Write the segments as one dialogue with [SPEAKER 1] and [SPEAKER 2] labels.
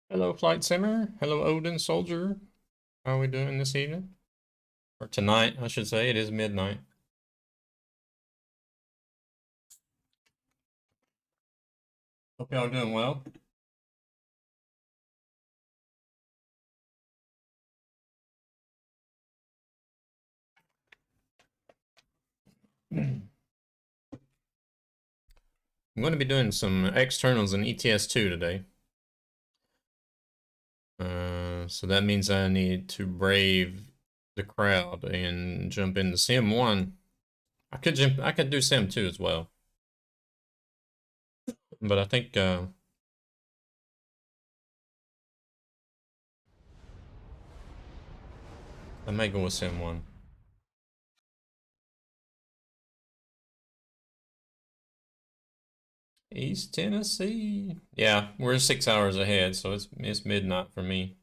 [SPEAKER 1] Hello, Flight Simmer. Hello, Odin Soldier. How are we doing this evening? Or tonight, I should say. It is midnight. Hope y'all are doing well. I'm going to be doing some externals in ETS2 today. So that means I need to brave the crowd and jump into Sim 1. I could do Sim 2 as well. But I think I may go with Sim 1. East Tennessee. Yeah, we're 6 hours ahead, so it's midnight for me.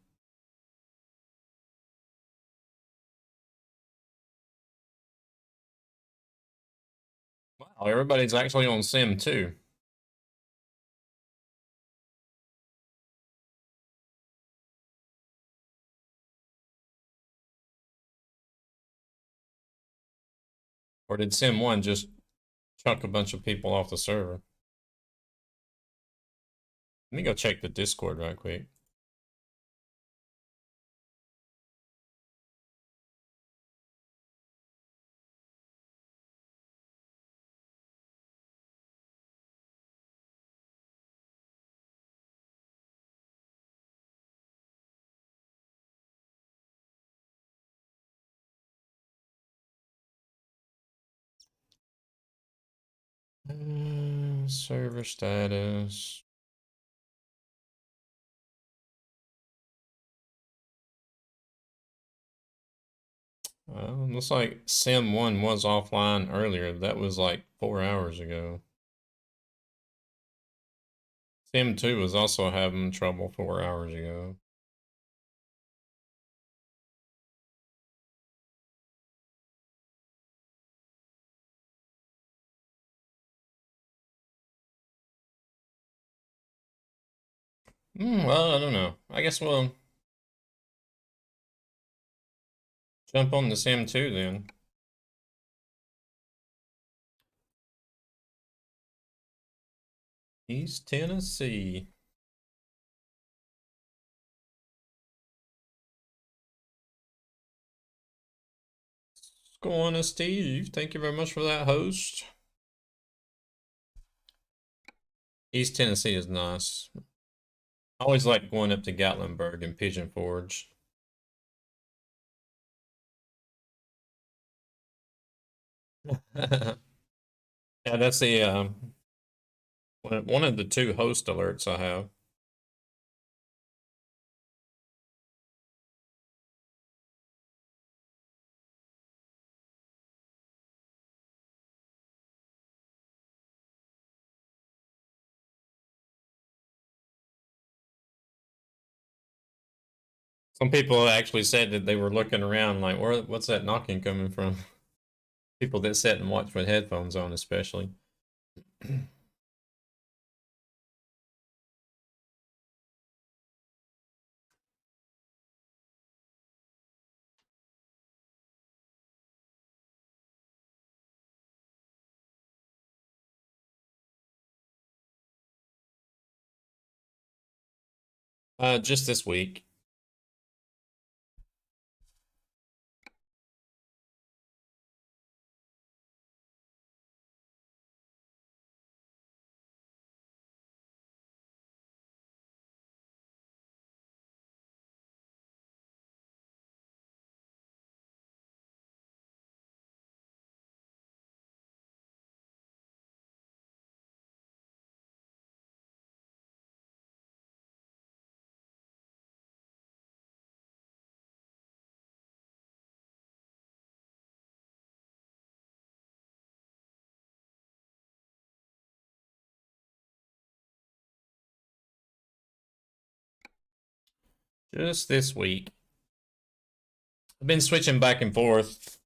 [SPEAKER 1] Wow, everybody's actually on Sim 2. Or did Sim 1 just chuck a bunch of people off the server? Let me go check the Discord right quick. Server status. Looks like Sim 1 was offline earlier. That was like 4 hours ago. Sim 2 was also having trouble 4 hours ago. Well, I don't know. I guess we'll jump on the Sim 2 then. East Tennessee. What's going on, Steve? Thank you very much for that, host. East Tennessee is nice. I always like going up to Gatlinburg and Pigeon Forge. Yeah, that's the one of the two host alerts I have. Some people actually said that they were looking around like, what's that knocking coming from? People that sit and watch with headphones on, especially. Just this week. Just this week. I've been switching back and forth.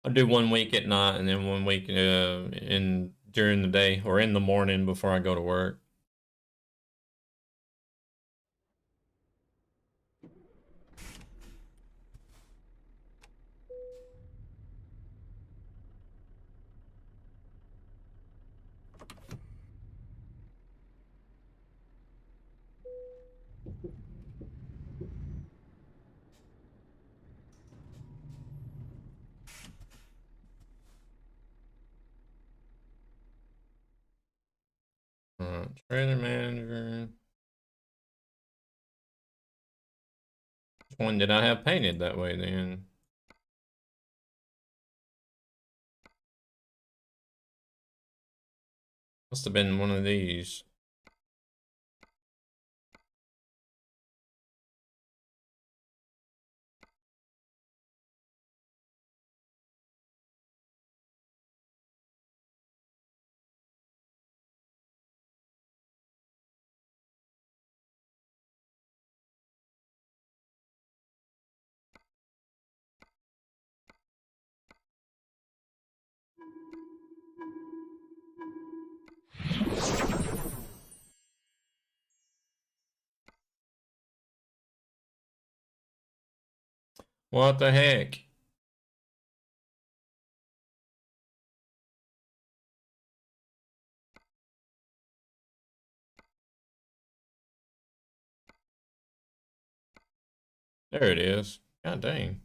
[SPEAKER 1] I do 1 week at night and then 1 week in during the day or in the morning before I go to work. Trailer manager. Which one did I have painted that way then? Must have been one of these. What the heck? There it is. God dang.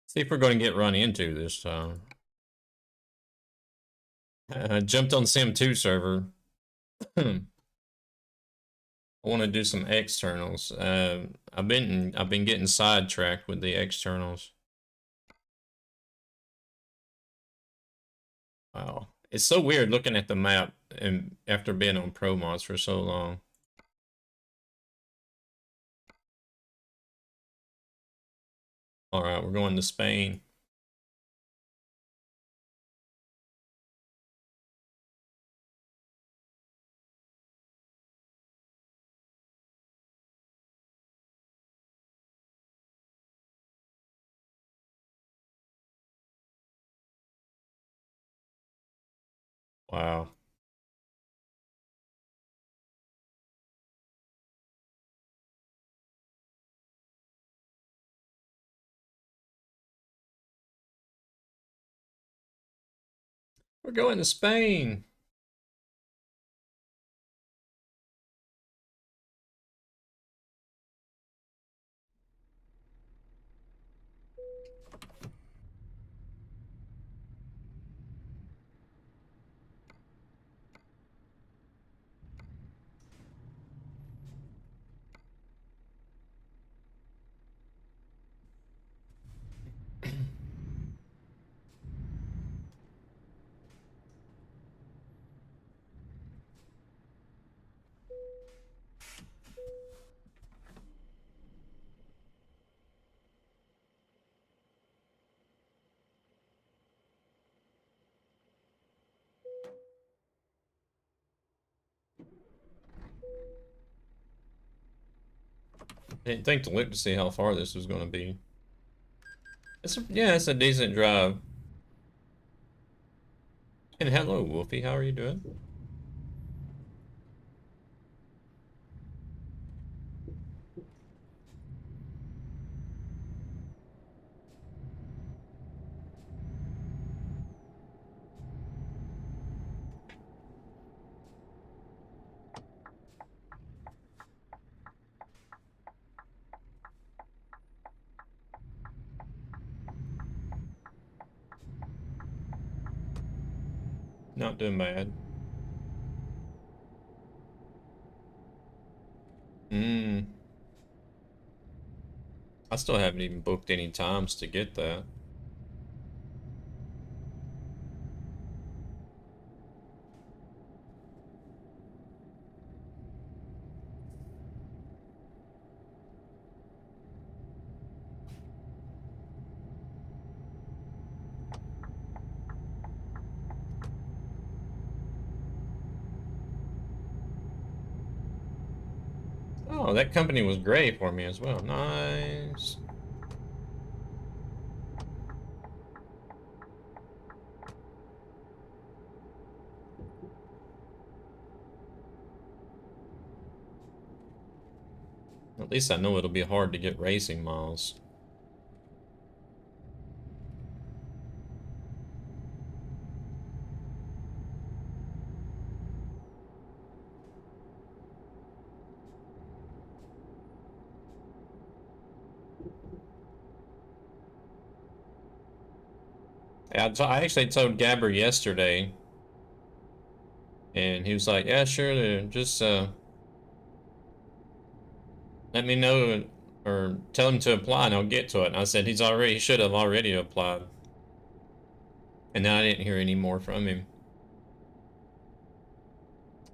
[SPEAKER 1] See if we're going to get run into this time. I jumped on Sim2 server. I want to do some externals. I've been getting sidetracked with the externals. Wow, it's so weird looking at the map and after being on Pro Mods for so long. All right, we're going to Spain. Wow. We're going to Spain. Didn't think to look to see how far this was going to be. It's a decent drive. And hello, Wolfie. How are you doing? Not doing bad. I still haven't even booked any times to get that. Oh, that company was gray for me as well. Nice. At least I know it'll be hard to get racing miles. I actually told Gabber yesterday, and he was like, "Yeah, sure, just let me know or tell him to apply, and I'll get to it." And I said he should have already applied, and then I didn't hear any more from him.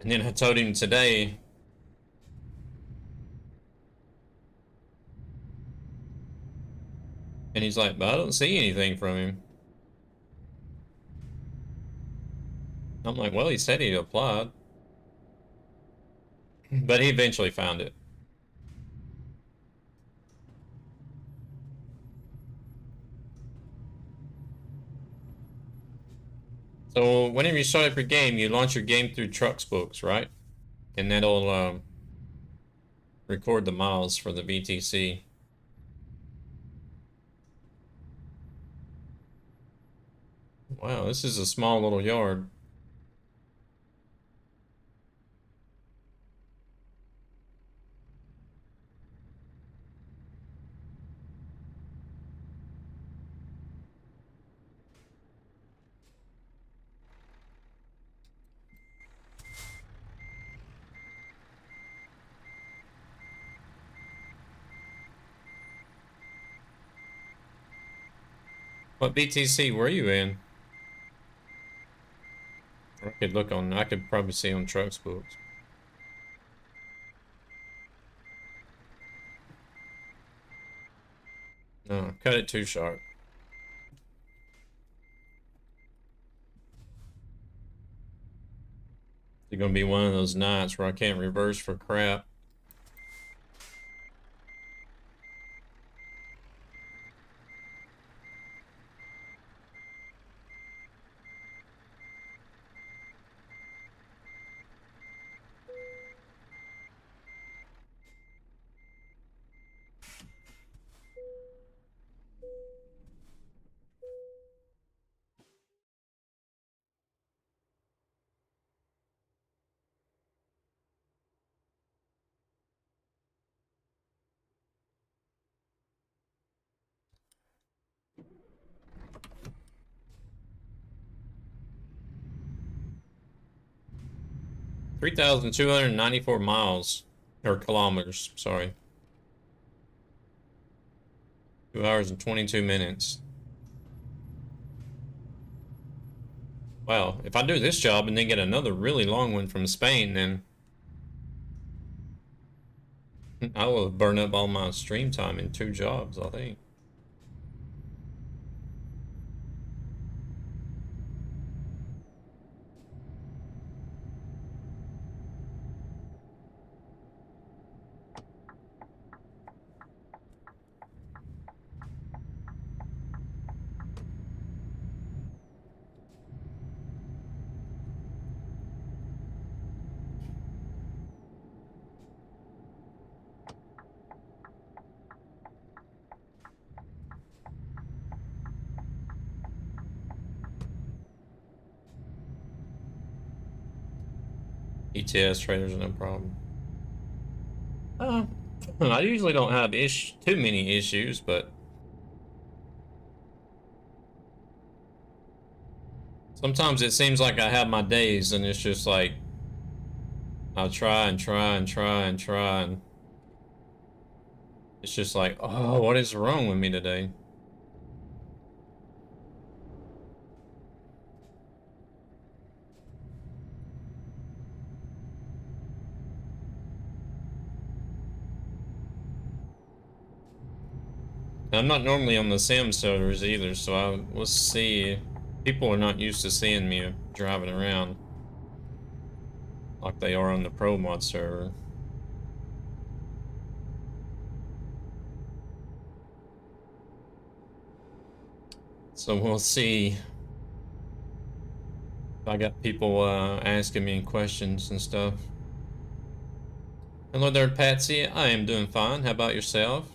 [SPEAKER 1] And then I told him today, and he's like, "But I don't see anything from him." I'm like, "Well, he said he applied," but he eventually found it. So whenever you start up your game, you launch your game through Trucks Books, right? And that'll record the miles for the BTC. Wow, this is a small little yard. What BTC were you in? I could probably see on Trucks Books. No, cut it too sharp. It's gonna be one of those nights where I can't reverse for crap. $3,294 miles or kilometers. Sorry. 2 hours and 22 minutes. Wow, if I do this job and then get another really long one from Spain, then I will burn up all my stream time in 2 jobs, I think. ETS traders are no problem. I usually don't have too many issues, but sometimes it seems like I have my days and it's just like I'll try and try and try and try and it's just like, oh, what is wrong with me today? I'm not normally on the Sim servers either, so we'll see. People are not used to seeing me driving around like they are on the Pro Mod server. So we'll see if I got people asking me questions and stuff. Hello there, Patsy. I am doing fine. How about yourself?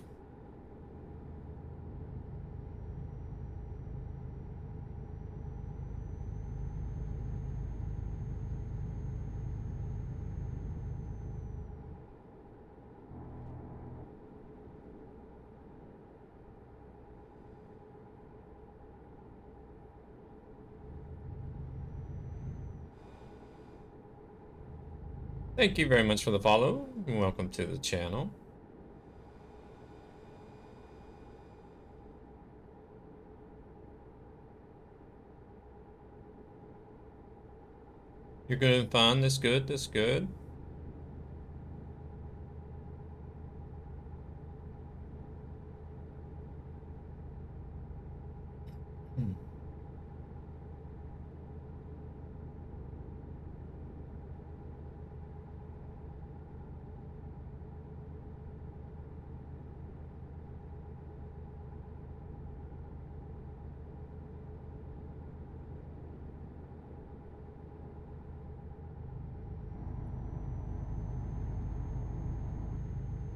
[SPEAKER 1] Thank you very much for the follow. Welcome to the channel. You're doing fine. That's good. That's good.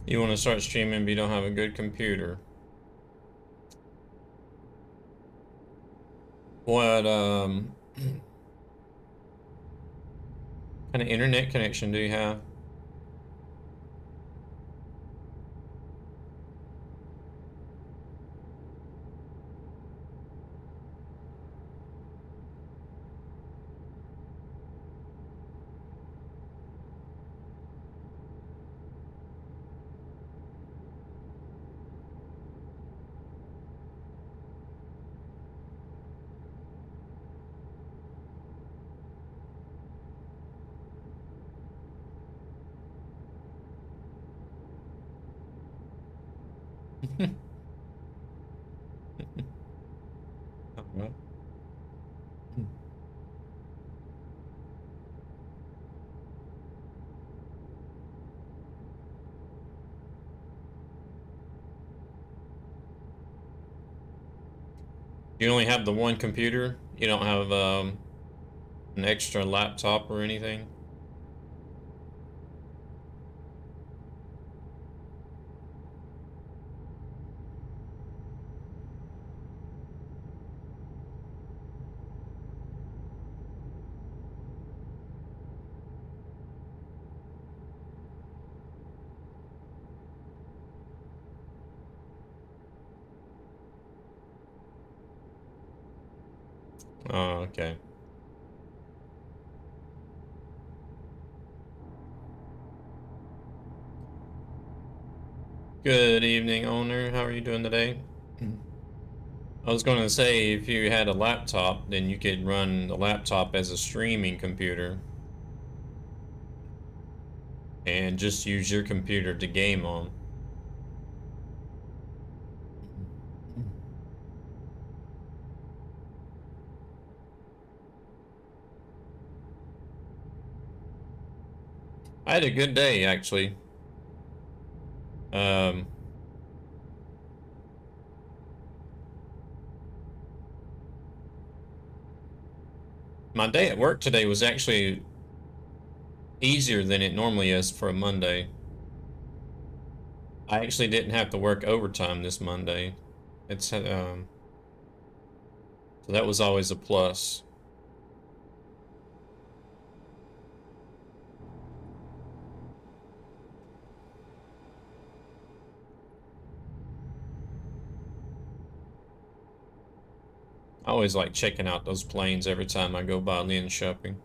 [SPEAKER 1] You want to start streaming, but you don't have a good computer. What kind of internet connection do you have? All right. You only have the one computer? You don't have an extra laptop or anything? Oh, okay. Good evening, owner. How are you doing today? I was going to say, if you had a laptop, then you could run the laptop as a streaming computer and just use your computer to game on. I had a good day, actually. Um, my day at work today was actually easier than it normally is for a Monday. I actually didn't have to work overtime this Monday. So that was always a plus. I always like checking out those planes every time I go by Lynn shopping.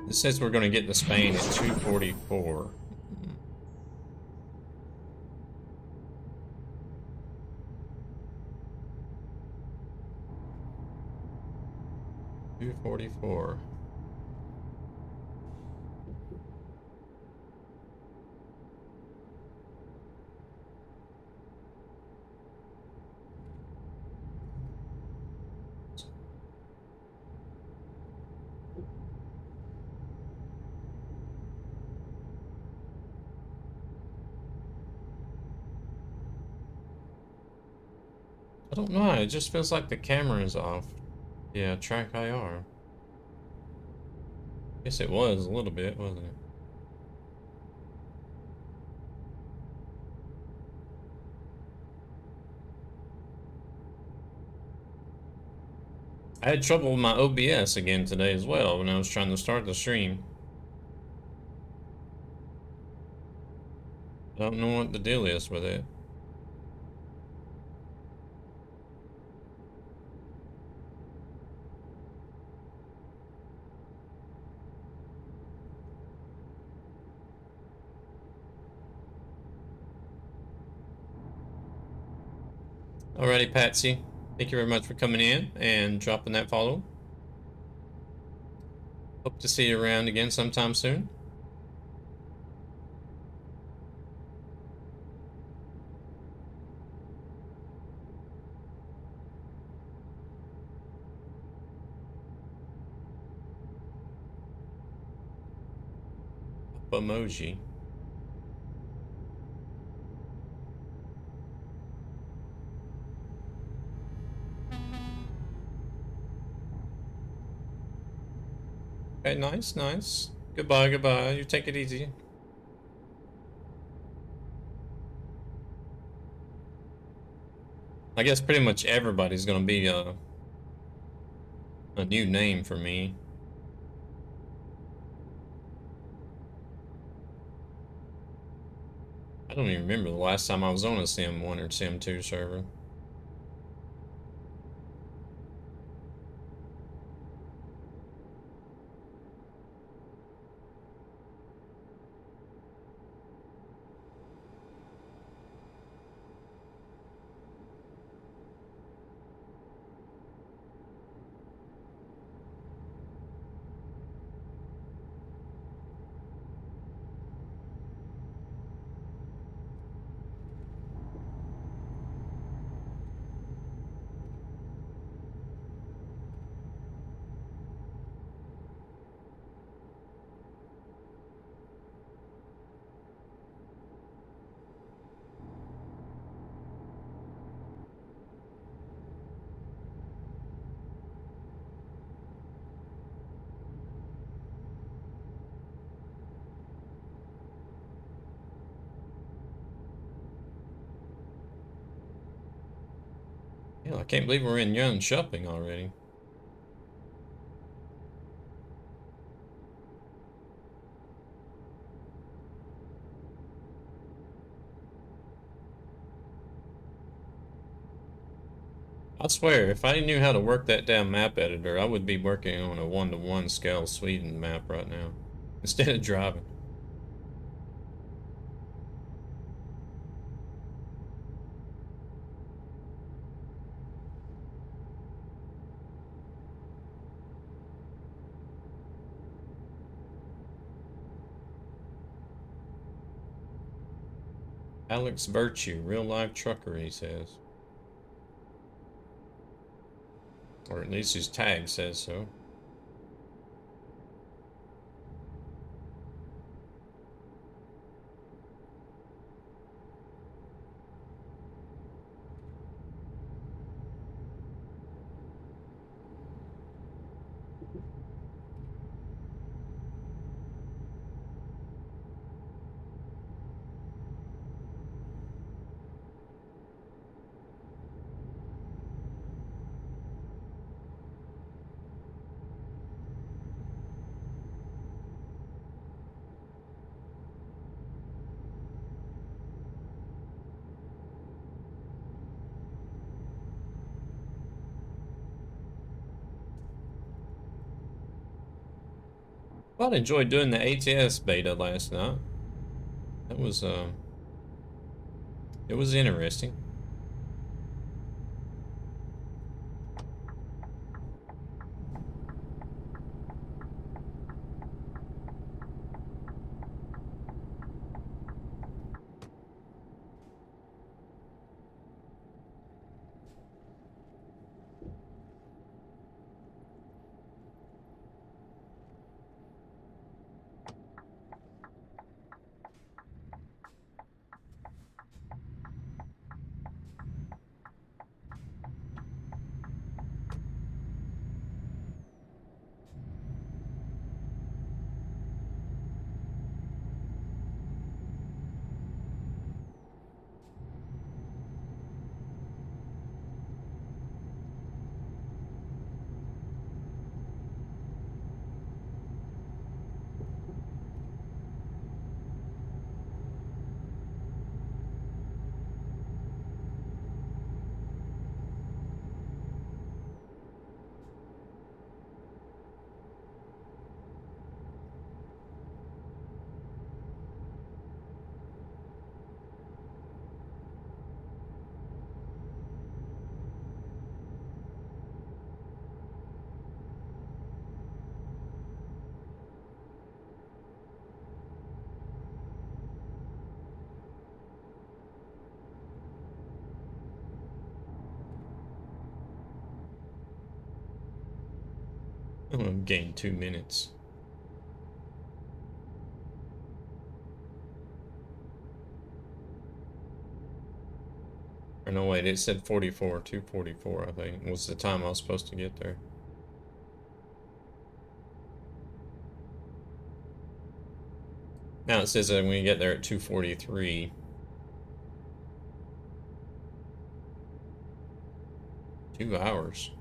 [SPEAKER 1] It says we're going to get to Spain at 2:44. 2:44. I don't know. It just feels like the camera is off. Yeah, TrackIR. Guess it was a little bit, wasn't it? I had trouble with my OBS again today as well when I was trying to start the stream. I don't know what the deal is with it. Alrighty, Patsy. Thank you very much for coming in and dropping that follow. Hope to see you around again sometime soon. Emoji. Okay, nice, nice. Goodbye, goodbye. You take it easy. I guess pretty much everybody's gonna be a new name for me. I don't even remember the last time I was on a Sim1 or Sim2 server. Yeah, I can't believe we're in Young Shopping already. I swear, if I knew how to work that damn map editor, I would be working on a 1-to-1 scale Sweden map right now, instead of driving. Alex Virtue, real life trucker, he says. Or at least his tag says so. Well, I enjoyed doing the ATS beta last night. That was it was interesting. I'm gonna gain 2 minutes. Or no, wait, it said 44, 2:44, I think, was the time I was supposed to get there. Now it says that when you get there at 2:43. 2 hours.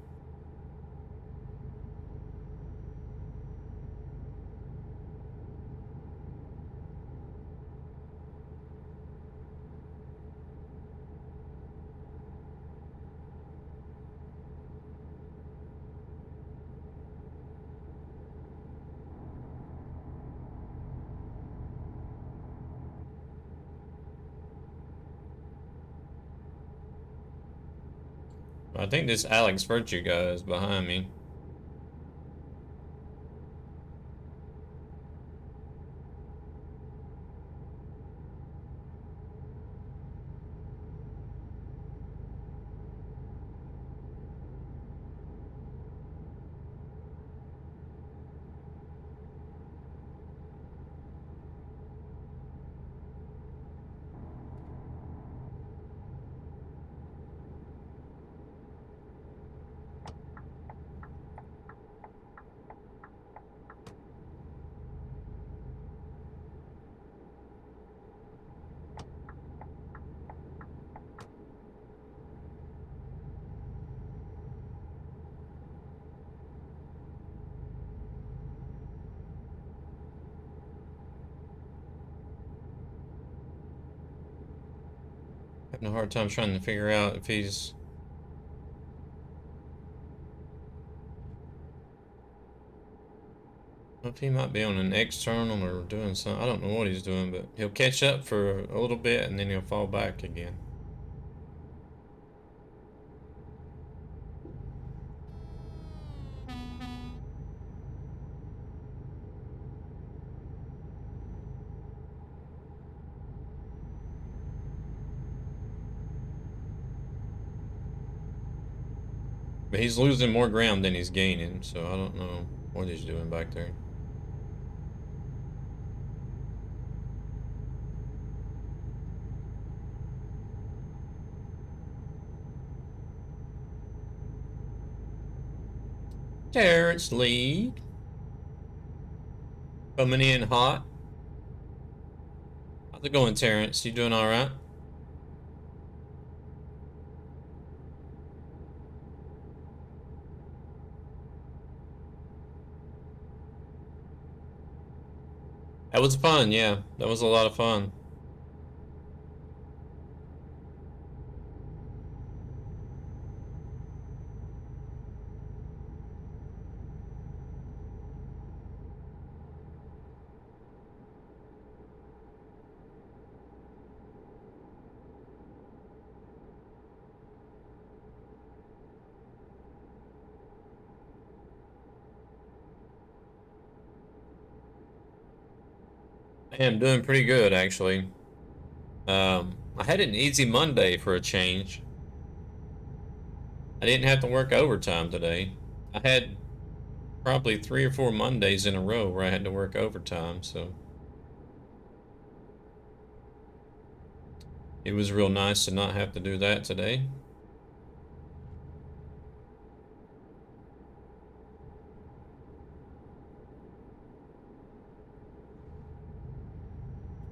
[SPEAKER 1] I think this Alex Virtue guy is behind me. Having a hard time trying to figure out if he's... If he might be on an external or doing something. I don't know what he's doing, but he'll catch up for a little bit and then he'll fall back again. But he's losing more ground than he's gaining, so I don't know what he's doing back there. Terrence lead. Coming in hot. How's it going, Terrence? You doing all right? That was fun, yeah. That was a lot of fun. I am doing pretty good, actually. I had an easy Monday for a change. I didn't have to work overtime today. I had probably 3 or 4 Mondays in a row where I had to work overtime, so it was real nice to not have to do that today.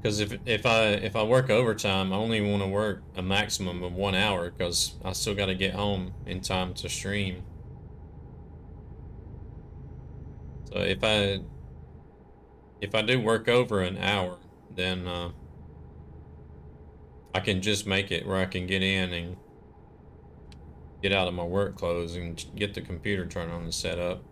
[SPEAKER 1] Because if I work overtime, I only want to work a maximum of 1 hour because I still got to get home in time to stream. So if I do work over an hour, then I can just make it where I can get in and get out of my work clothes and get the computer turned on and set up.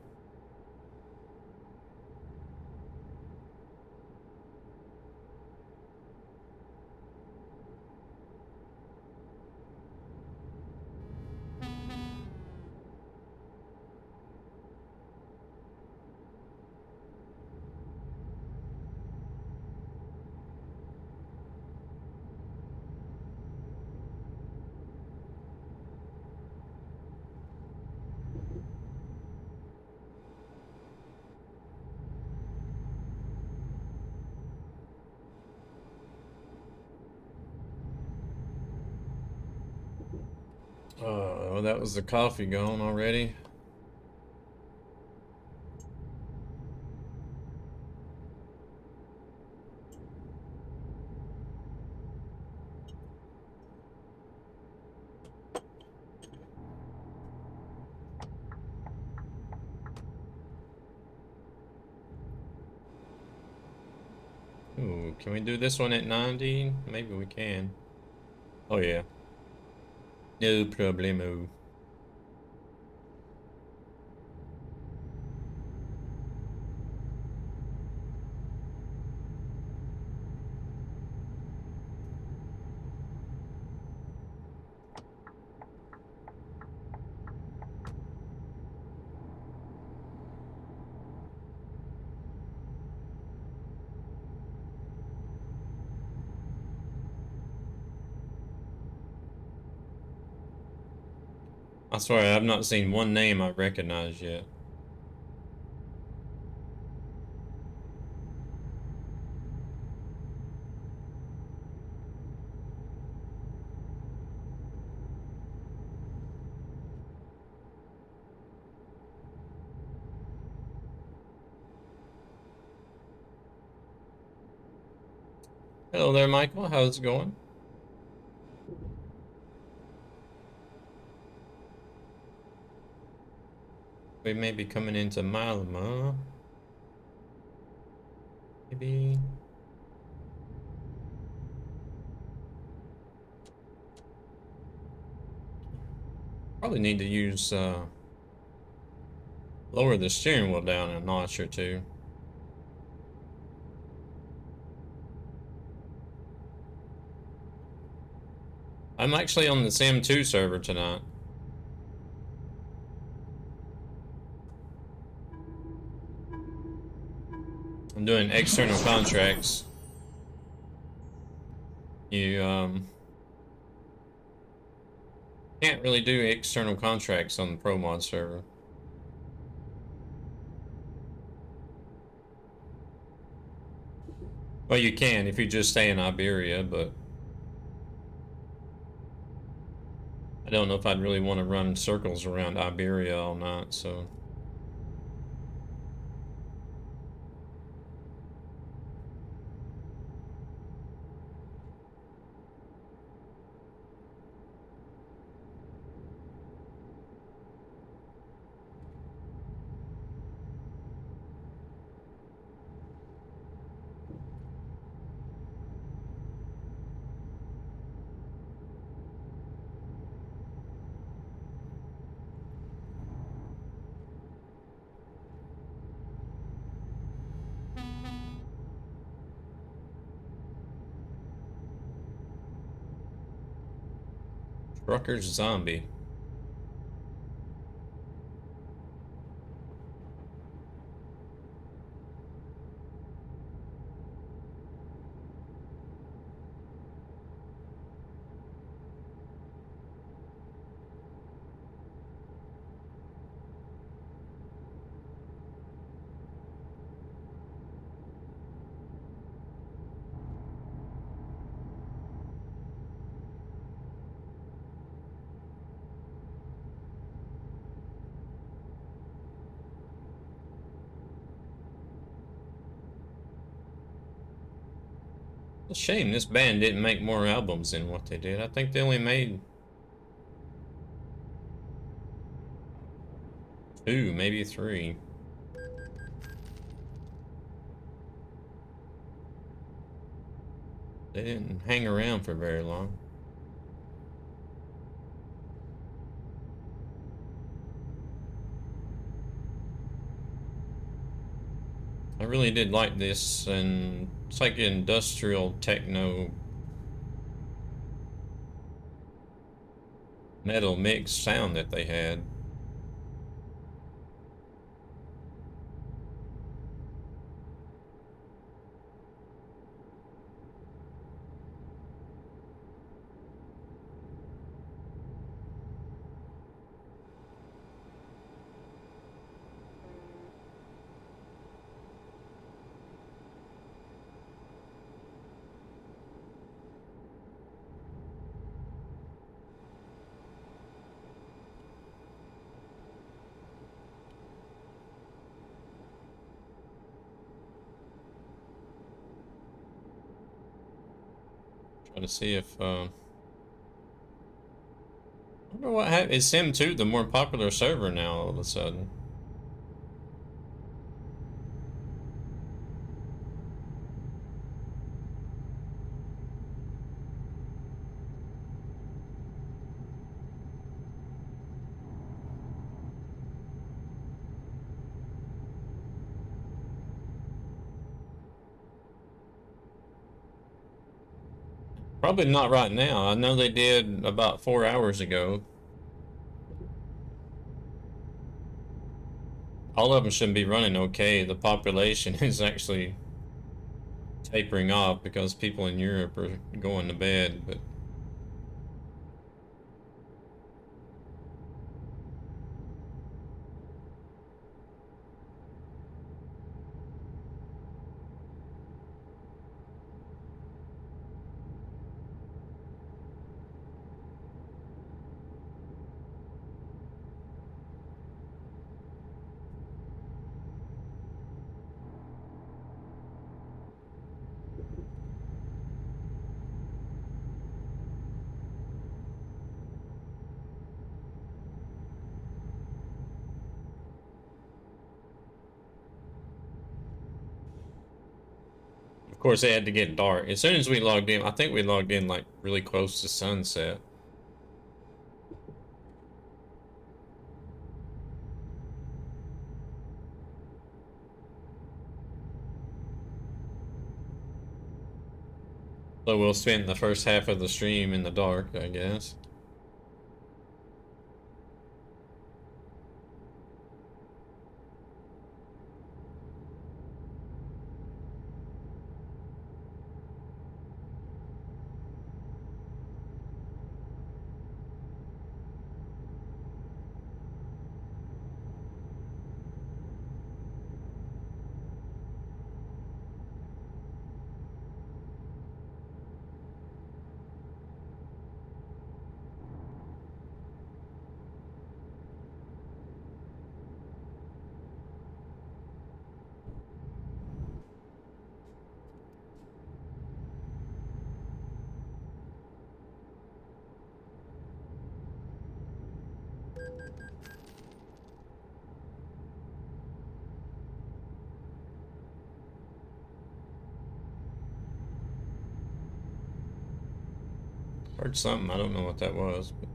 [SPEAKER 1] Oh, that was the coffee gone already. Ooh, can we do this one at 90? Maybe we can. Oh yeah. No problemo. I swear I've not seen one name I recognize yet. Hello there, Michael. How's it going? We may be coming into Malama. Maybe. Probably need to use lower the steering wheel down a notch or two. I'm actually on the SAM2 server tonight. I'm doing external contracts. You can't really do external contracts on the Pro Mod server. Well, you can if you just stay in Iberia, but I don't know if I'd really want to run circles around Iberia all night, so. Trucker's Zombie. It's a shame this band didn't make more albums than what they did. I think they only made 2, maybe 3. They didn't hang around for very long. I really did like this, and it's like an industrial techno metal mix sound that they had. Trying to see if I wonder what happened. Is Sim2 the more popular server now all of a sudden? Probably not right now. I know they did about 4 hours ago. All of them should be running okay. The population is actually tapering off because people in Europe are going to bed, but of course they had to get dark. As soon as we logged in, I think we logged in like really close to sunset. So we'll spend the first half of the stream in the dark, I guess. Heard something, I don't know what that was, but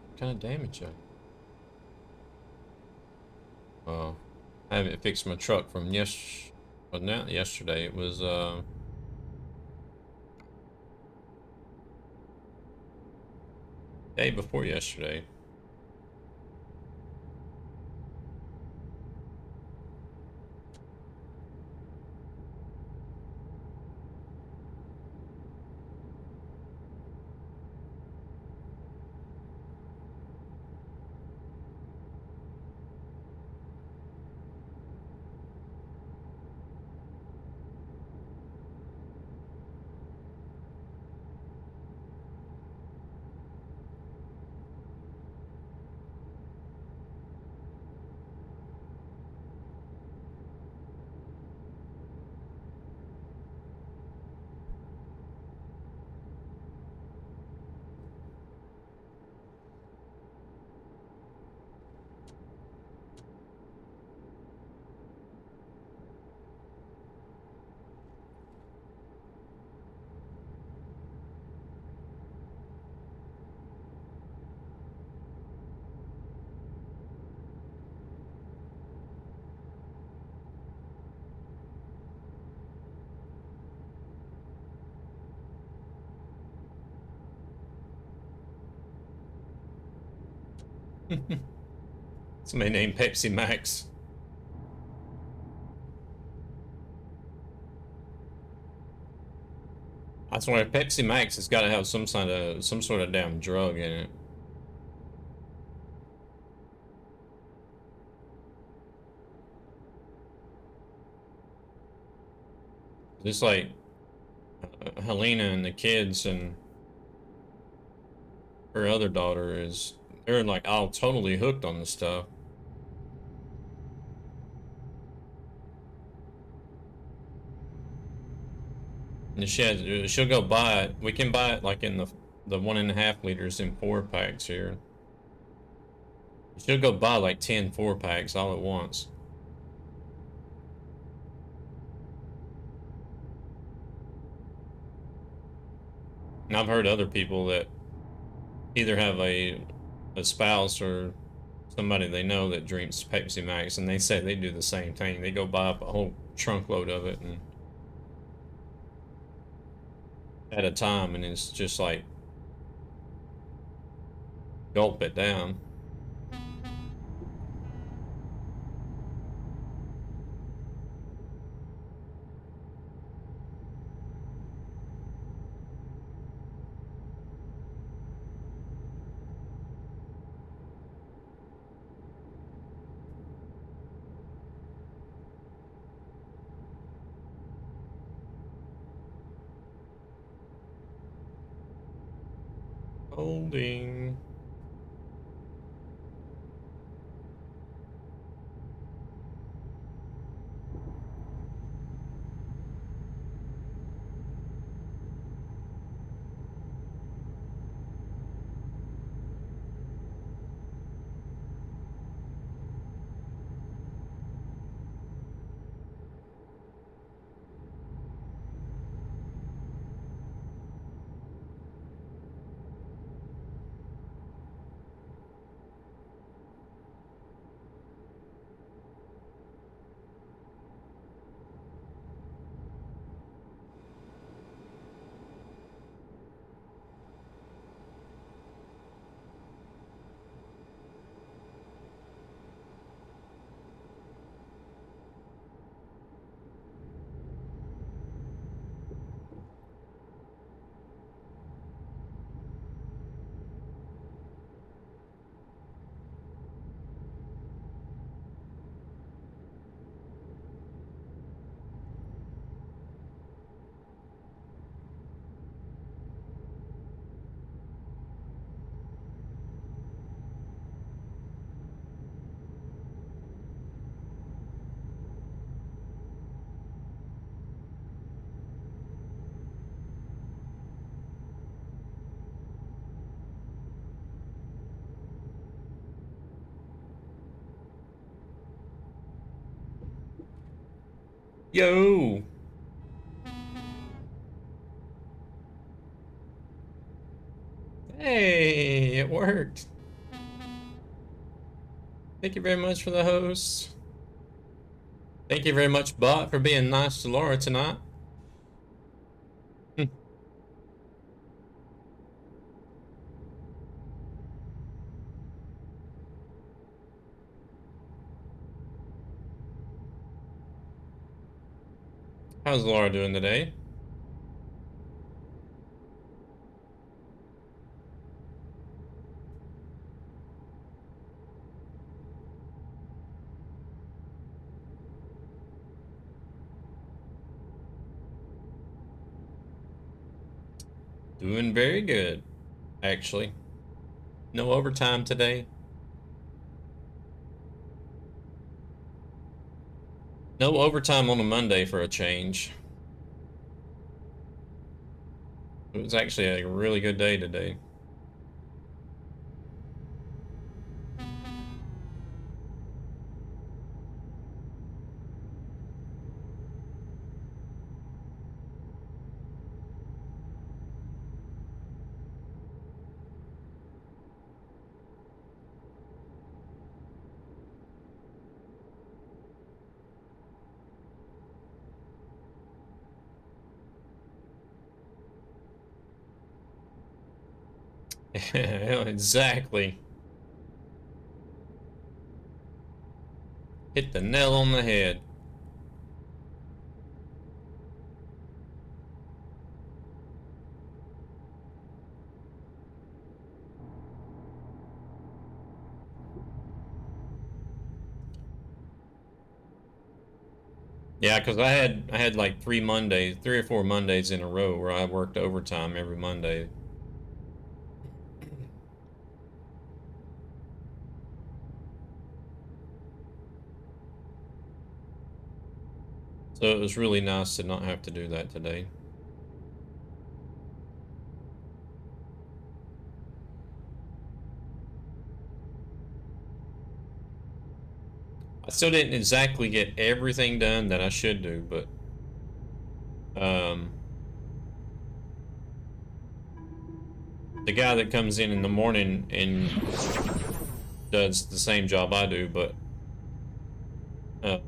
[SPEAKER 1] what kind of damage I haven't fixed my truck from well, not yesterday. It was day before yesterday. Somebody named Pepsi Max. I swear, Pepsi Max has got to have some sort of damn drug in it. Just like Helena and the kids and her other daughter they're like all totally hooked on the stuff. And she'll go buy it. We can buy it like in the 1.5 liters in 4-packs here. She'll go buy like 10 4-packs all at once. And I've heard other people that either have a spouse or somebody they know that drinks Pepsi Max, and they say they do the same thing. They go buy up a whole trunk load of it and at a time, and it's just like gulp it down. Holding. Yo! Hey, it worked. Thank you very much for the host. Thank you very much, Bot, for being nice to Laura tonight. How's Laura doing today? Doing very good, actually. No overtime today. No overtime on a Monday for a change. It was actually a really good day today. Exactly. Hit the nail on the head. Yeah, because I had like 3 or 4 Mondays in a row where I worked overtime every Monday. So it was really nice to not have to do that today. I still didn't exactly get everything done that I should do, but the guy that comes in the morning and does the same job I do, but uh,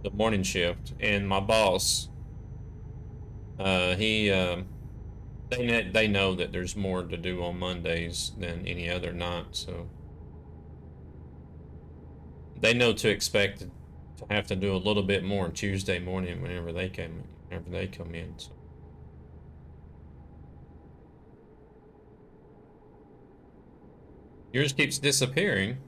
[SPEAKER 1] the morning shift, and my boss, he they know that there's more to do on Mondays than any other night, so they know to expect to have to do a little bit more Tuesday morning whenever they come in. So. Yours keeps disappearing.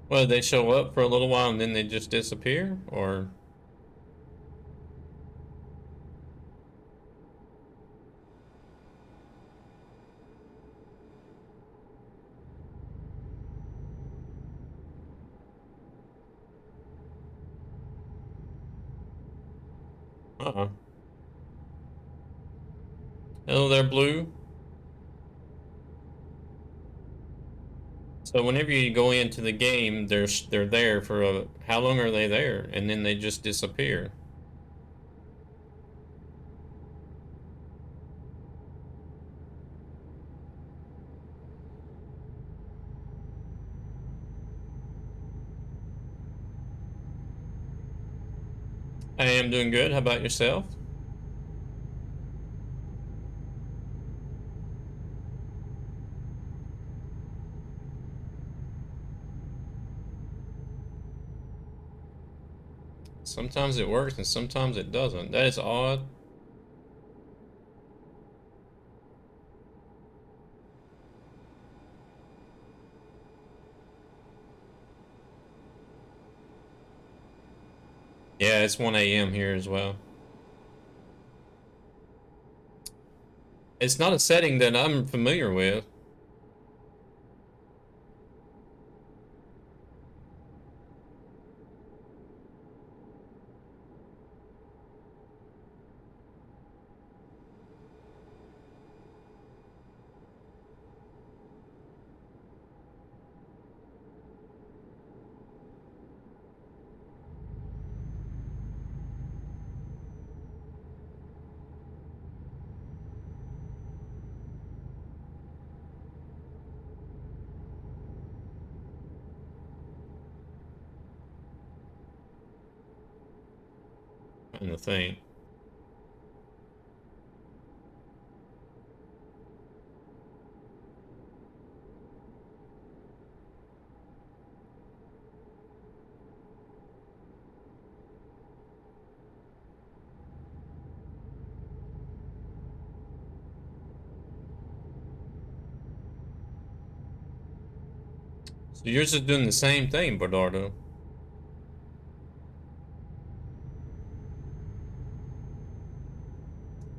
[SPEAKER 1] Well, they show up for a little while and then they just disappear, or uh-uh. Hello there, Blue. So whenever you go into the game, they're there for how long are they there? And then they just disappear. I am doing good. How about yourself? Sometimes it works and sometimes it doesn't. That is odd. Yeah, it's 1 a.m. here as well. It's not a setting that I'm familiar with. In the thing. So yours is doing the same thing, Bernardo.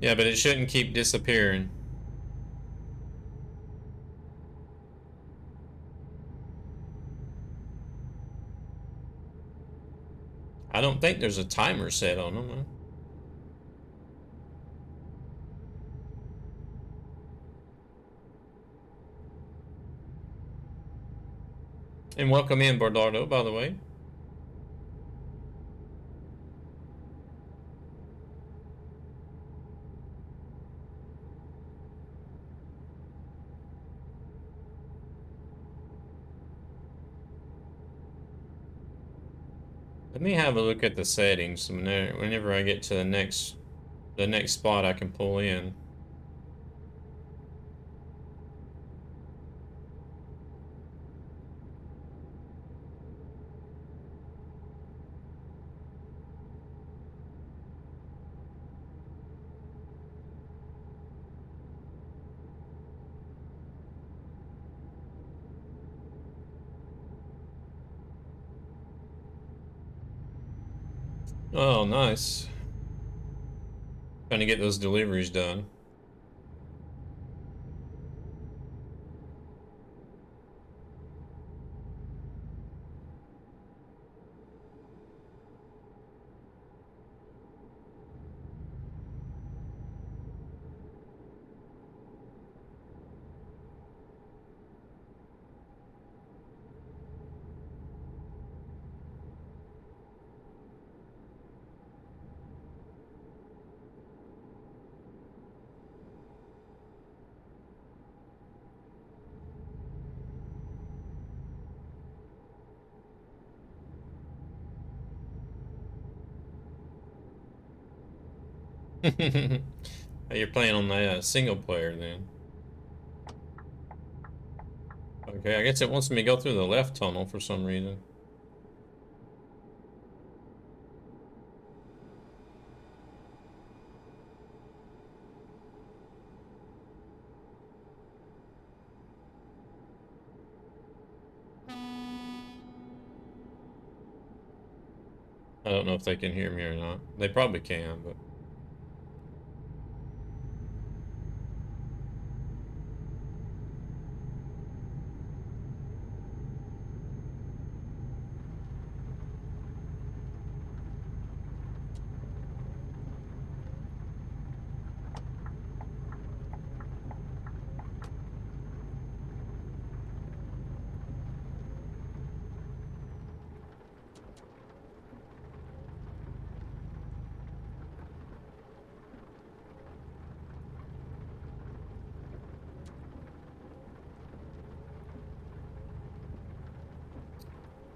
[SPEAKER 1] Yeah, but it shouldn't keep disappearing. I don't think there's a timer set on them. Huh? And welcome in, Bernardo, by the way. Let me have a look at the settings whenever I get to the next spot I can pull in. Oh, nice. Trying to get those deliveries done. You're playing on the single player then. Okay, I guess it wants me to go through the left tunnel for some reason. I don't know if they can hear me or not. They probably can, but...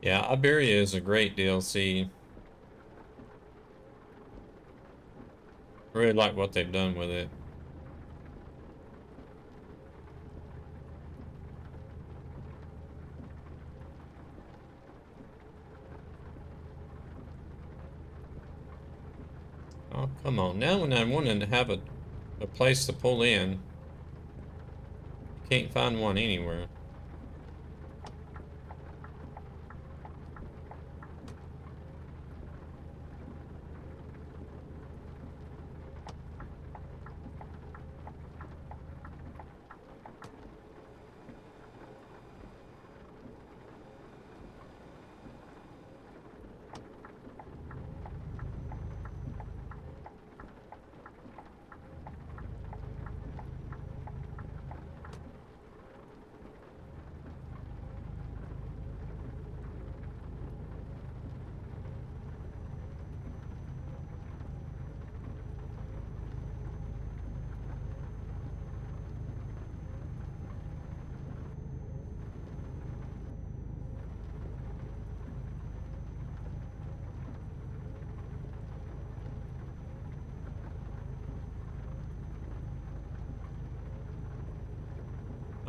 [SPEAKER 1] Yeah, Iberia is a great DLC. I really like what they've done with it. Oh, come on. Now when I wanted to have a place to pull in, can't find one anywhere.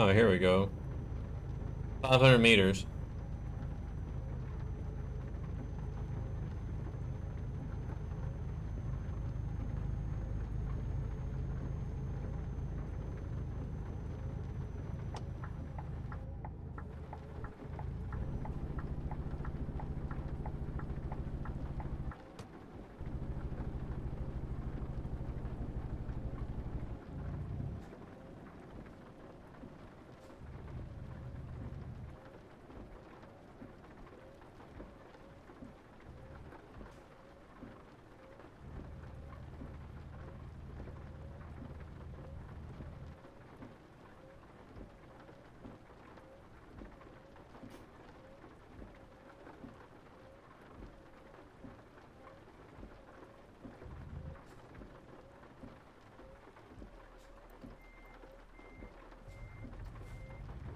[SPEAKER 1] Oh, here we go. 500 meters.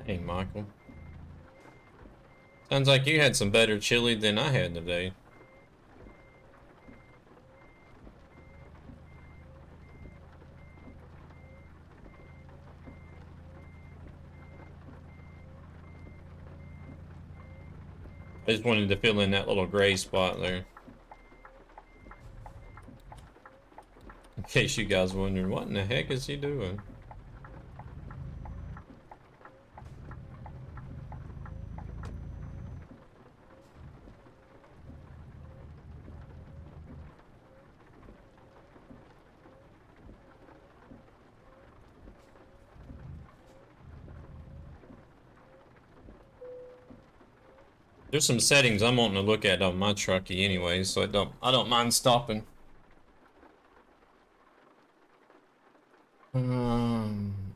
[SPEAKER 1] Hey, Michael. Sounds like you had some better chili than I had today. I just wanted to fill in that little gray spot there. In case you guys wondering, what in the heck is he doing? There's some settings I'm wanting to look at on my Trucky anyway, so I don't mind stopping. Um,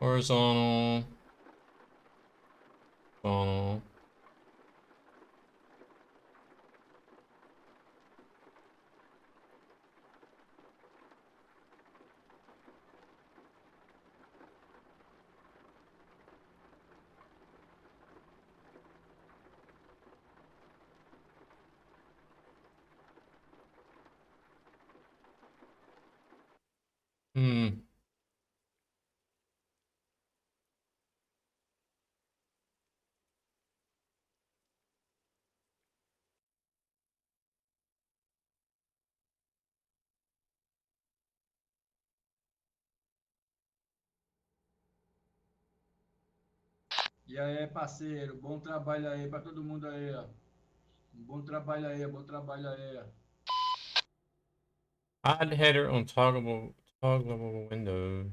[SPEAKER 1] Horizontal, horizontal. Hmm.
[SPEAKER 2] E aí, parceiro, bom trabalho aí para todo mundo aí, ó. Bom trabalho aí, bom trabalho aí.
[SPEAKER 1] Hide header on toggleable windows.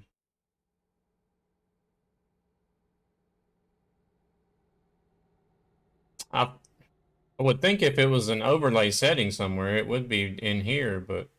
[SPEAKER 1] I I would think if it was an overlay setting somewhere, it would be in here, but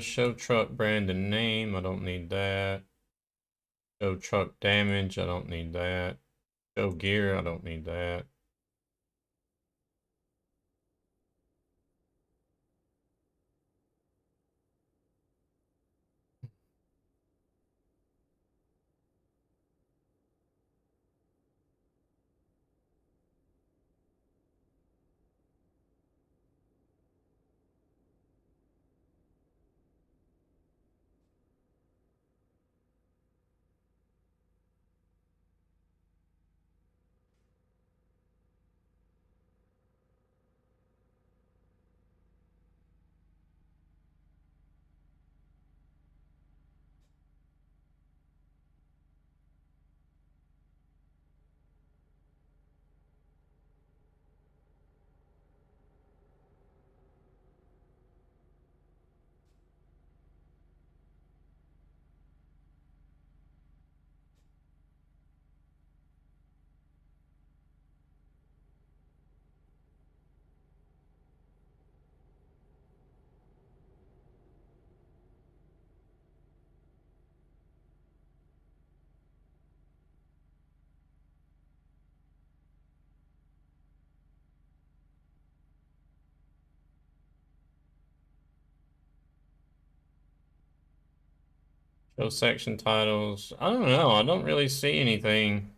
[SPEAKER 1] show truck brand and name. I don't need that. Show truck damage. I don't need that. Show gear. I don't need that. Show section titles. I don't know. I don't really see anything.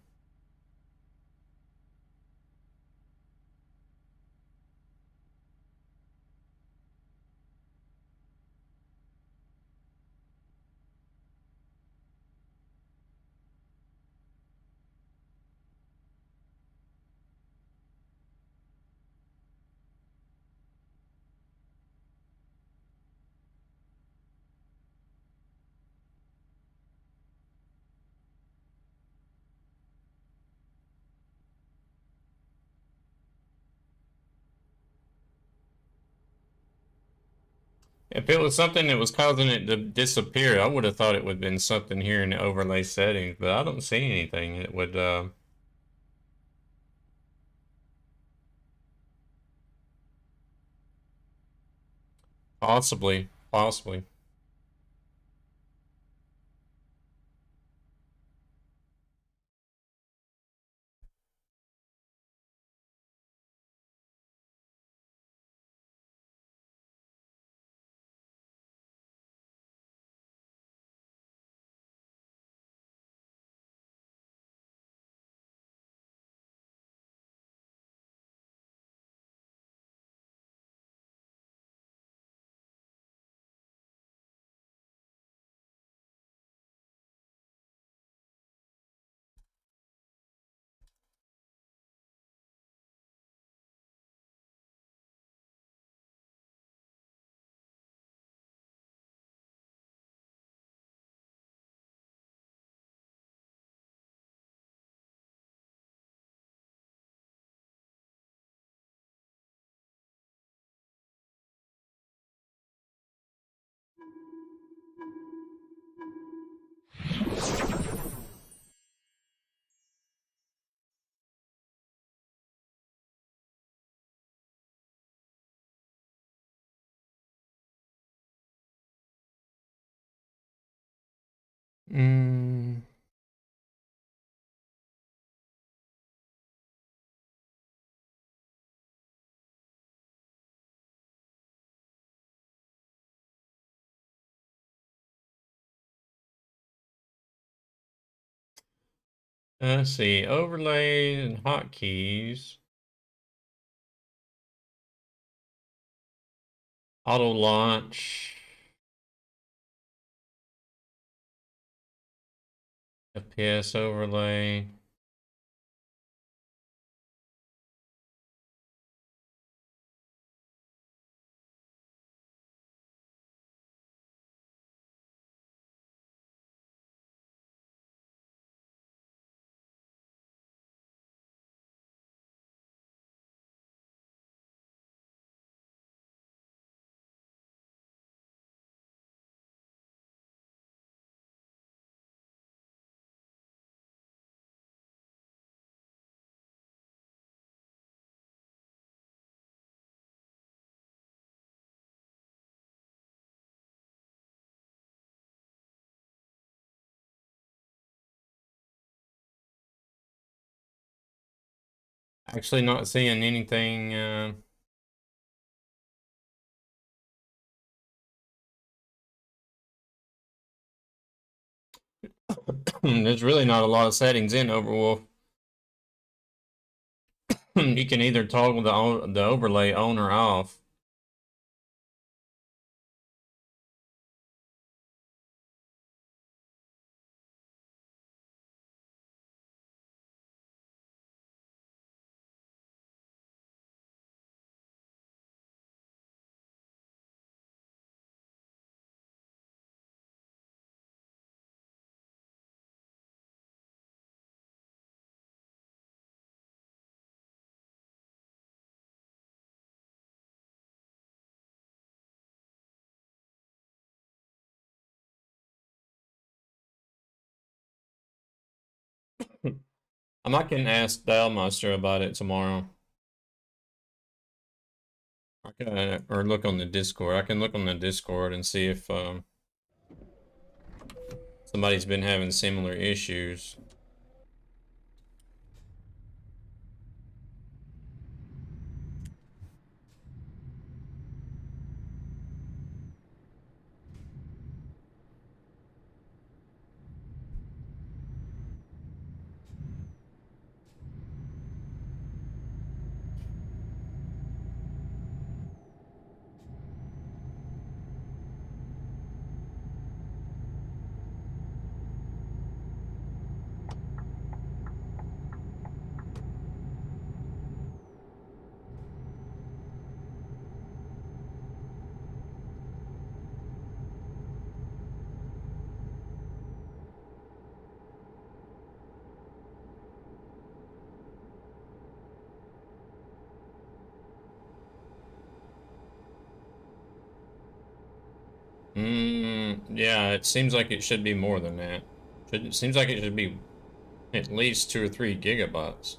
[SPEAKER 1] If it was something that was causing it to disappear, I would have thought it would have been something here in the overlay settings, but I don't see anything that would, possibly. Mm. Let's see, overlay and hotkeys, auto launch, FPS overlay. Actually not seeing anything, there's really not a lot of settings in Overwolf. You can either toggle the overlay on or off. I might can ask Dalmaster about it tomorrow. I can, or look on the Discord. I can look on the Discord and see if somebody's been having similar issues. Yeah, it seems like it should be more than that. It seems like it should be at least 2 or 3 gigabytes.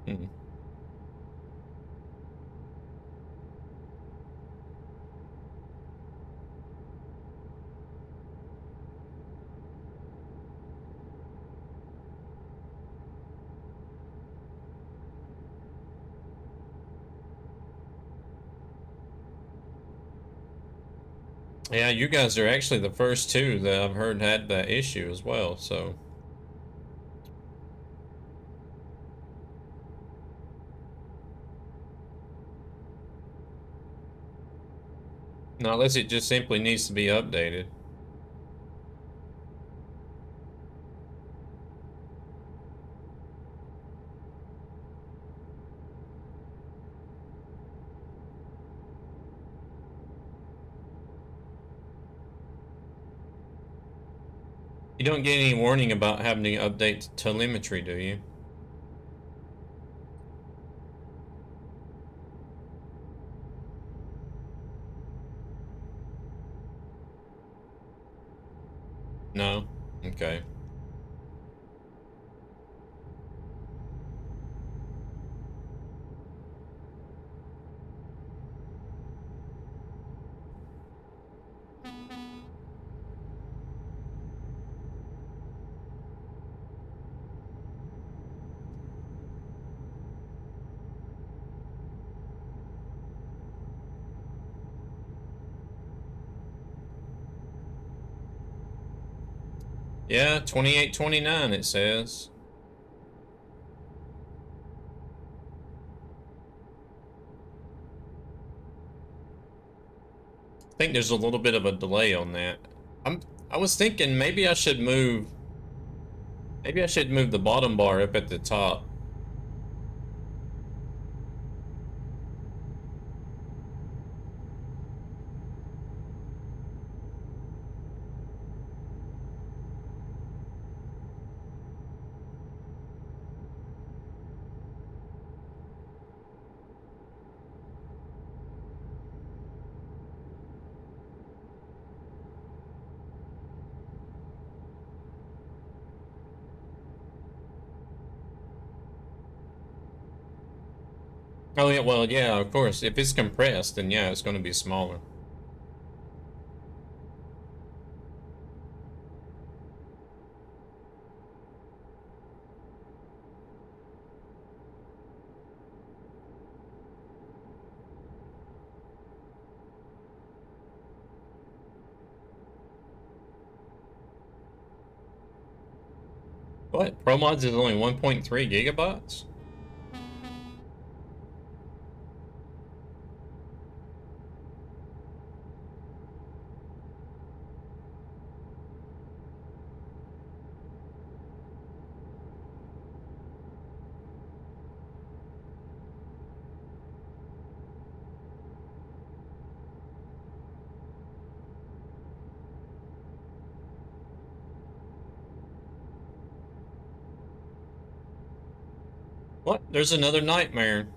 [SPEAKER 1] Hmm. Yeah, you guys are actually the first two that I've heard had that issue as well, so. No, unless it just simply needs to be updated. You don't get any warning about having to update telemetry, do you? No? Okay. Yeah, 2829 it says. I think there's a little bit of a delay on that. I was thinking maybe I should move the bottom bar up at the top. Oh yeah, well yeah, of course. If it's compressed, then yeah, it's going to be smaller. What? ProMods is only 1.3 gigabytes? What? There's another nightmare.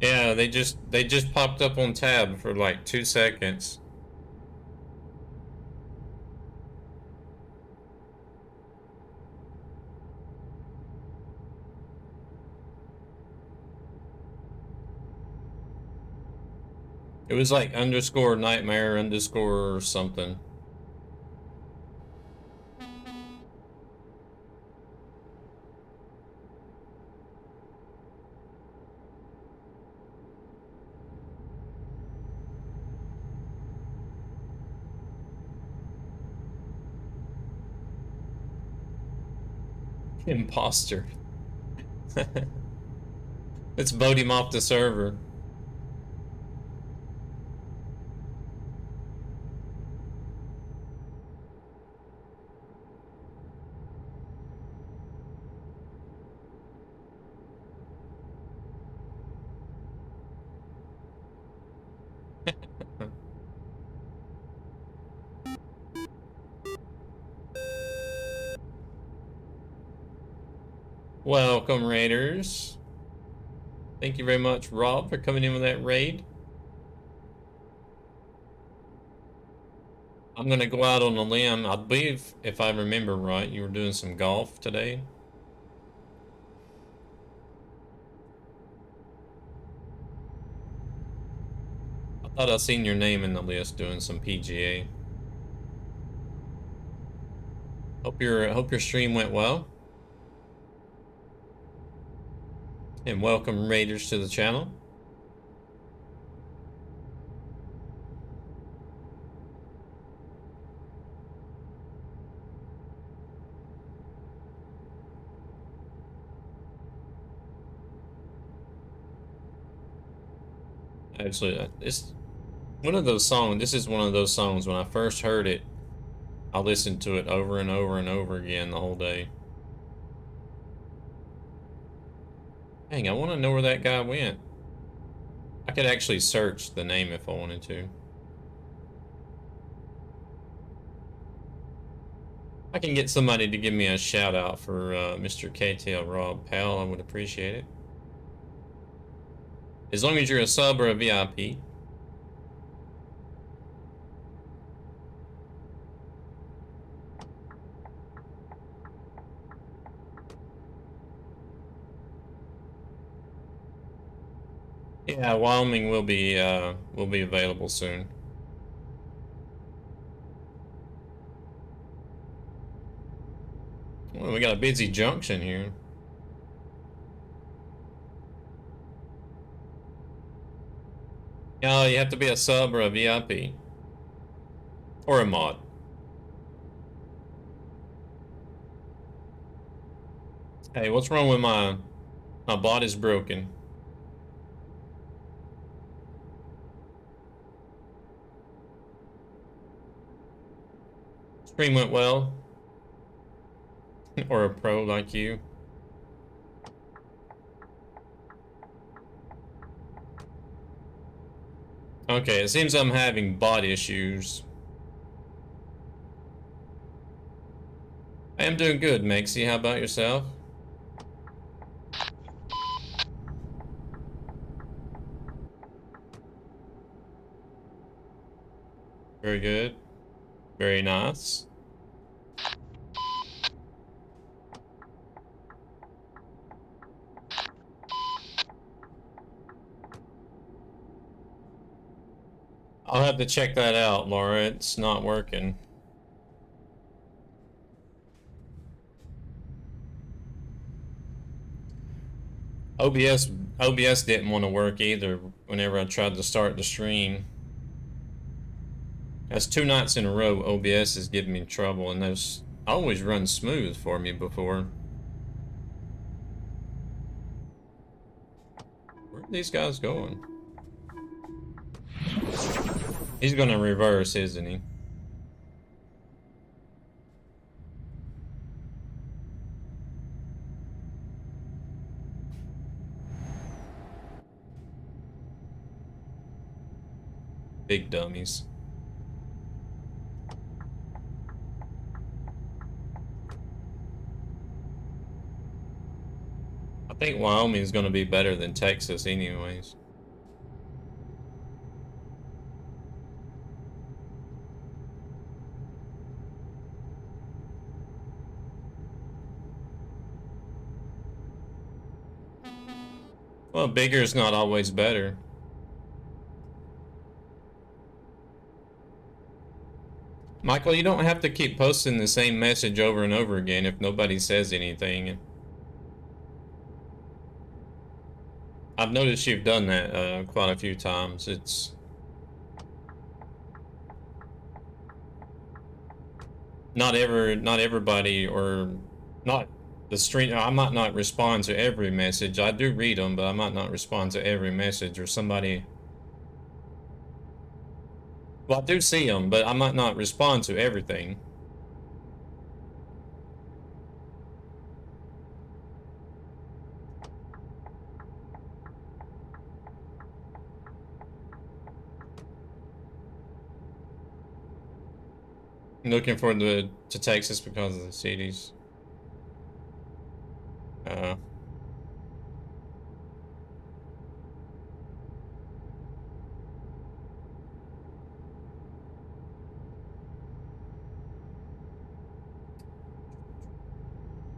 [SPEAKER 1] Yeah, they just popped up on tab for like 2 seconds. It was like underscore nightmare underscore something. Imposter. Let's vote him off the server. Welcome, Raiders. Thank you very much, Rob, for coming in with that raid. I'm gonna go out on a limb. I believe, if I remember right, you were doing some golf today. I thought I seen your name in the list doing some PGA. Hope your stream went well. And welcome, Raiders, to the channel. Actually, it's one of those songs. This is one of those songs. When I first heard it, I listened to it over and over and over again the whole day. Dang, I want to know where that guy went. I could actually search the name if I wanted to. I can get somebody to give me a shout out for Mr. KTL Rob Pal. I would appreciate it. As long as you're a sub or a VIP. Yeah, Wyoming will be available soon. Well, we got a busy junction here. Oh, you have to be a sub or a VIP. Or a mod. Hey, what's wrong with my bot is broken. Stream went well. Or a pro like you. Okay, it seems I'm having bot issues. I am doing good, Maxie. How about yourself? Very good. Very nice. I'll have to check that out, Laura. It's not working. OBS didn't want to work either whenever I tried to start the stream. That's 2 nights in a row OBS is giving me trouble, and those always run smooth for me before. Where are these guys going? He's gonna reverse, isn't he? Big dummies. I think Wyoming is gonna be better than Texas anyways. Well, bigger is not always better. Michael, you don't have to keep posting the same message over and over again if nobody says anything. I've noticed you've done that quite a few times. It's not everybody, or not the stream. I might not respond to every message. I do read them, but I might not respond to every message, or somebody. Well, I do see them, but I might not respond to everything. I'm looking forward to Texas because of the cities. Uh,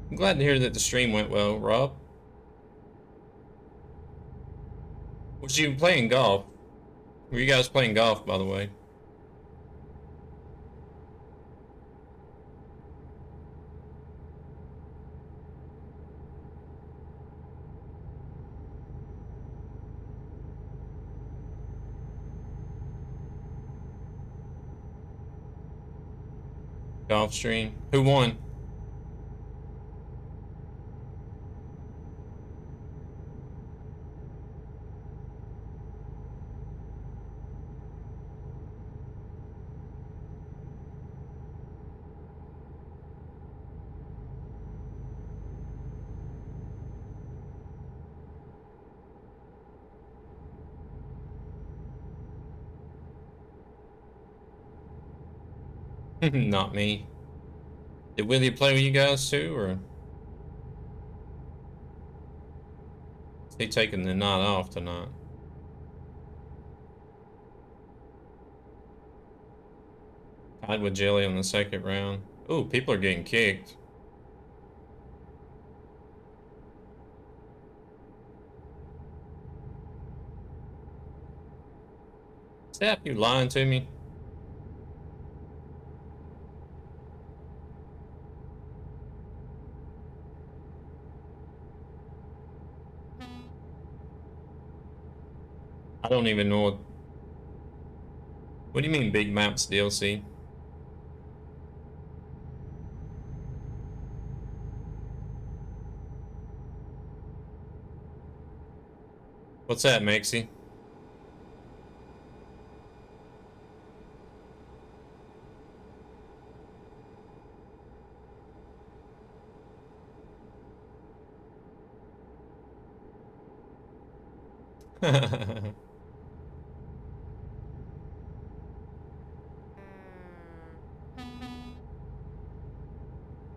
[SPEAKER 1] I'm glad to hear that the stream went well, Rob. Was you playing golf? Were you guys playing golf, by the way? Golf stream. Who won? Not me. Did Willie play with you guys too, or is he taking the night off tonight? Tied with Jelly on the second round. Ooh, people are getting kicked. Step, you lying to me? I don't even know what do you mean Big Maps DLC? What's that, Maxie?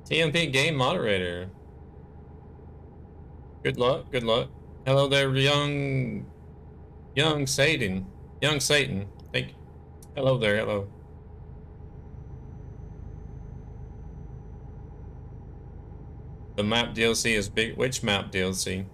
[SPEAKER 1] TMP game moderator. Good luck, good luck. Hello there, young Satan. Young Satan. Thank you. Hello there, hello. The map DLC is big. Which map DLC?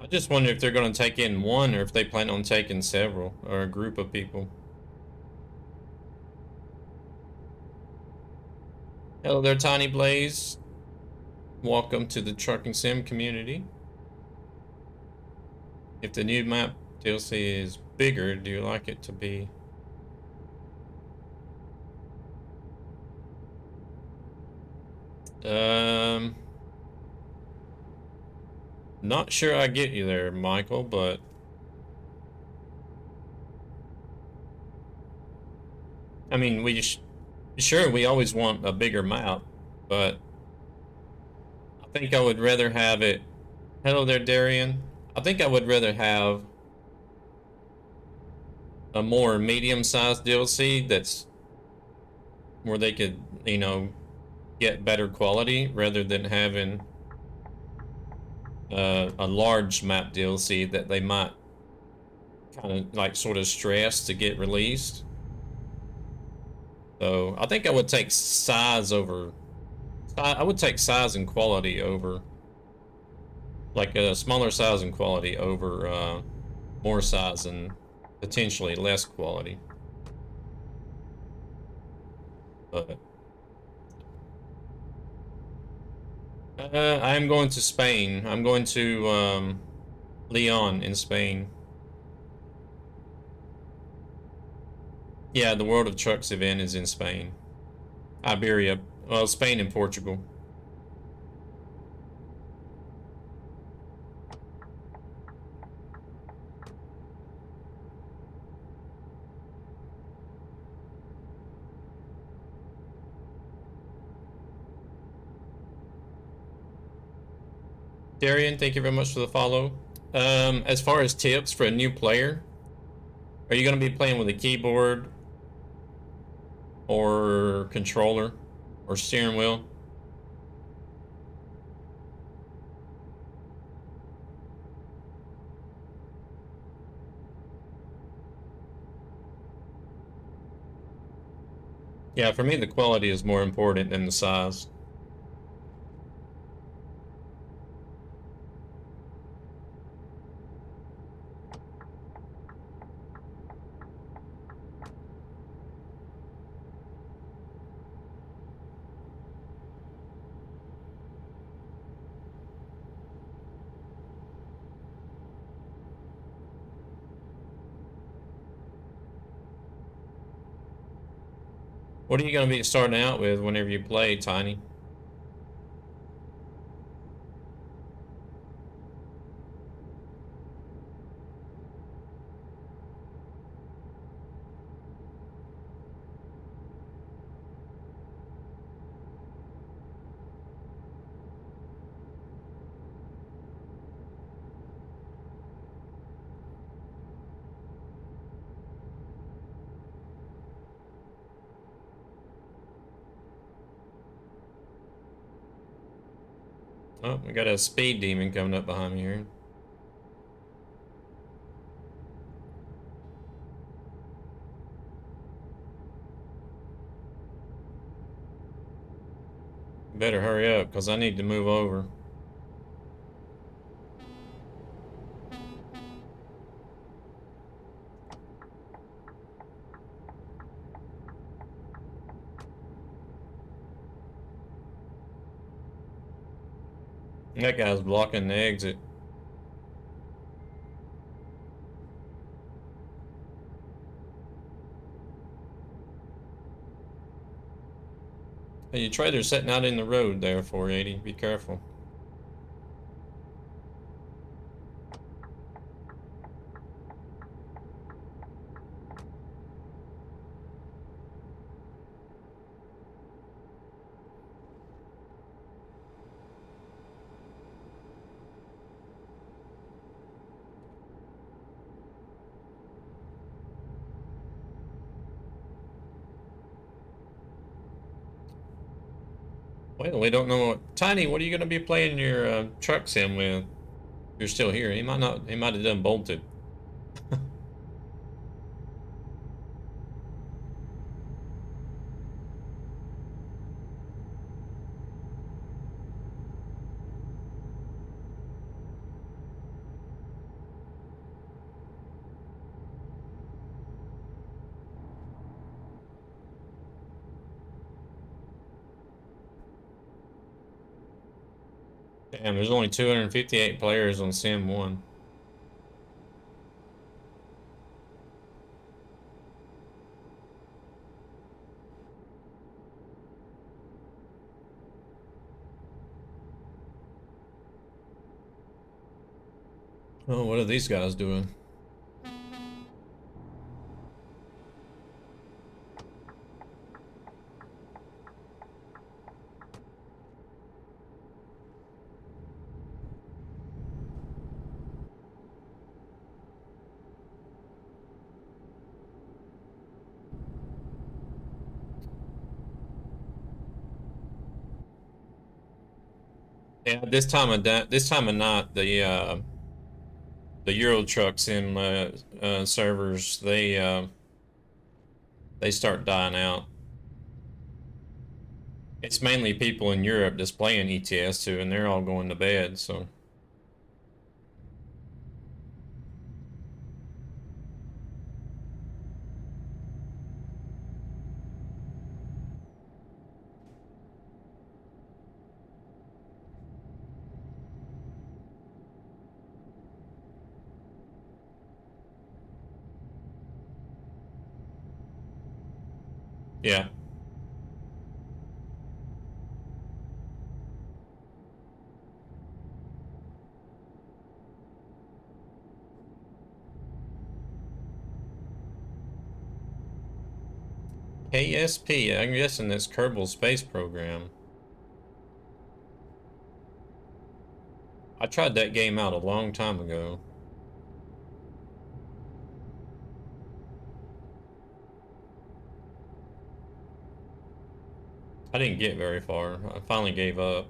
[SPEAKER 1] I just wonder if they're going to take in one or if they plan on taking several or a group of people. Hello there, Tiny Blaze. Welcome to the Trucking Sim community. If the new map DLC is bigger, do you like it to be? Not sure I get you there, Michael, but I mean, sure, we always want a bigger map, but I think I would rather have it. Hello there, Darian. I think I would rather have a more medium-sized DLC that's where they could, you know, get better quality rather than having a large map DLC that they might kind of like sort of stress to get released. So I think I would take size over. I would take size and quality over, like a smaller size and quality over more size and potentially less quality. But I am going to Spain. I'm going to Leon in Spain. Yeah, the World of Trucks event is in Spain. Iberia. Well, Spain and Portugal. Darian, thank you very much for the follow. As far as tips for a new player, are you going to be playing with a keyboard or controller or steering wheel? Yeah, for me, the quality is more important than the size. What are you going to be starting out with whenever you play, Tiny? Oh, we got a speed demon coming up behind me here. Better hurry up, because I need to move over. That guy's blocking the exit. Hey, your trailer's sitting out in the road there, 480. Be careful. Well, we don't know what... Tiny, what are you going to be playing your truck sim with? You're still here. He might not... He might have done bolted. Damn, there's only 258 players on Sim 1. Oh, what are these guys doing? Yeah, this time of night, the Euro Truck Sim servers they start dying out. It's mainly people in Europe that's playing ETS2, and they're all going to bed. So yeah. KSP, I'm guessing that's Kerbal Space Program. I tried that game out a long time ago. I didn't get very far. I finally gave up.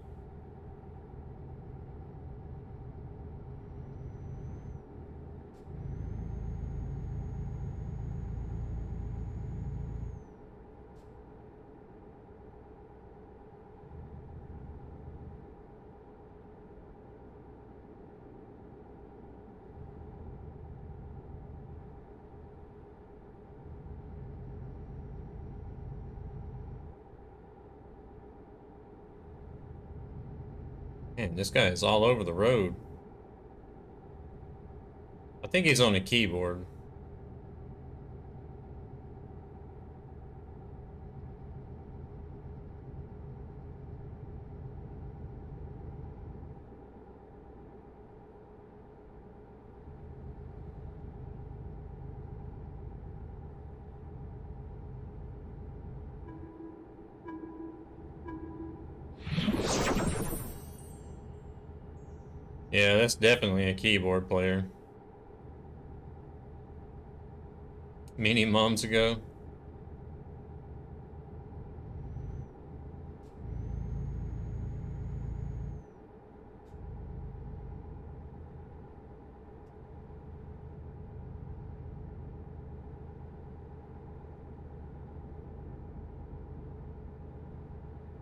[SPEAKER 1] Man, this guy is all over the road. I think he's on a keyboard. Yeah, that's definitely a keyboard player. Many months ago.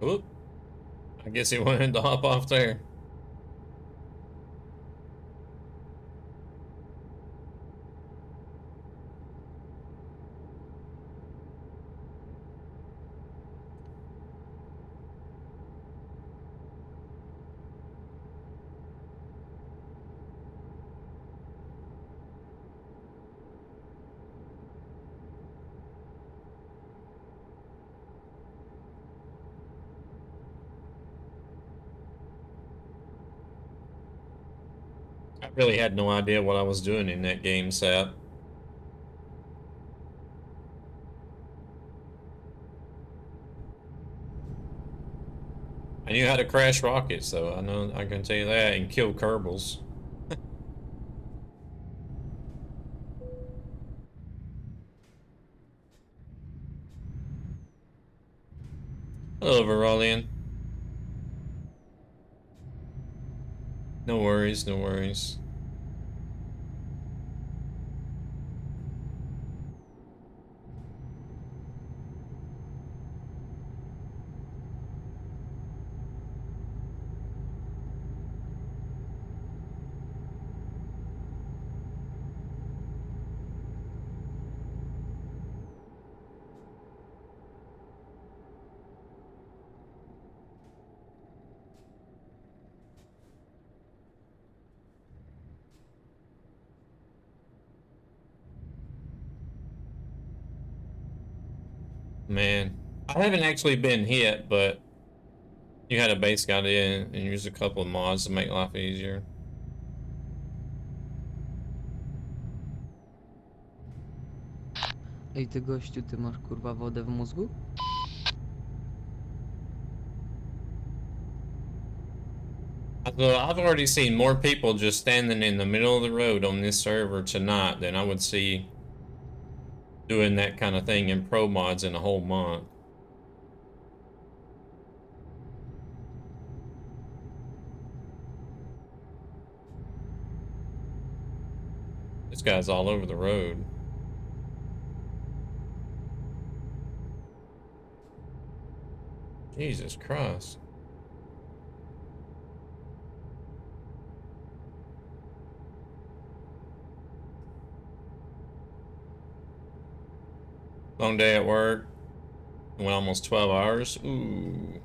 [SPEAKER 1] Oop. I guess he wanted to hop off there. I really had no idea what I was doing in that game, Sap. I knew how to crash rockets, though. I know I can tell you that, and kill Kerbals. Hello, Verolian. No worries, no worries. Man, I haven't actually been hit, but you had a base got in and used a couple of mods to make life easier.
[SPEAKER 3] Ej, ty gościu, ty masz kurwa wodę w mózgu?
[SPEAKER 1] I've already seen more people just standing in the middle of the road on this server tonight than I would see doing that kind of thing in pro mods in a whole month. This guy's all over the road. Jesus Christ. Long day at work. Went almost 12 hours. Ooh.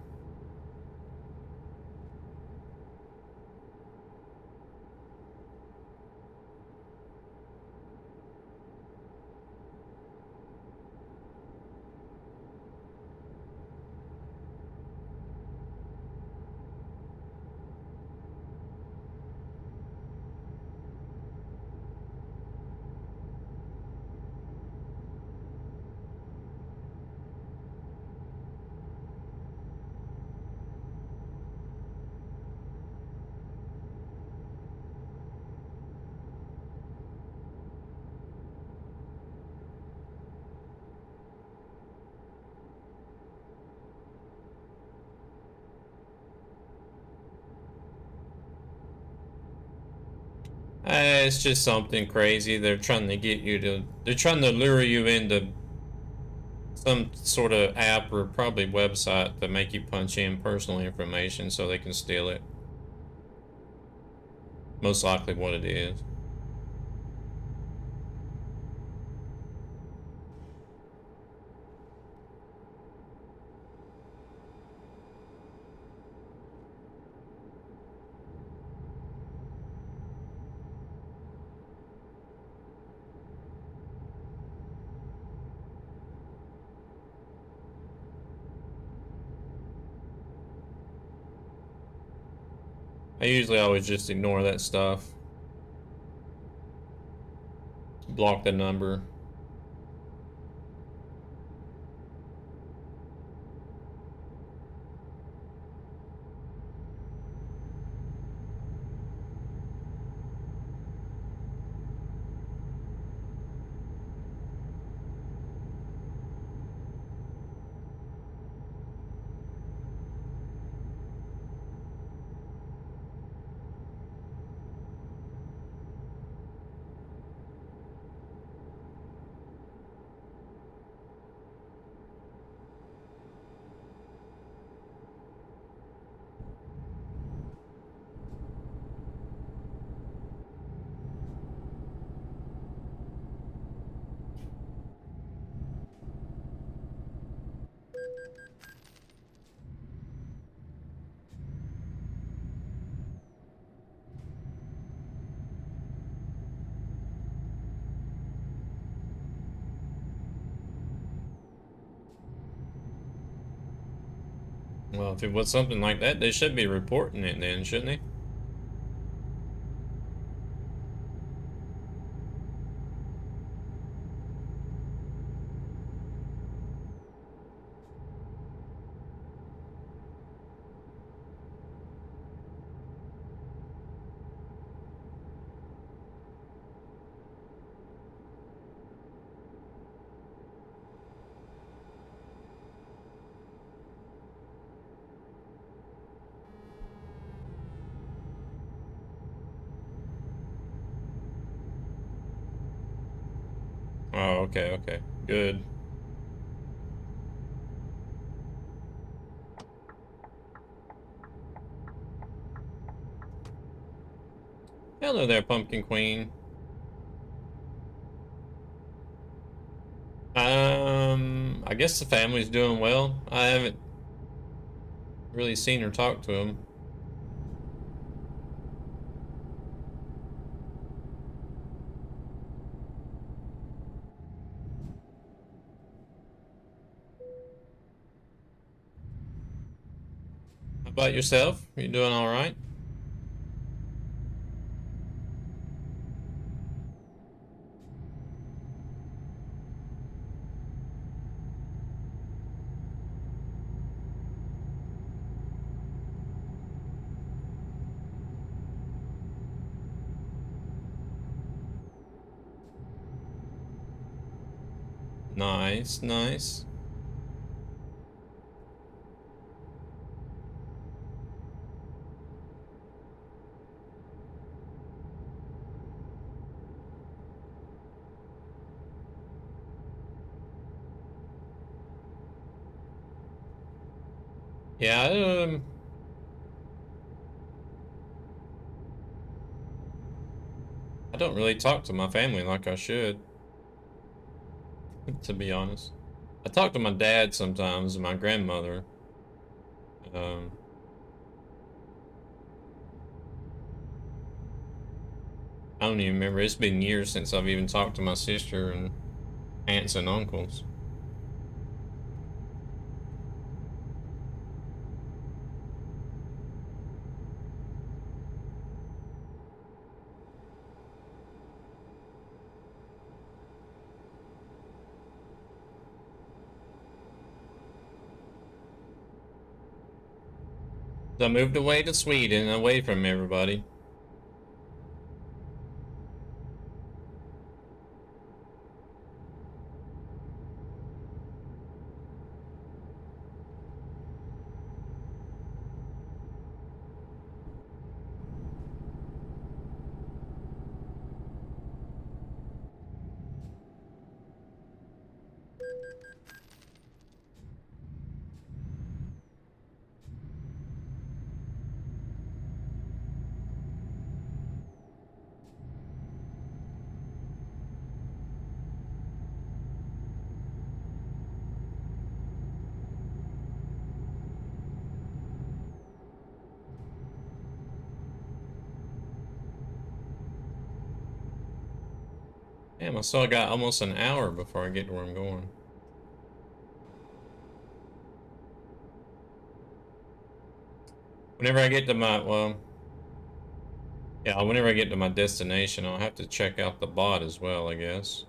[SPEAKER 1] It's just something crazy. They're trying to get you to, they're trying to lure you into some sort of app or probably website to make you punch in personal information so they can steal it. Most likely what it is. I usually always just ignore that stuff. Block the number. Well, if it was something like that, they should be reporting it then, shouldn't they? Oh, okay, okay. Good. Hello there, Pumpkin Queen. I guess the family's doing well. I haven't really seen or talked to him. How about yourself? You doing all right? Nice, nice. Yeah, I don't really talk to my family like I should, to be honest. I talk to my dad sometimes and my grandmother. Um, I don't even remember. It's been years since I've even talked to my sister and aunts and uncles. I moved away to Sweden, away from everybody. Damn, I still got almost an hour before I get to where I'm going. Whenever I get to my, well, yeah, whenever I get to my destination, I'll have to check out the bot as well, I guess.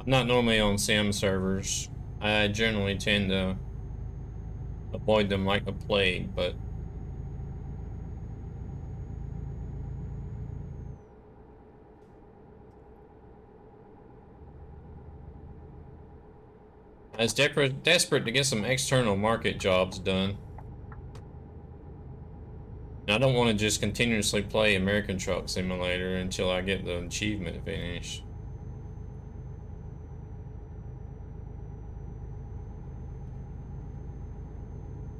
[SPEAKER 1] I'm not normally on sim servers. I generally tend to avoid them like the plague, but I was desperate to get some external market jobs done. I don't want to just continuously play American Truck Simulator until I get the achievement finished.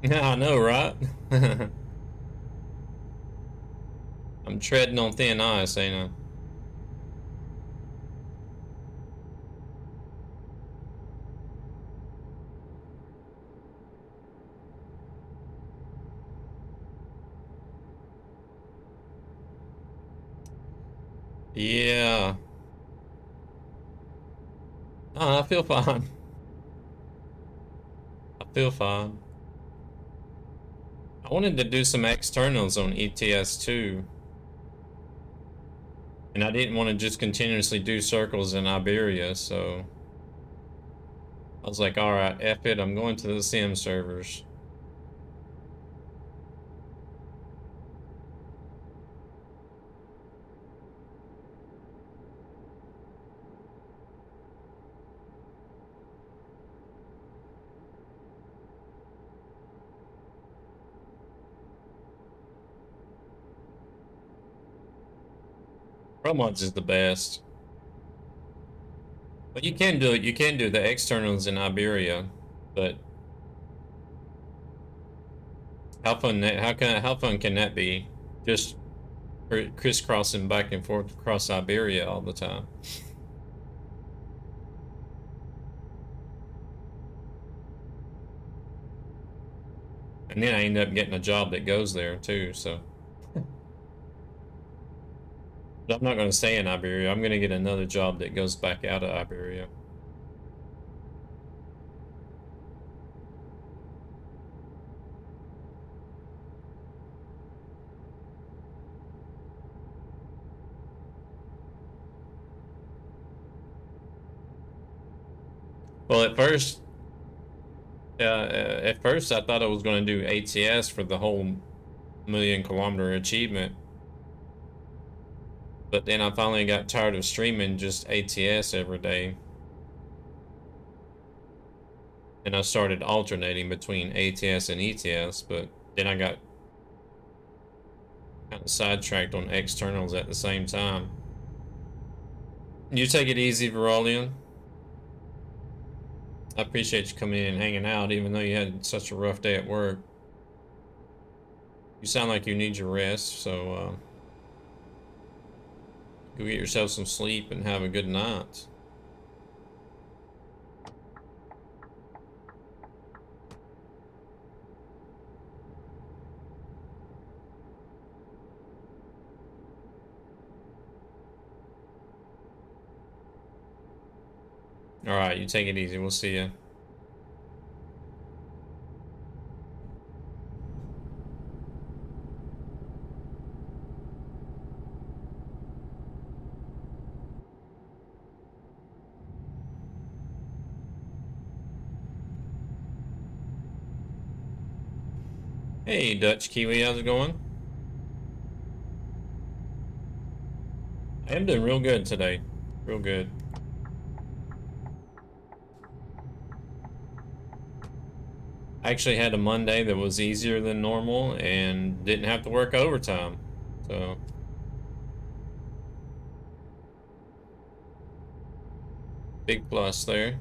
[SPEAKER 1] Yeah, I know, right? I'm treading on thin ice, ain't I? Yeah. Oh, I feel fine. I feel fine. I wanted to do some externals on ETS too. And I didn't want to just continuously do circles in Iberia, so I was like, alright, F it, I'm going to the sim servers. Promods is the best. But you can do it, you can do the externals in Iberia, but how fun can that be? Just crisscrossing back and forth across Iberia all the time. And then I end up getting a job that goes there too, so. But I'm not going to stay in Iberia. I'm going to get another job that goes back out of Iberia. Well, at first I thought I was going to do ATS for the whole 1,000,000-kilometer achievement. But then I finally got tired of streaming just ATS every day. And I started alternating between ATS and ETS, but then I got kind of sidetracked on externals at the same time. You take it easy, Verolian. I appreciate you coming in and hanging out, even though you had such a rough day at work. You sound like you need your rest, so go get yourself some sleep and have a good night. All right, you take it easy. We'll see you. Hey, Dutch Kiwi, how's it going? I am doing real good today. Real good. I actually had a Monday that was easier than normal and didn't have to work overtime. So, big plus there.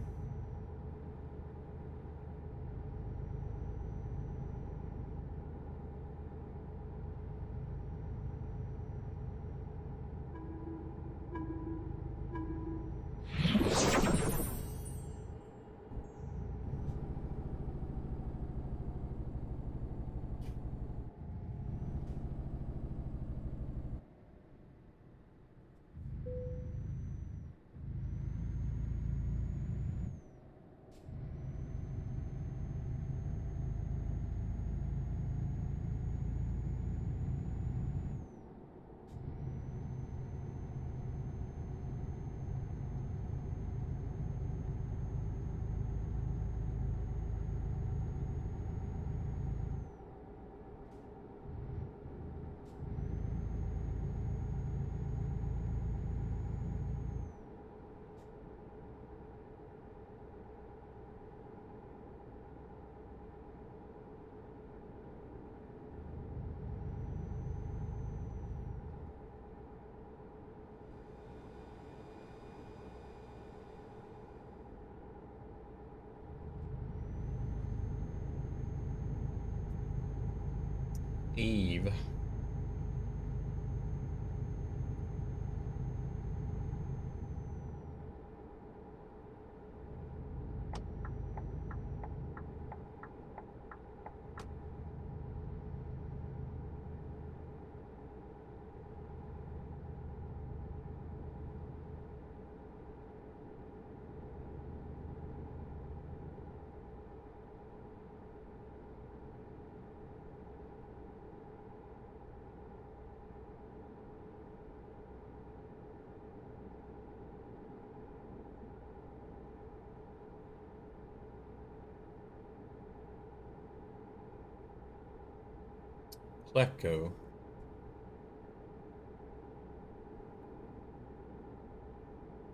[SPEAKER 1] Eve. Pleco.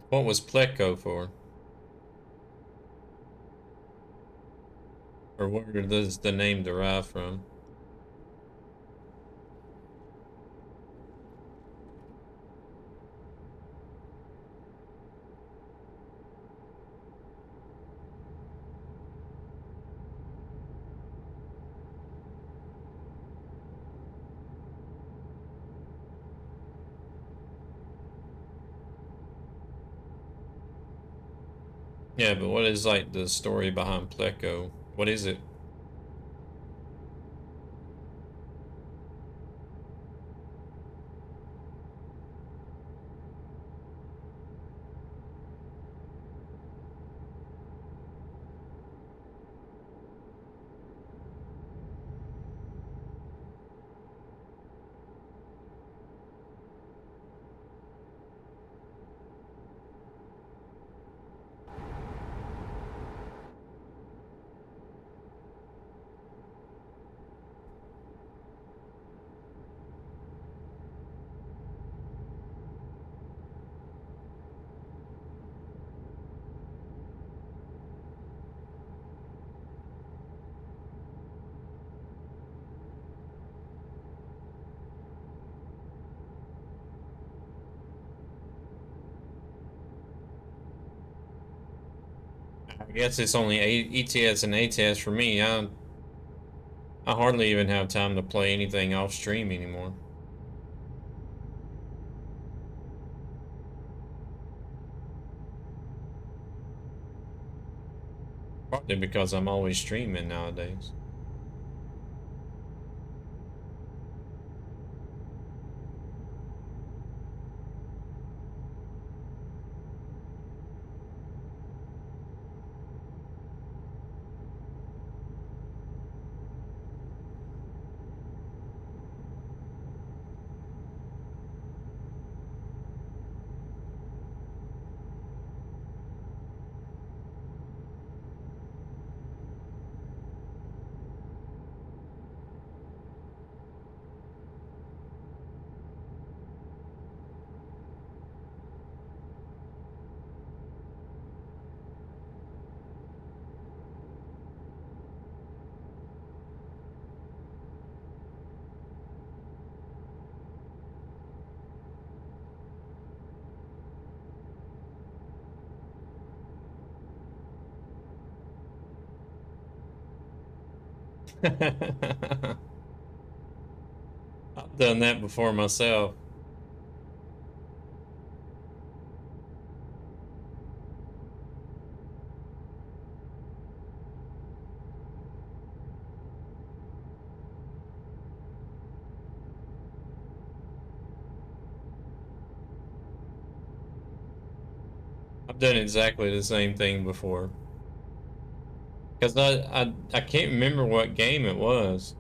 [SPEAKER 1] What was Pleco for? Or where does the name derive from? Yeah, but what is like the story behind Pleco? What is it? I guess it's only ETS and ATS for me. I hardly even have time to play anything off stream anymore. Partly because I'm always streaming nowadays. I've done that before myself. I've done exactly the same thing before. Because I can't remember what game it was.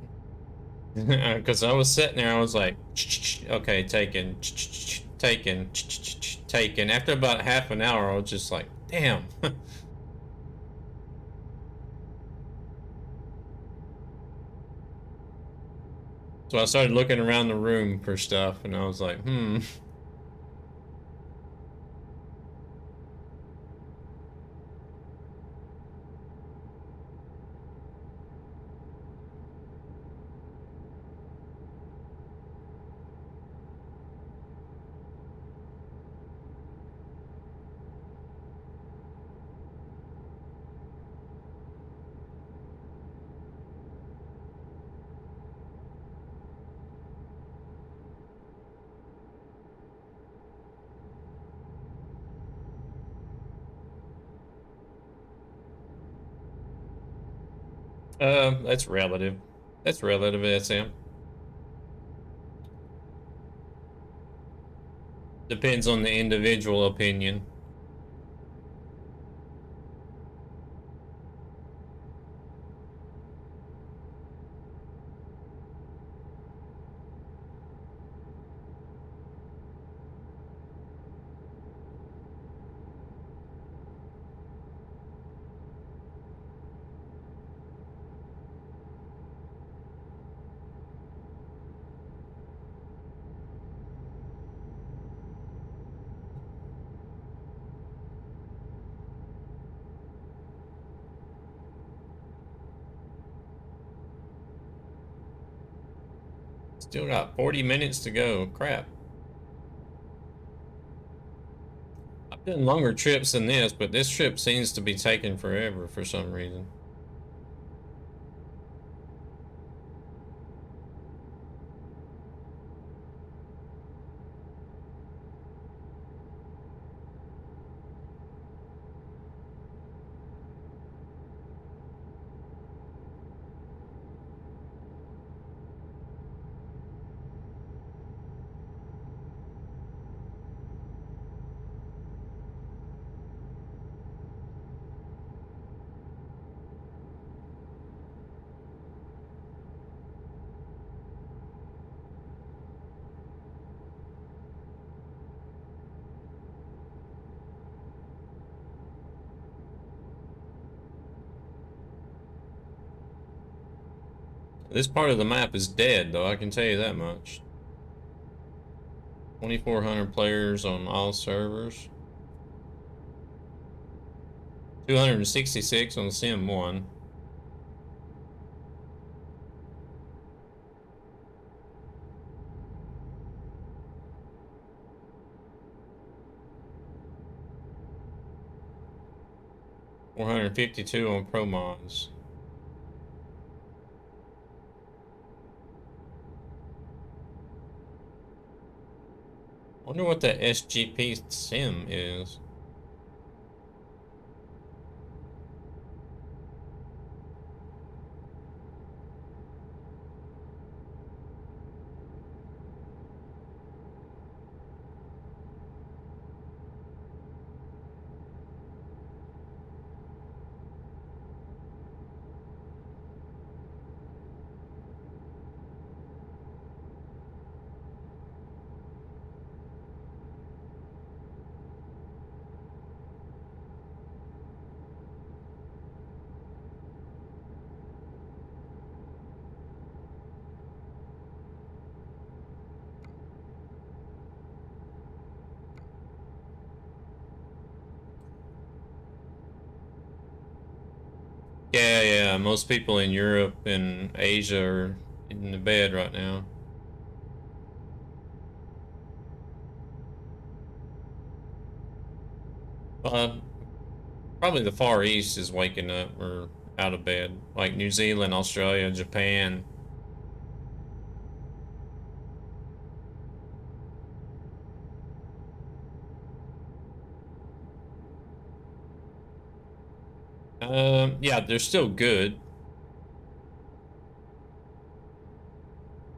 [SPEAKER 1] Because I was sitting there, I was like, okay, taken, taken, taken. After about half an hour, I was just like, damn. So I started looking around the room for stuff, and I was like, hmm. That's relative. That's relative, SM. Depends on the individual opinion. Still got 40 minutes to go. Crap. I've done longer trips than this, but this trip seems to be taking forever for some reason. This part of the map is dead, though, I can tell you that much. 2,400 players on all servers. 266 on Sim 1. $452 on Pro Mods. Wonder what the SGP sim is. Yeah, most people in Europe and Asia are in the bed right now. Probably the Far East is waking up or out of bed, like New Zealand, Australia, Japan. Yeah, they're still good.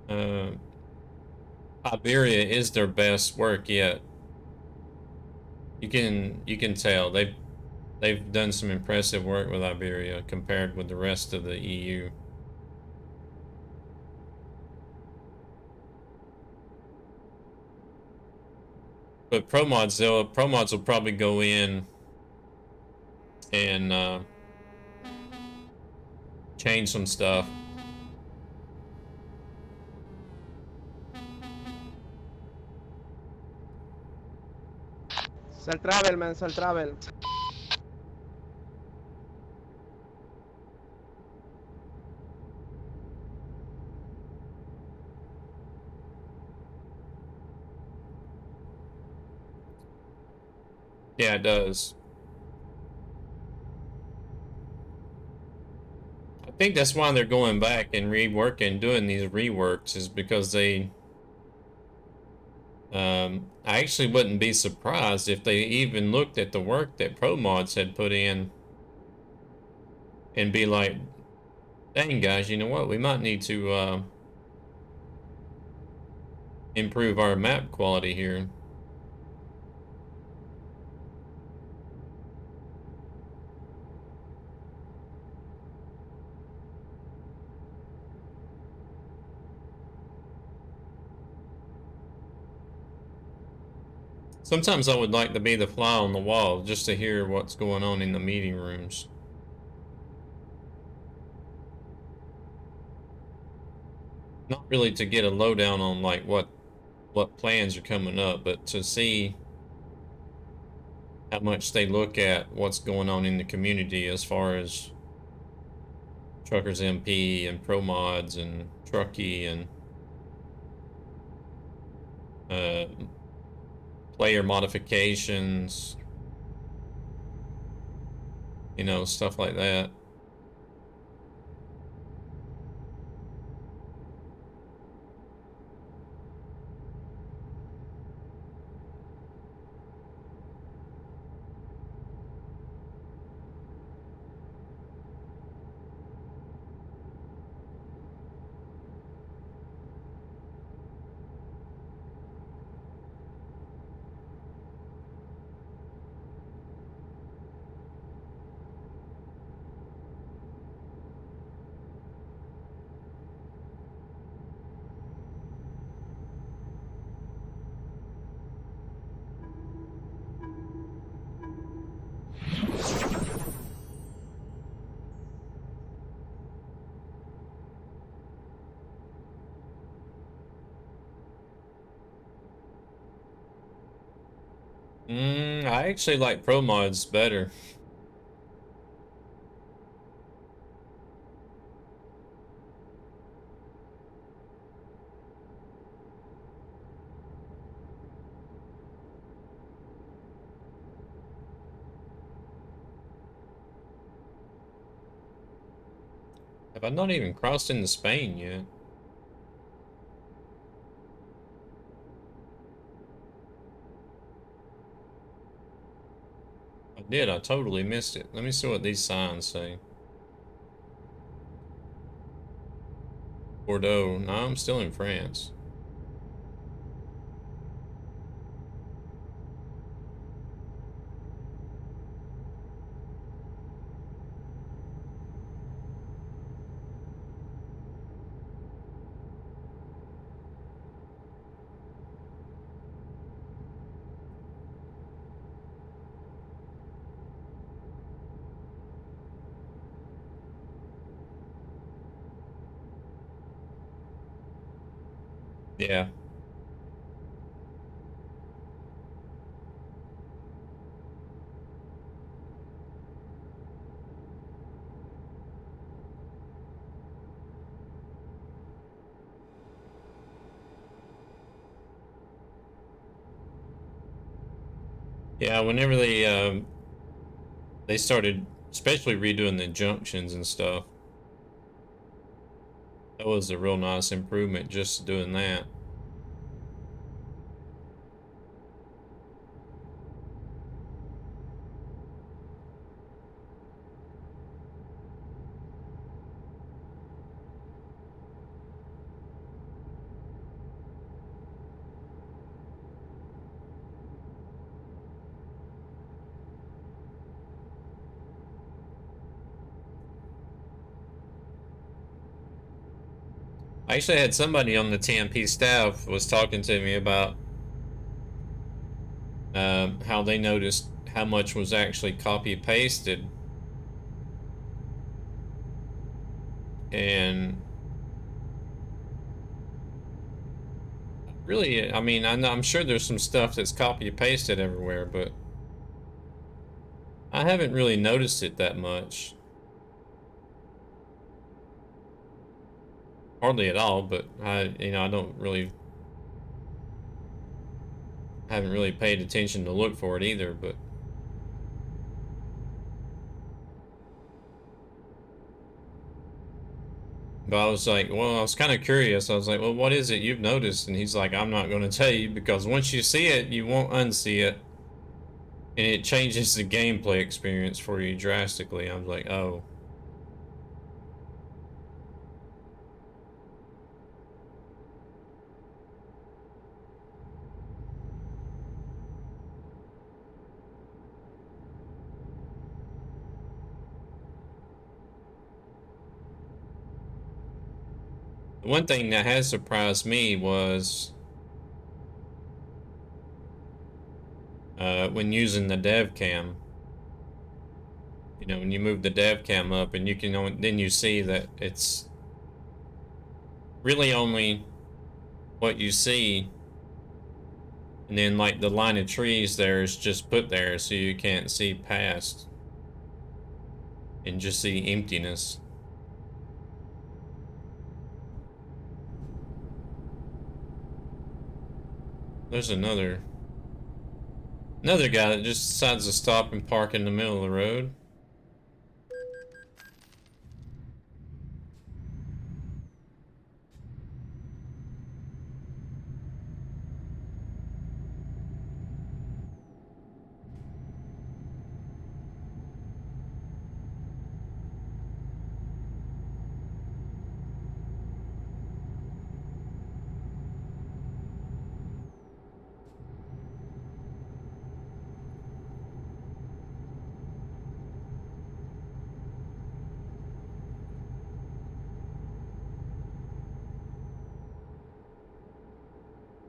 [SPEAKER 1] Uh, Iberia is their best work yet. You can tell they've done some impressive work with Iberia compared with the rest of the EU. But Pro Mods will probably go in and change some stuff.
[SPEAKER 4] Self travel, man, self travel.
[SPEAKER 1] Yeah, it does. I think that's why they're going back and reworking, doing these reworks, is because they. I actually wouldn't be surprised if they even looked at the work that Pro Mods had put in and be like, Dang, guys, you know what? We might need to improve our map quality here. Sometimes I would like to be the fly on the wall just to hear what's going on in the meeting rooms. Not really to get a lowdown on like what plans are coming up, but to see how much they look at what's going on in the community as far as TruckersMP and Pro Mods and Trucky and player modifications, you know, stuff like that. I actually like Pro Mods better. Have I not even crossed into Spain yet? I did, I totally missed it. Let me see what these signs say. Bordeaux. No, I'm still in France. Yeah. Yeah, whenever they started especially redoing the junctions and stuff. That was a real nice improvement just doing that. I actually had somebody on the TMP staff was talking to me about how they noticed how much was actually copy pasted, and really, I mean, I'm sure there's some stuff that's copy pasted everywhere, but I haven't really noticed it that much. Hardly at all, but I don't really, haven't really paid attention to look for it either, but I was like, well, I was kind of curious. I was like, well, what is it you've noticed? And he's like, I'm not going to tell you because once you see it, you won't unsee it. And it changes the gameplay experience for you drastically. I was like, oh. One thing that has surprised me was when using the dev cam. You know, when you move the dev cam up, and you can then you see that it's really only what you see, and then like the line of trees there is just put there so you can't see past and just see emptiness. There's another guy that just decides to stop and park in the middle of the road.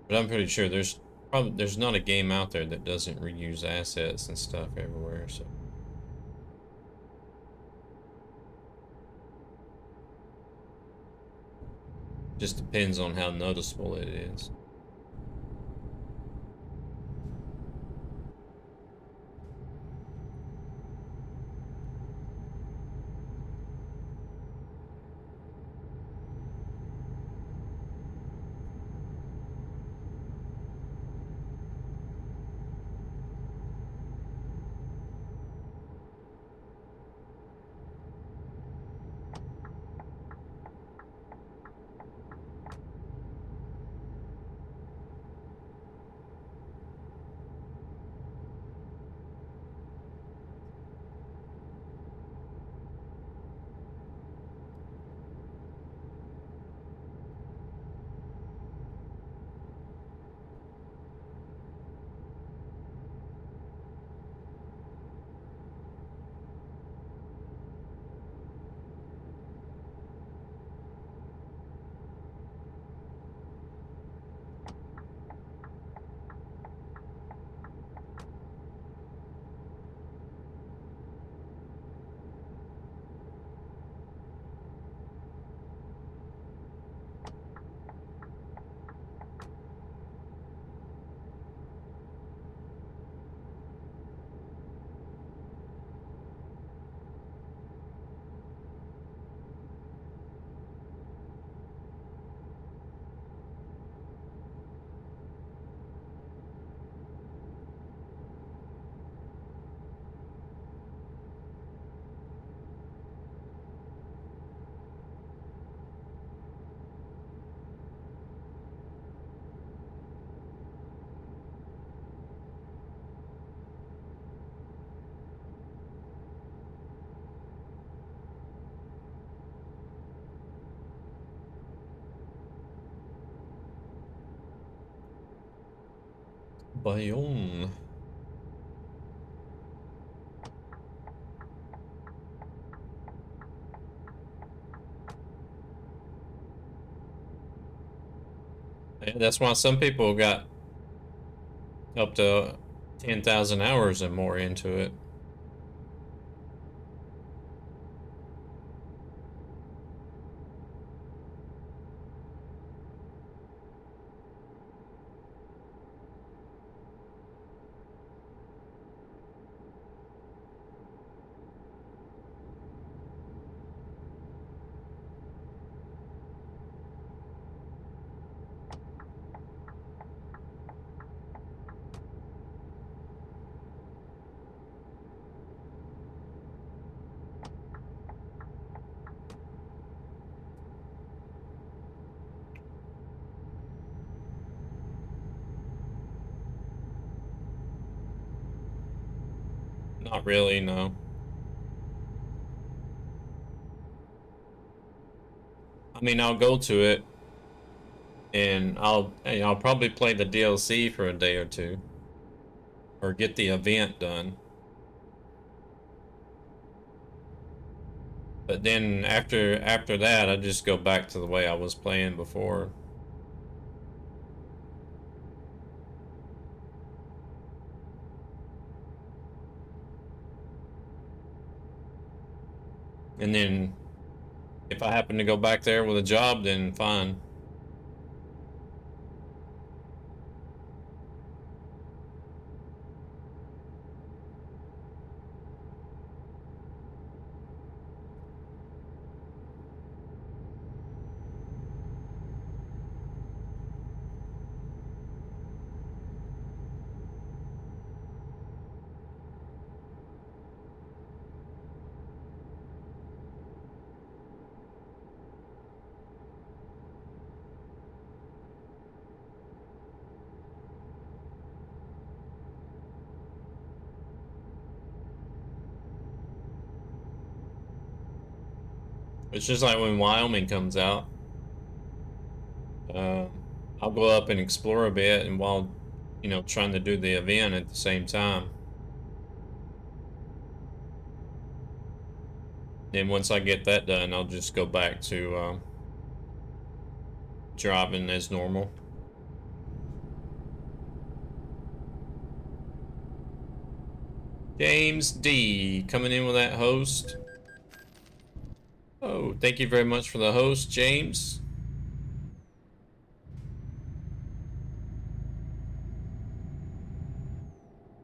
[SPEAKER 1] But I'm pretty sure there's not a game out there that doesn't reuse assets and stuff everywhere, so. Just depends on how noticeable it is. Bayonne. Yeah, that's why some people got up to 10,000 hours and more into it. Not really, no. I mean, I'll go to it and I'll probably play the DLC for a day or two, or get the event done. But then after that, I just go back to the way I was playing before. And then if I happen to go back there with a job, then fine. It's just like when Wyoming comes out. I'll go up and explore a bit, and while, you know, trying to do the event at the same time. Then once I get that done, I'll just go back to driving as normal. James D coming in with that host. Oh, thank you very much for the host, James.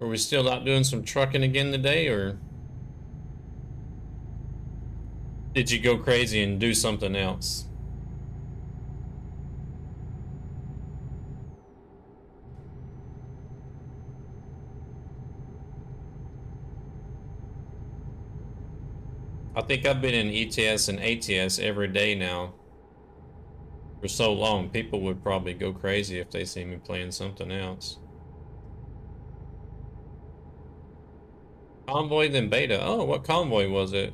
[SPEAKER 1] Are we still out doing some trucking again today, or did you go crazy and do something else? I think I've been in ETS and ATS every day now for so long. People would probably go crazy if they see me playing something else. Convoy then beta. Oh, what convoy was it?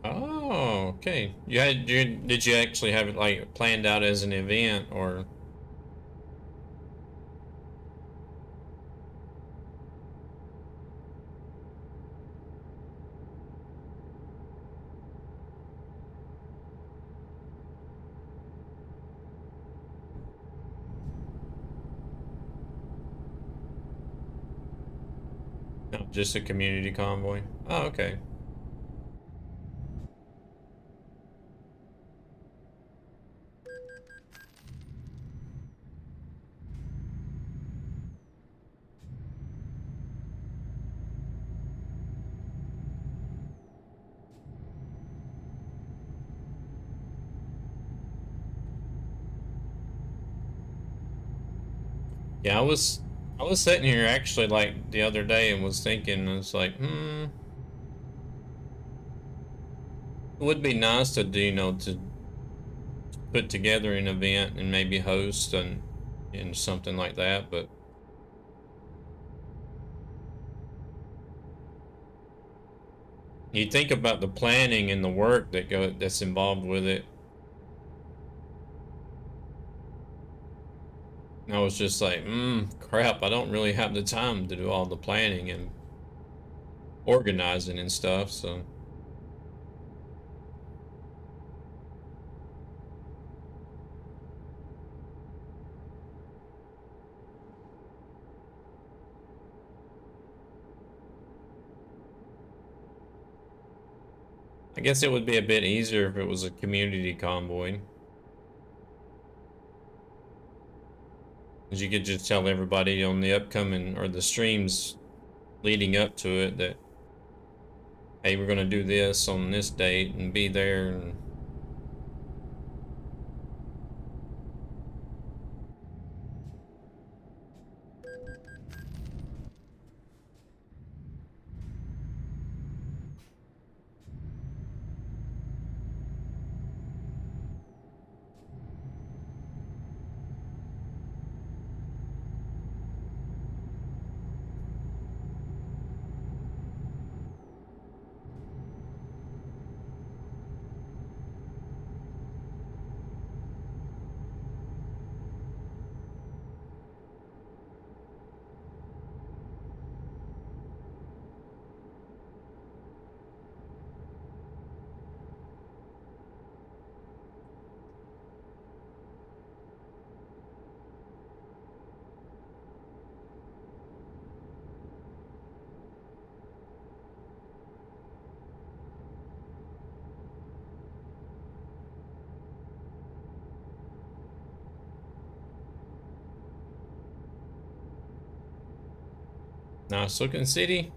[SPEAKER 1] Oh, okay. Did you actually have it like planned out as an event, or? No, just a community convoy. Oh, okay. Yeah, I was sitting here actually like the other day and was thinking, it's like, it would be nice to do, you know, to put together an event and maybe host and something like that, but you think about the planning and the work that's involved with it. And I was just like, crap, I don't really have the time to do all the planning and organizing and stuff, so. I guess it would be a bit easier if it was a community convoy. Because you could just tell everybody on the upcoming, or the streams leading up to it, that, hey, we're going to do this on this date and be there. And Nice looking city.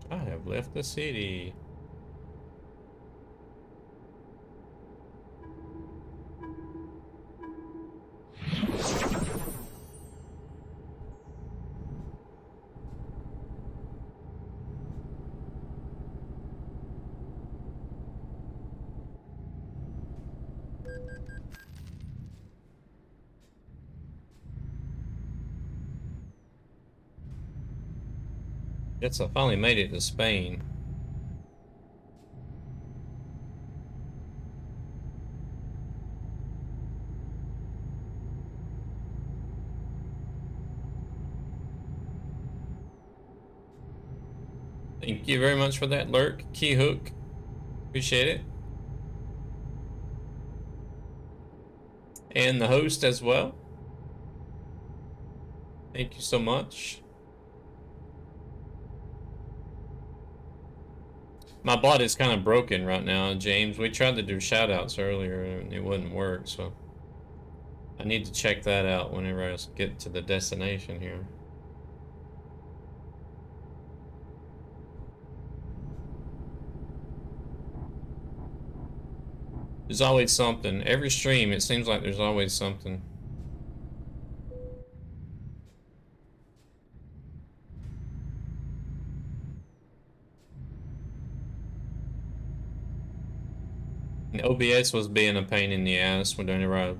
[SPEAKER 1] I have left the city. Yes, I finally made it to Spain. Thank you very much for that lurk, Key Hook. Appreciate it. And the host as well. Thank you so much. My bot is kind of broken right now, James. We tried to do shoutouts earlier and it wouldn't work, so I need to check that out whenever I get to the destination here. There's always something. Every stream, it seems like there's always something. And OBS was being a pain in the ass whenever I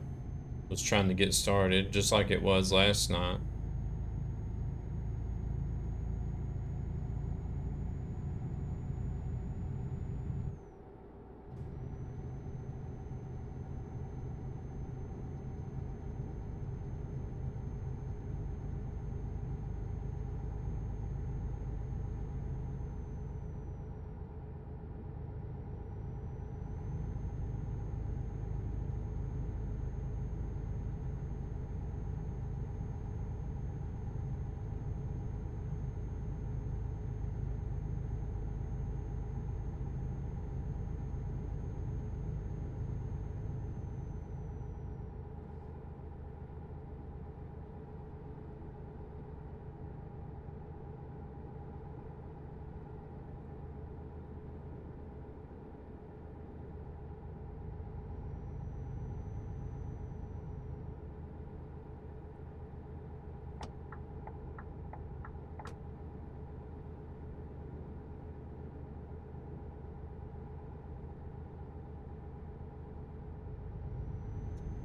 [SPEAKER 1] was trying to get started, just like it was last night.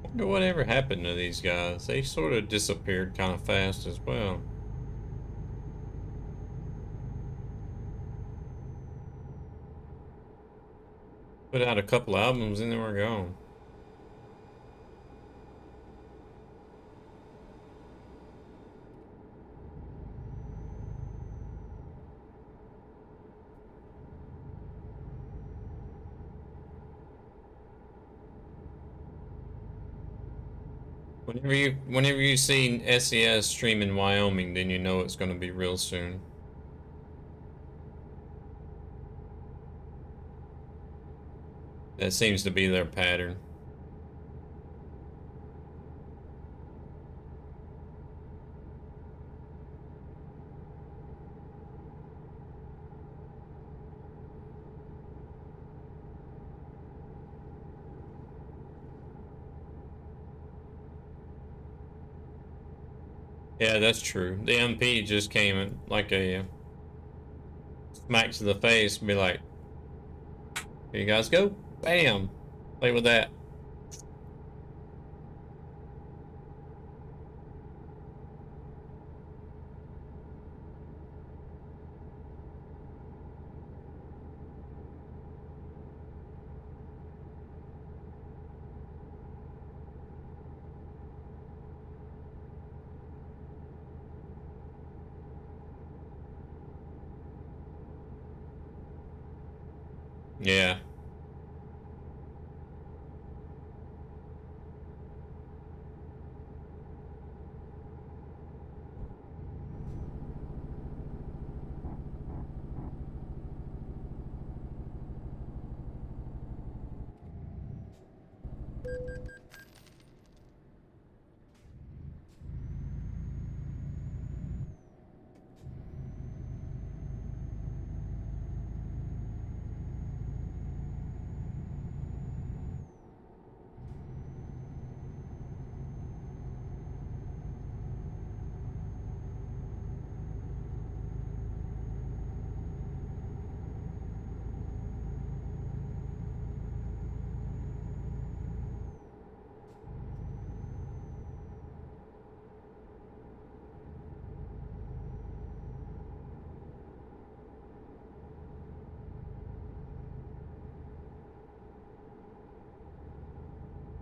[SPEAKER 1] Wonder whatever happened to these guys. They sort of disappeared kind of fast as well. Put out a couple albums and then we're gone. Whenever you see SES stream in Wyoming, then you know it's going to be real soon. That seems to be their pattern. Yeah, that's true. The MP just came in like a smack to the face and be like, here you guys go. Bam. Play with that. Yeah.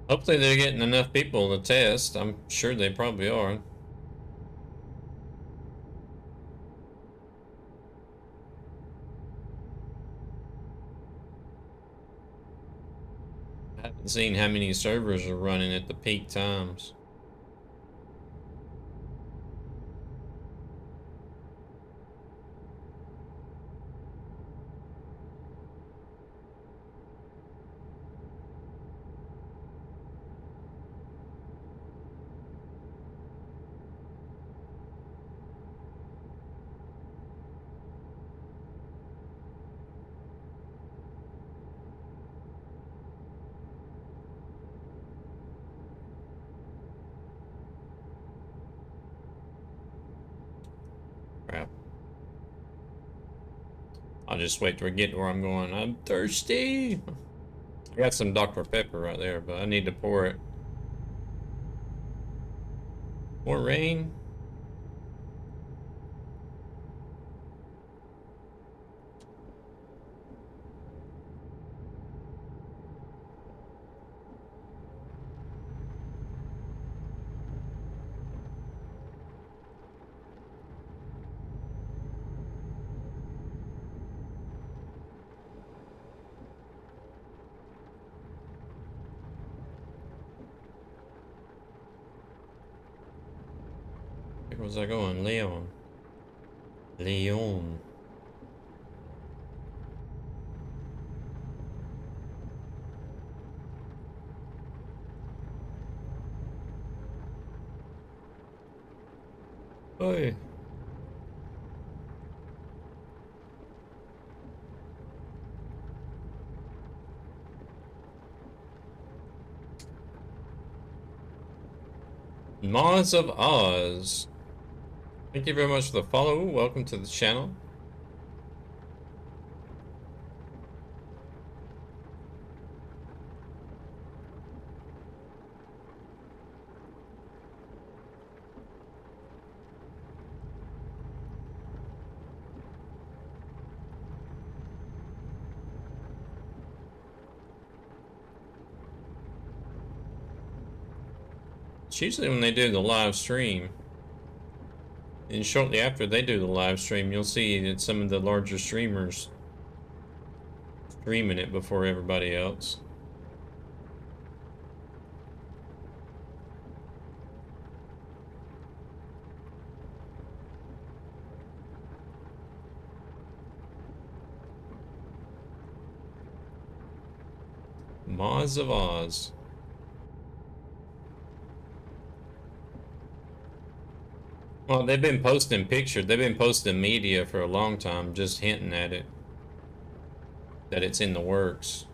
[SPEAKER 1] Hopefully they're getting enough people to test. I'm sure they probably are. I haven't seen how many servers are running at the peak times. Crap. I'll just wait till we get to where I'm going. I'm thirsty. I got some Dr. Pepper right there, but I need to pour it. More rain. Where was I going? Leon. Leon. Hey. Mods of Oz. Thank you very much for the follow. Welcome to the channel. It's usually when they do the live stream. And shortly after they do the live stream, you'll see that some of the larger streamers streaming it before everybody else. Mods of Oz. Well, they've been posting pictures. They've been posting media for a long time, just hinting at it. That it's in the works.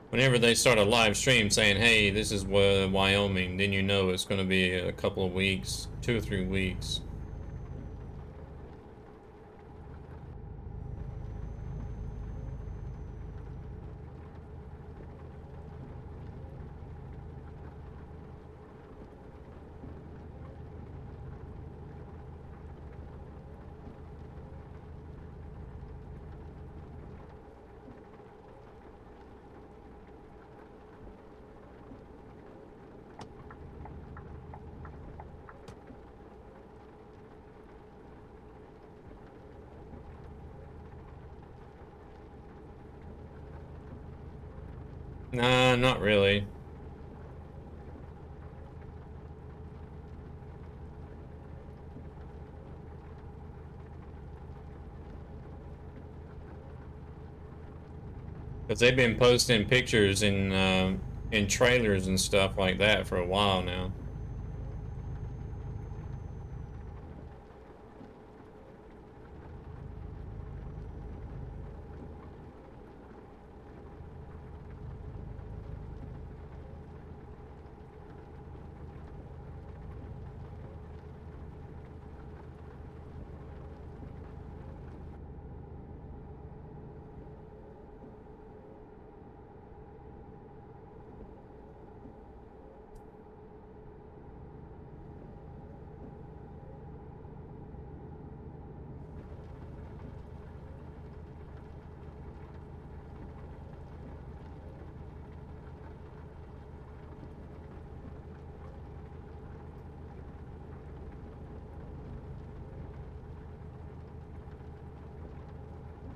[SPEAKER 1] Whenever they start a live stream saying, hey, this is Wyoming, then you know it's going to be a couple of weeks, 2 or 3 weeks. Nah, not really. Because they've been posting pictures in trailers and stuff like that for a while now.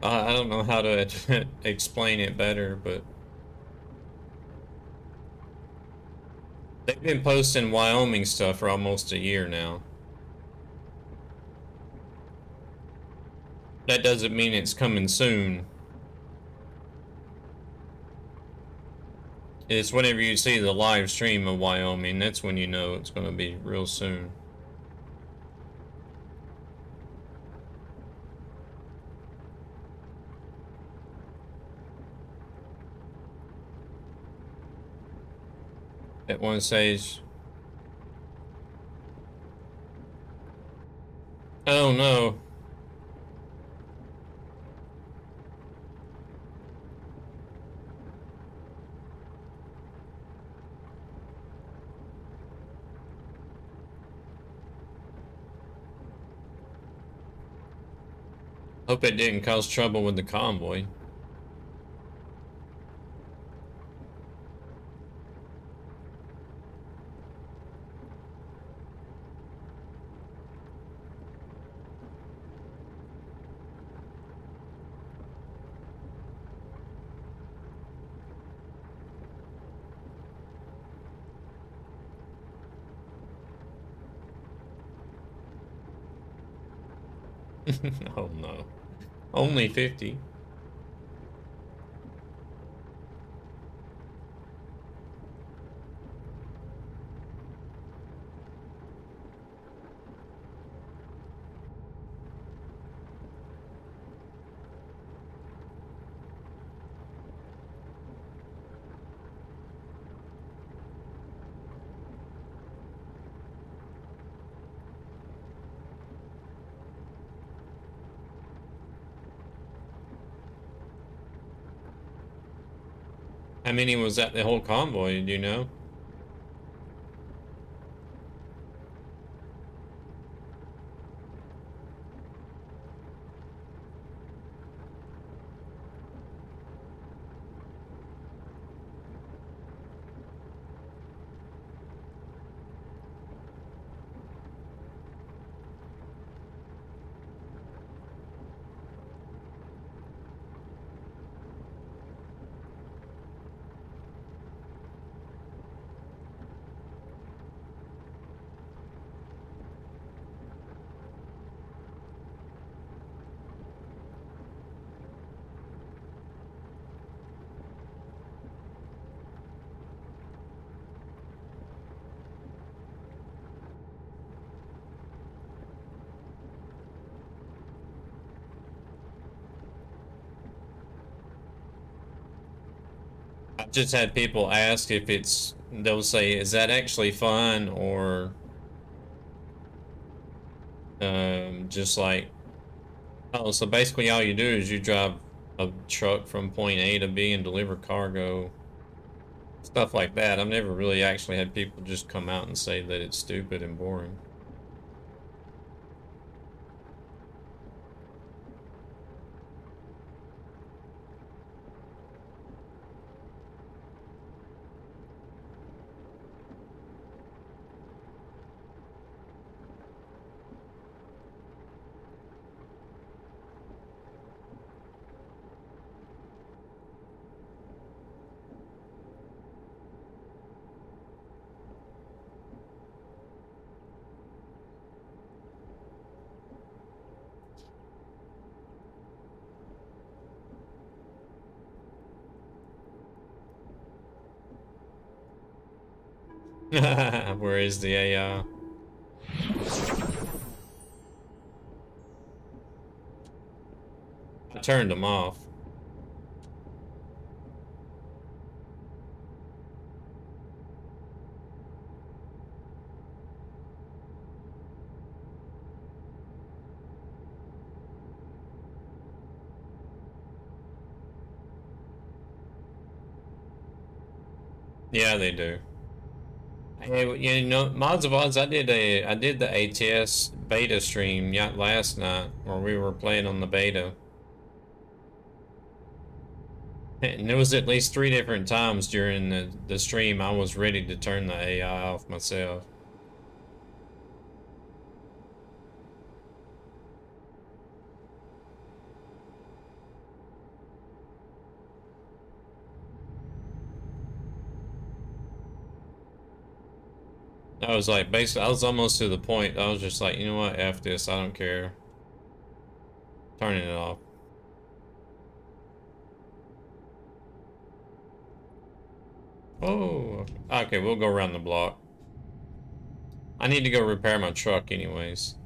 [SPEAKER 1] I don't know how to explain it better, but they've been posting Wyoming stuff for almost a year now. That doesn't mean it's coming soon. It's whenever you see the live stream of Wyoming, that's when you know it's going to be real soon. At one stage, oh no. Hope it didn't cause trouble with the convoy. Oh no. Only 50. How many was that the whole convoy, do you know? I've just had people ask if they'll say, is that actually fun or just like, oh, so basically all you do is you drive a truck from point A to B and deliver cargo, stuff like that. I've never really actually had people just come out and say that it's stupid and boring. Where is the AI? I turned them off. Yeah, they do. Hey, you know, mods of odds. I did the ATS beta stream last night, where we were playing on the beta, and there was at least 3 different times during the stream I was ready to turn the AI off myself. I was like, basically, I was almost to the point. I was just like, you know what, F this, I don't care. Turning it off. Oh, okay, we'll go around the block. I need to go repair my truck anyways.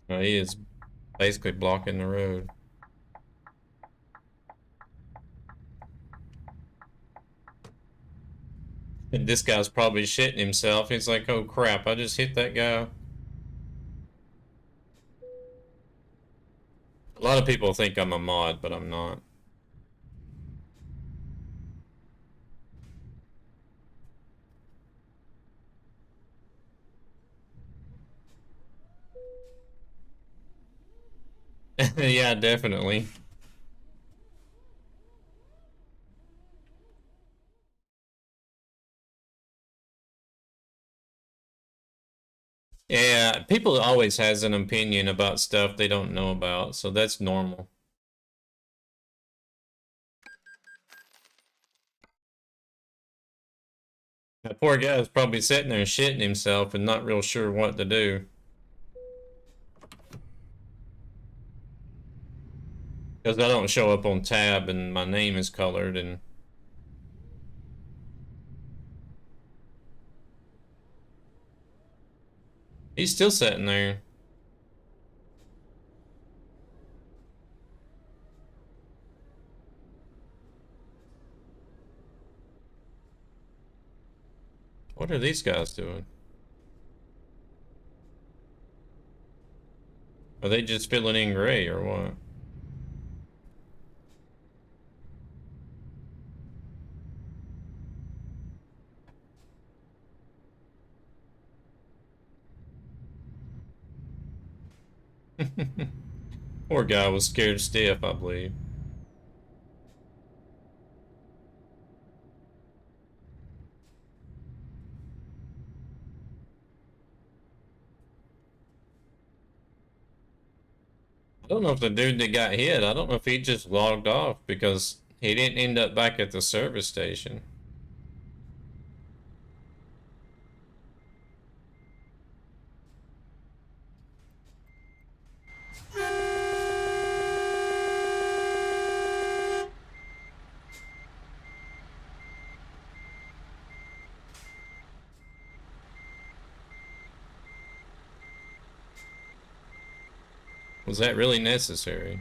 [SPEAKER 1] He is basically blocking the road. And this guy's probably shitting himself. He's like, oh crap, I just hit that guy. A lot of people think I'm a mod, but I'm not. Yeah, definitely. Yeah, people always has an opinion about stuff they don't know about, so that's normal. That poor guy is probably sitting there shitting himself and not real sure what to do. Because I don't show up on tab and my name is colored and... He's still sitting there. What are these guys doing? Are they just filling in gray or what? Poor guy was scared stiff, I believe. I don't know if the dude that got hit, I don't know if he just logged off because he didn't end up back at the service station. Was that really necessary?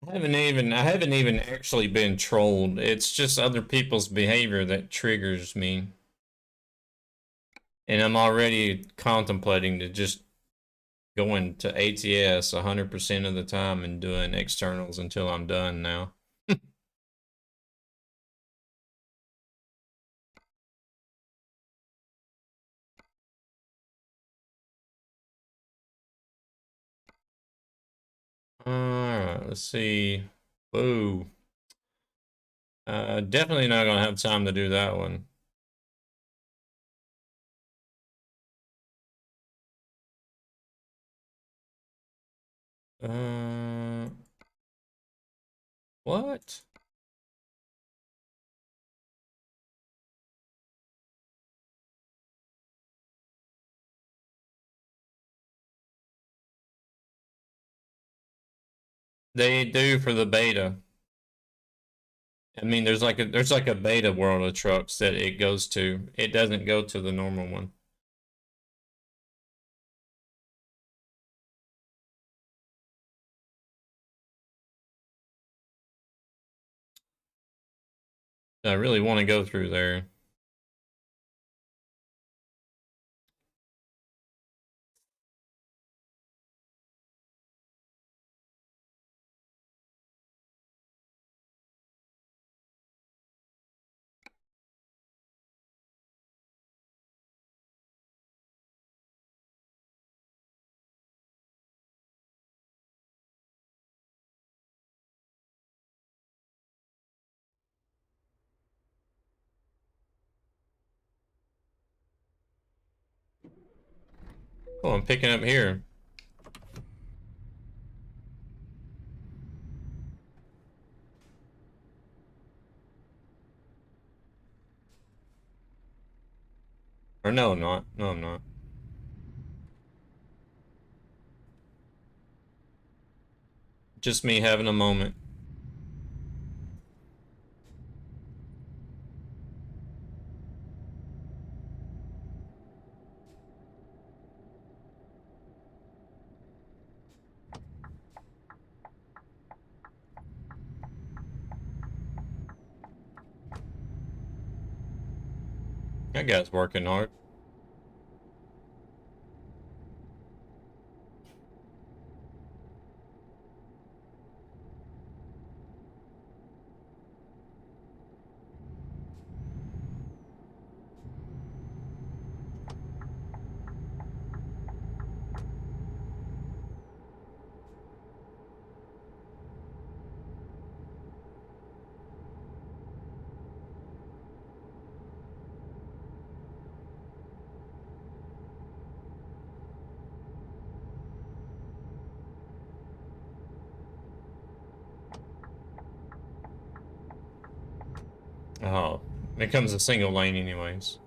[SPEAKER 1] I haven't even actually been trolled. It's just other people's behavior that triggers me. And I'm already contemplating to just going to ATS 100% of the time and doing externals until I'm done now. Alright, let's see. Whoa. Definitely not gonna have time to do that one. Uh, what? They do for the beta. I mean, there's like a beta world of trucks that it goes to. It doesn't go to the normal one. I really want to go through there. Oh, I'm picking up here. Or no, I'm not. No, I'm not. Just me having a moment. That guy's working hard. Oh, it becomes a single lane anyways.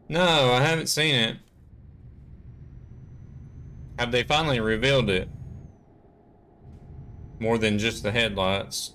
[SPEAKER 1] No, I haven't seen it. Have they finally revealed it? More than just the headlights.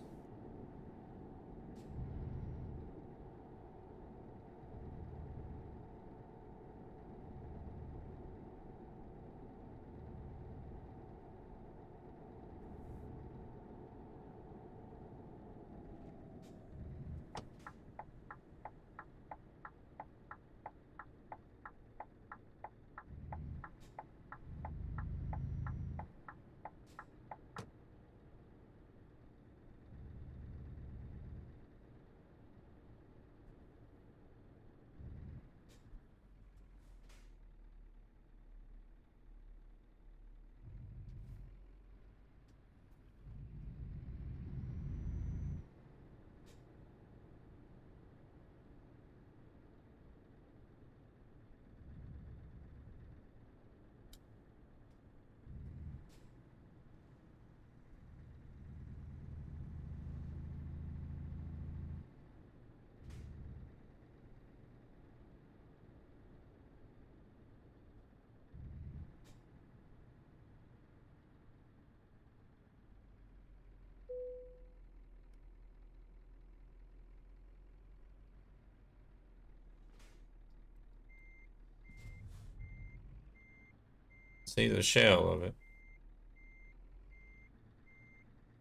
[SPEAKER 1] See the shell of it.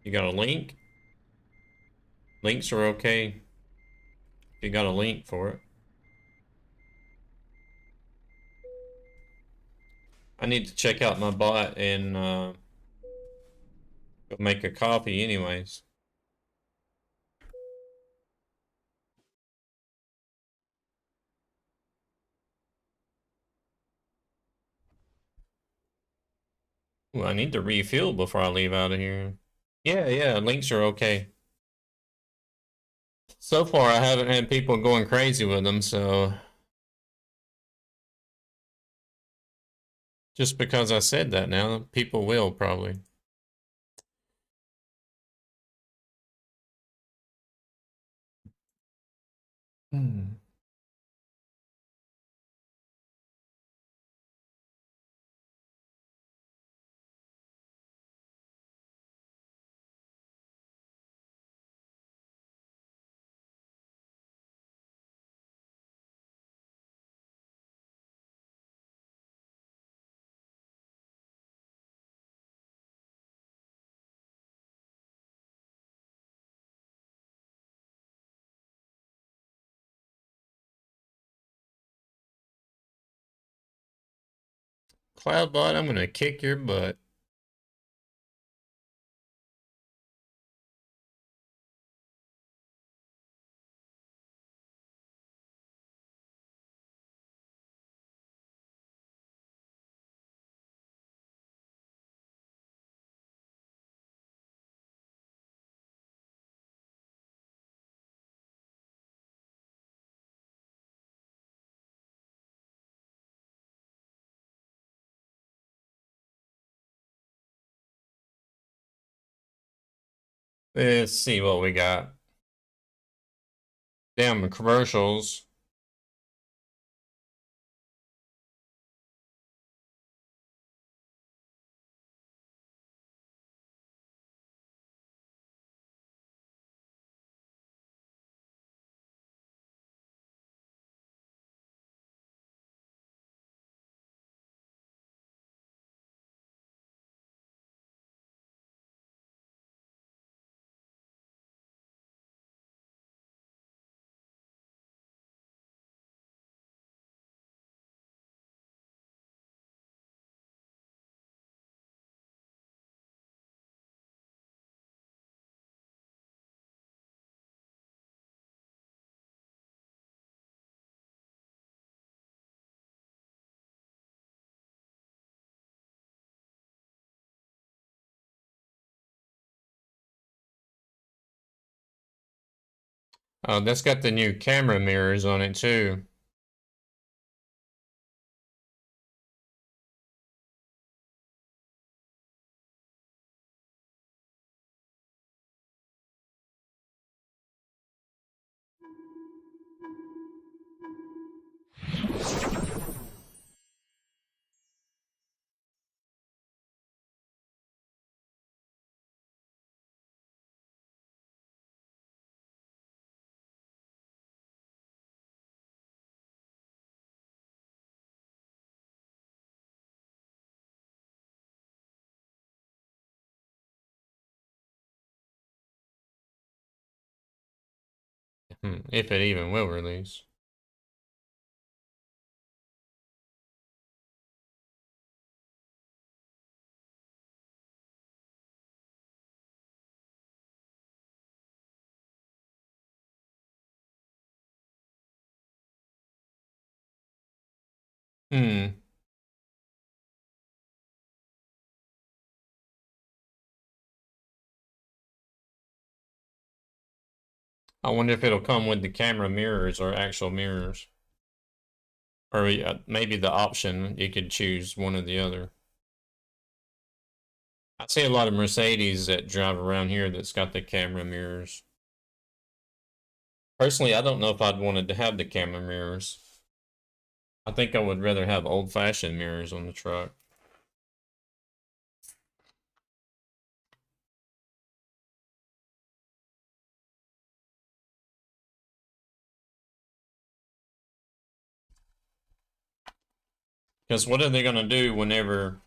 [SPEAKER 1] You got a link? Links are okay. If you got a link for it. I need to check out my bot and go make a copy anyways. Well, I need to refuel before I leave out of here. Yeah, links are okay. So far, I haven't had people going crazy with them, so just because I said that now, people will probably. Hmm. Cloudbot, I'm gonna kick your butt. Let's see what we got. Damn commercials. Oh, that's got the new camera mirrors on it too. If it even will release. Hmm. I wonder if it'll come with the camera mirrors or actual mirrors. Or maybe the option, you could choose one or the other. I see a lot of Mercedes that drive around here that's got the camera mirrors. Personally, I don't know if I'd wanted to have the camera mirrors. I think I would rather have old-fashioned mirrors on the truck. Because what are they going to do whenever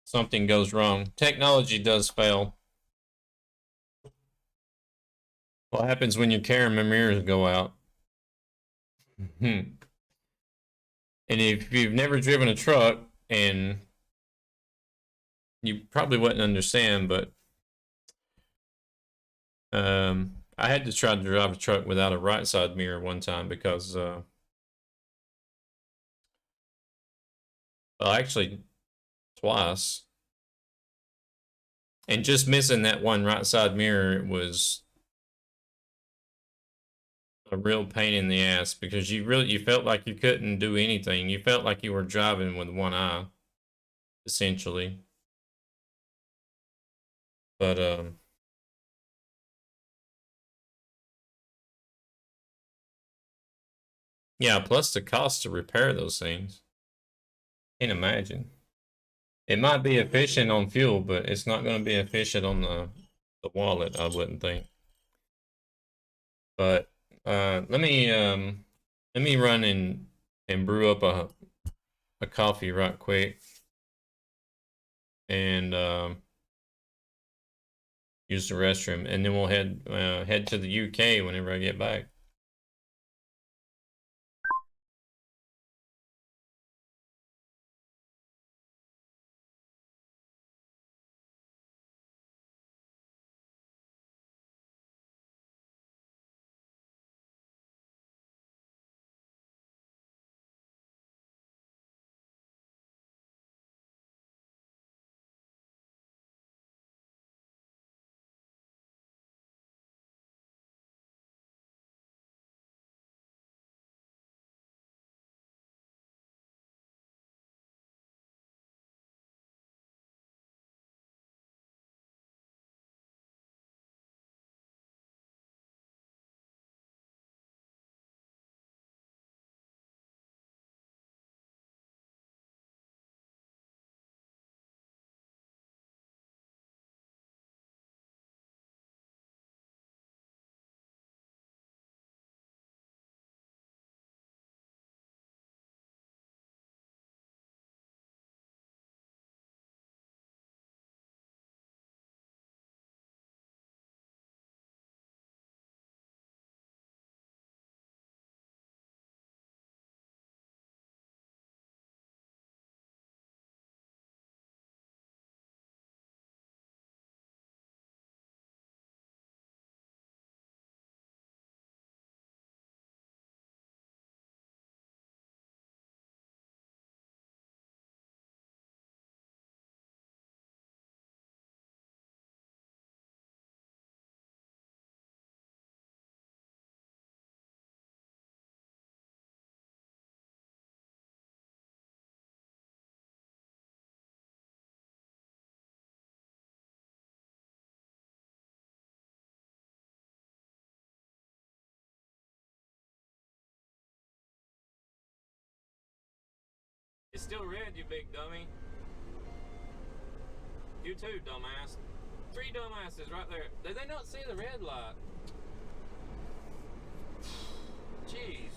[SPEAKER 1] something goes wrong. Technology does fail. What happens when your camera mirrors go out? And if you've never driven a truck, and you probably wouldn't understand, but I had to try to drive a truck without a right side mirror one time because, well, actually twice. And just missing that one right side mirror was a real pain in the ass because you felt like you couldn't do anything. You felt like you were driving with one eye, essentially. But yeah, plus the cost to repair those things. Can't imagine. It might be efficient on fuel, but it's not going to be efficient on the wallet, I wouldn't think. But let me run and brew up a coffee right quick and use the restroom, and then we'll head to the UK whenever I get back. It's still red, you big dummy. You too, dumbass. 3 dumbasses right there. Did they not see the red light? Jeez.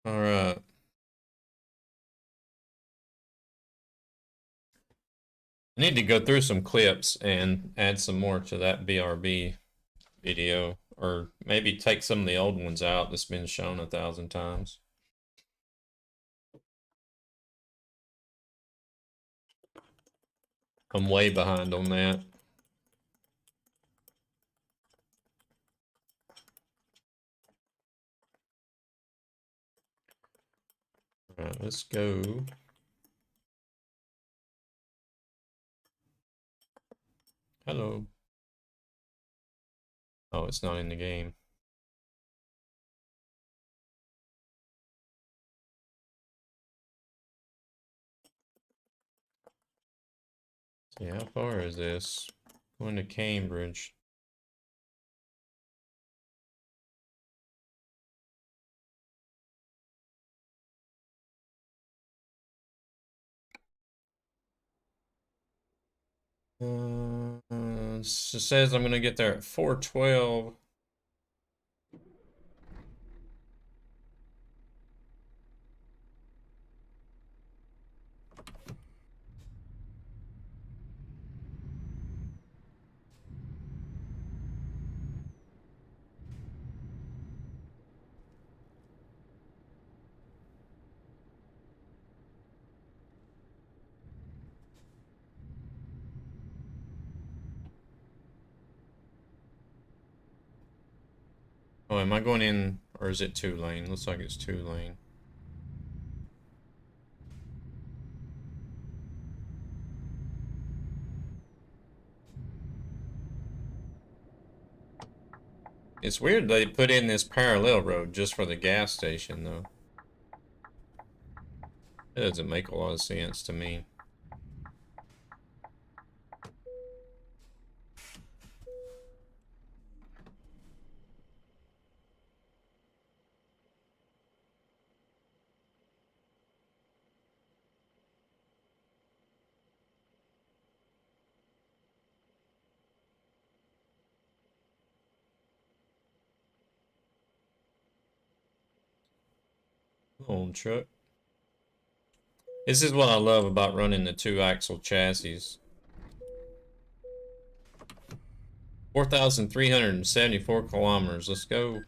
[SPEAKER 1] All right. I need to go through some clips and add some more to that BRB video, or maybe take some of the old ones out that's been shown 1,000 times. I'm way behind on that. All right, let's go. Hello. Oh, it's not in the game. See, how far is this? Going to Cambridge. It says I'm gonna get there at 4:12. Oh, am I going in, or is it 2-lane? Looks like it's 2-lane. It's weird they put in this parallel road just for the gas station, though. It doesn't make a lot of sense to me. Come on, truck. This is what I love about running the 2-axle chassis. 4,374 kilometers. Let's go.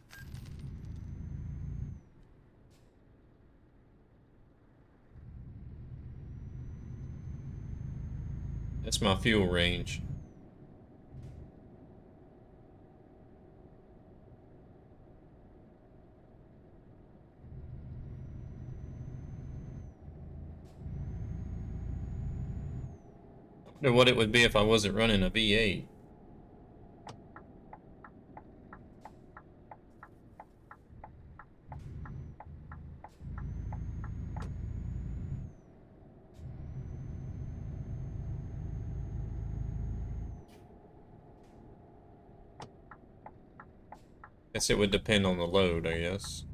[SPEAKER 1] That's my fuel range. I wonder what it would be if I wasn't running a V8. Guess it would depend on the load, I guess.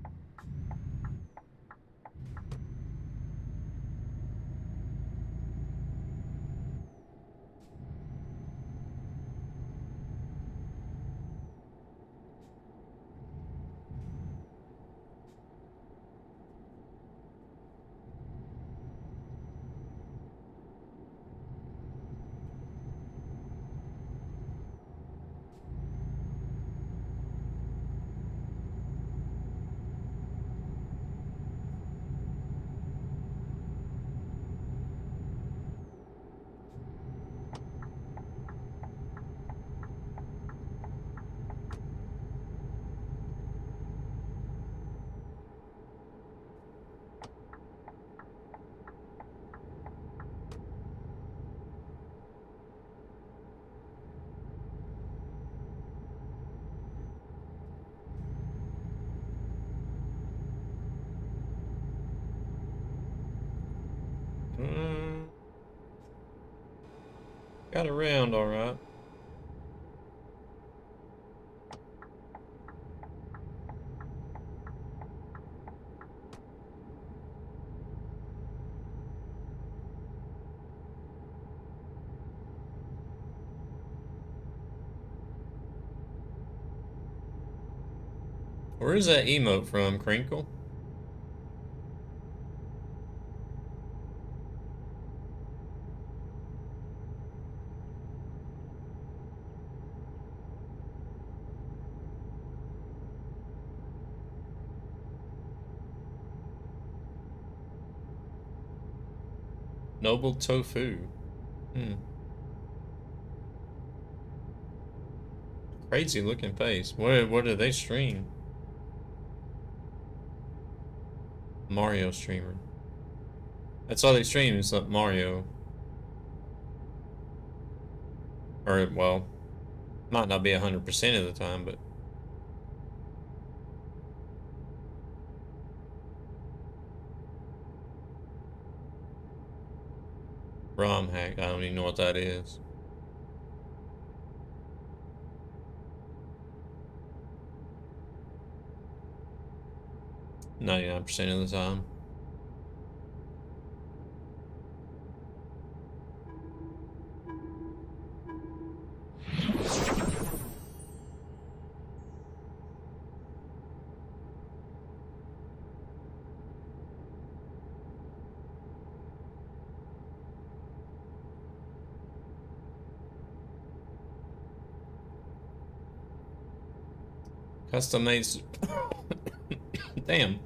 [SPEAKER 1] Got around all right. Where is that emote from, Crinkle? Noble Tofu. Hmm. Crazy looking face. What do they stream? Mario streamer. That's all they stream is like Mario. Or, well, might not be 100% of the time, but ROM hack, I don't even know what that is. %99 of the time. Custom made. Damn,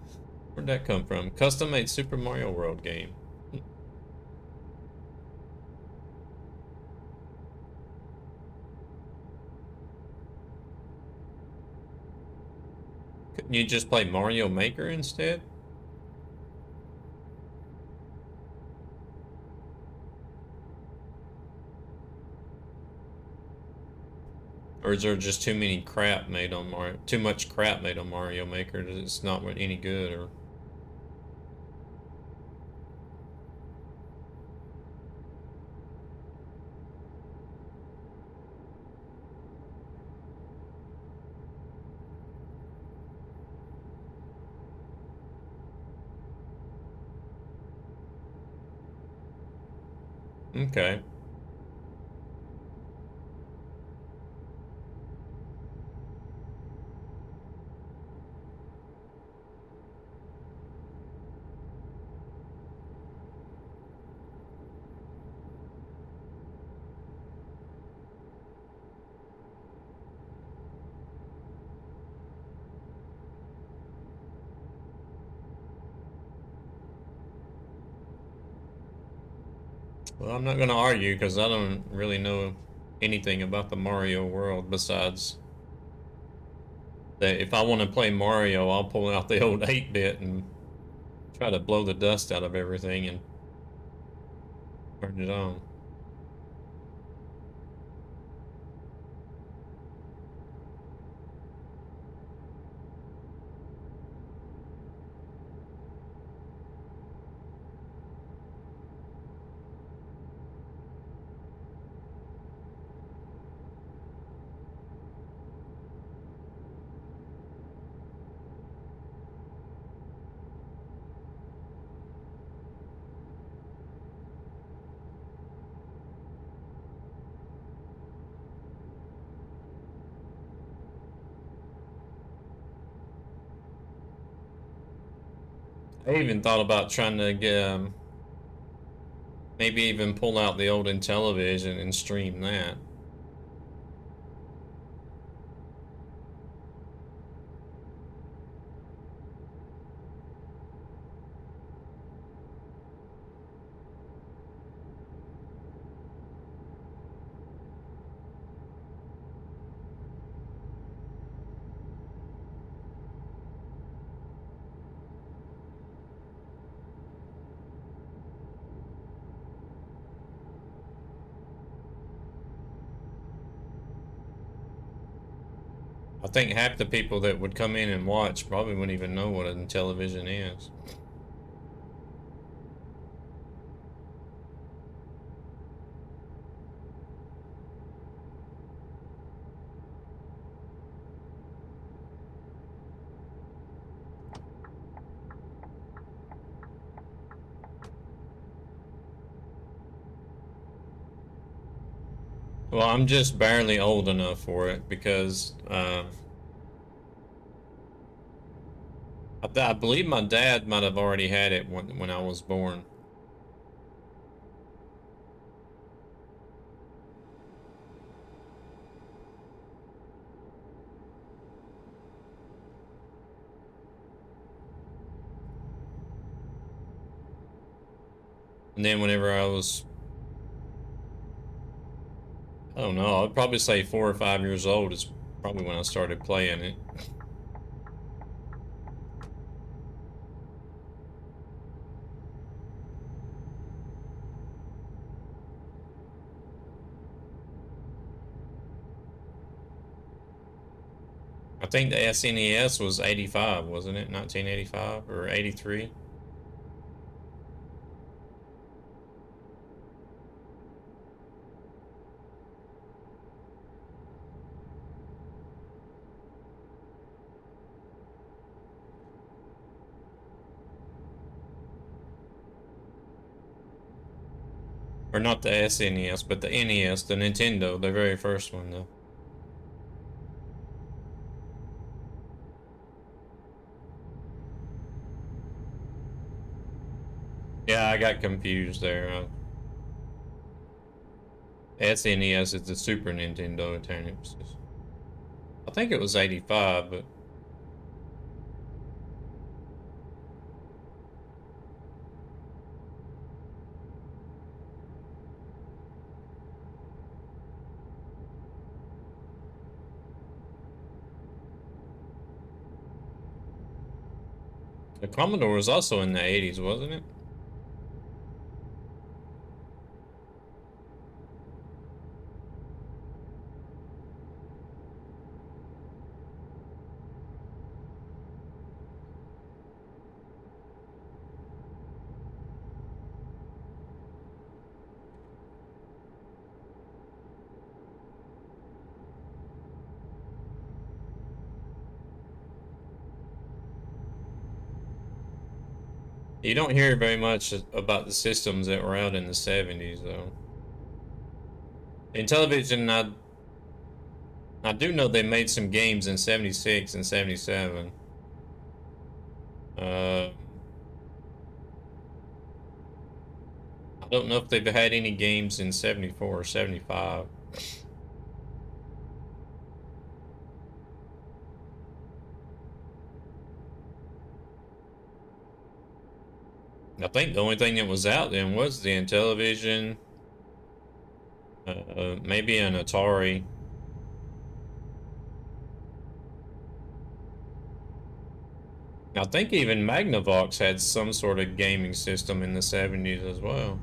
[SPEAKER 1] where'd that come from? Custom made Super Mario World game. Couldn't you just play Mario Maker instead? Or is there just too many crap made on Mario? Too much crap made on Mario Maker that it's not any good, or? Okay. Well, I'm not gonna argue because I don't really know anything about the Mario world besides that if I want to play Mario, I'll pull out the old 8-bit and try to blow the dust out of everything and turn it on. I even thought about trying to get, maybe even pull out the old Intellivision and stream that. I think half the people that would come in and watch probably wouldn't even know what a Intellivision is. Well, I'm just barely old enough for it because I believe my dad might have already had it when I was born. And then whenever I was, I don't know, I'd probably say 4 or 5 years old is probably when I started playing it. I think the SNES was 85, wasn't it? 1985 or 83? Or not the SNES, but the NES, the Nintendo, the very first one, though. Yeah, I got confused there. SNES is the Super Nintendo Eternals. I think it was 85, but the Commodore was also in the 80s, wasn't it? You don't hear very much about the systems that were out in the 70s, though. In television, I do know they made some games in 76 and 77. I don't know if they've had any games in 74 or 75. I think the only thing that was out then was the Intellivision, maybe an Atari. I think even Magnavox had some sort of gaming system in the 70s as well.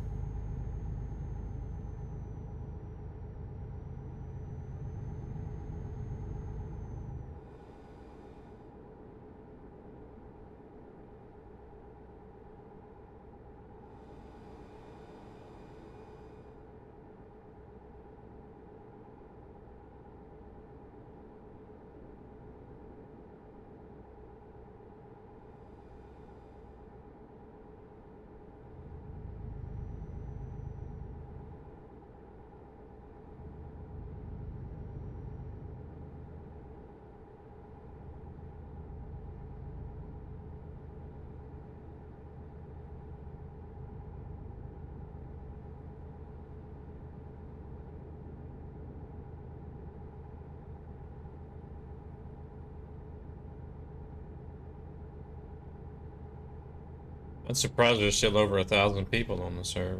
[SPEAKER 1] I'm surprised there's still over 1,000 people on the server.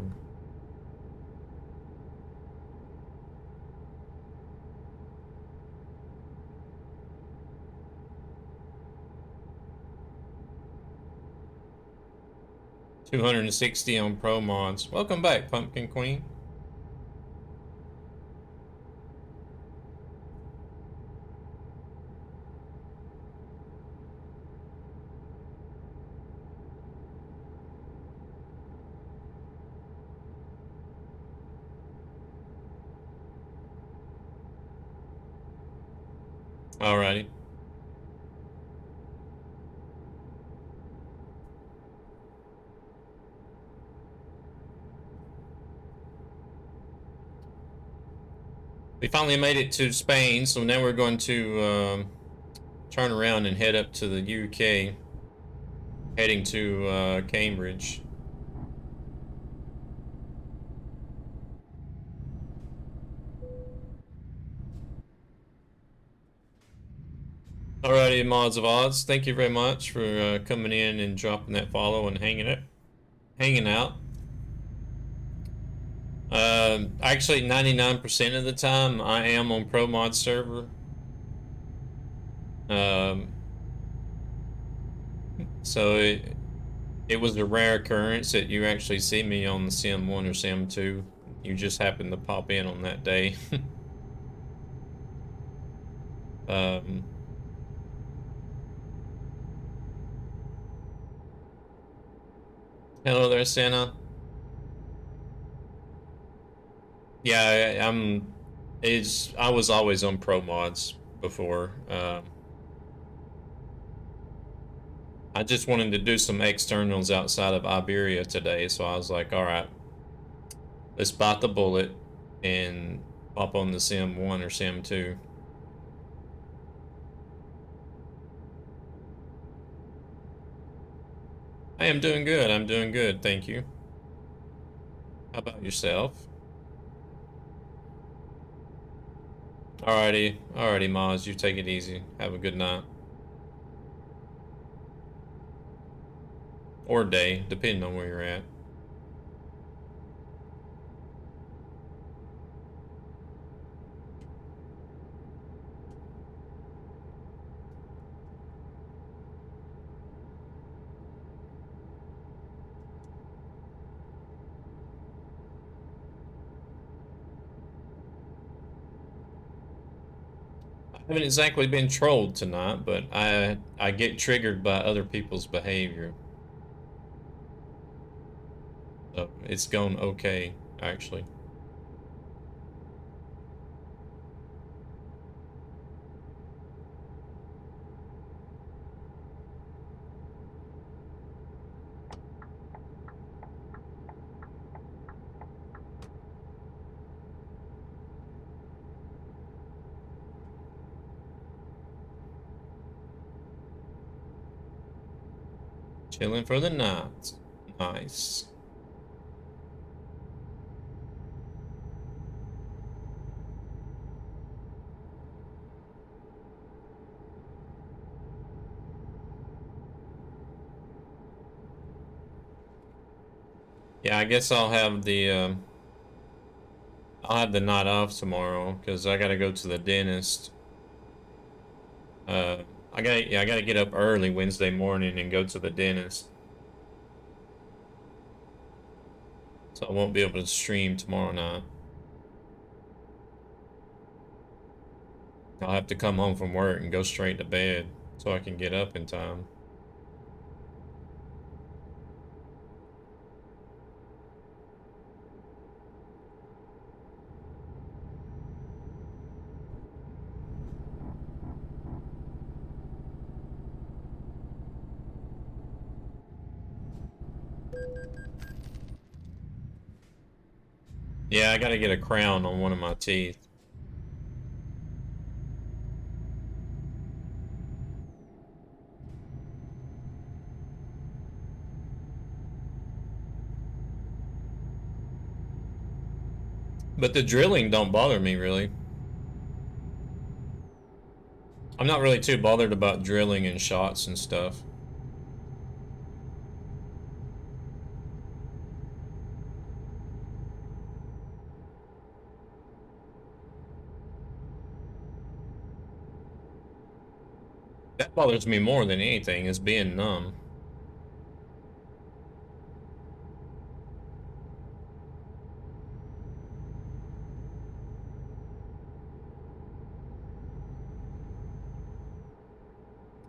[SPEAKER 1] $260 on Pro Mods. Welcome back, Pumpkin Queen. Alrighty. We finally made it to Spain, so now we're going to turn around and head up to the UK, heading to Cambridge. Alrighty, Mods of Odds, thank you very much for coming in and dropping that follow and hanging out. Actually, 99% of the time, I am on Pro Mod server. So it was a rare occurrence that you actually see me on the Sim 1 or Sim 2. You just happened to pop in on that day. um, Hello there, Santa. Yeah, I was always on Pro Mods before. I just wanted to do some externals outside of Iberia today, so I was like, all right, let's bite the bullet and pop on the Sim 1 or Sim 2. I am doing good. I'm doing good. Thank you. How about yourself? Alrighty, Maz. You take it easy. Have a good night. Or day, depending on where you're at. I haven't exactly been trolled tonight, but I get triggered by other people's behavior. So it's gone okay, actually. Chilling for the night. Nice. Yeah, I guess I'll have the night off tomorrow because I gotta go to the dentist. I gotta get up early Wednesday morning and go to the dentist. So I won't be able to stream tomorrow night. I'll have to come home from work and go straight to bed so I can get up in time. Yeah, I gotta get a crown on one of my teeth. But the drilling don't bother me, really. I'm not really too bothered about drilling and shots and stuff. That bothers me more than anything, is being numb.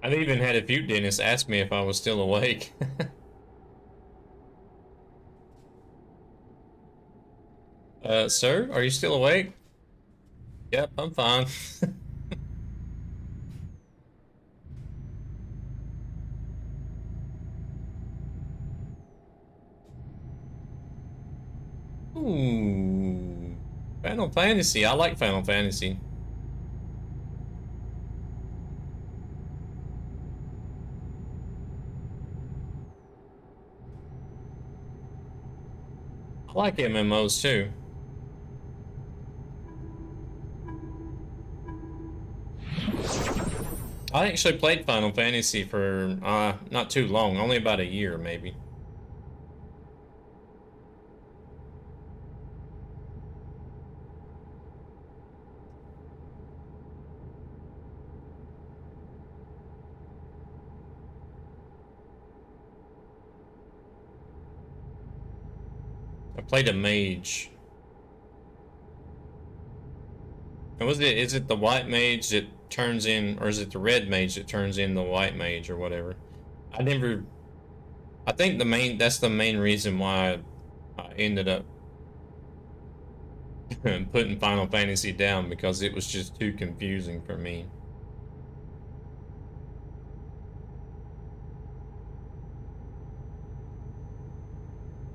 [SPEAKER 1] I've even had a few dentists ask me if I was still awake. Sir, are you still awake? Yep, I'm fine. Ooh. Final Fantasy. I like Final Fantasy. I like MMOs too. I actually played Final Fantasy for not too long, only about a year maybe. played a mage. And is it the white mage that turns in, or is it the red mage that turns in the white mage or whatever? I think that's the main reason why I ended up putting Final Fantasy down, because it was just too confusing for me.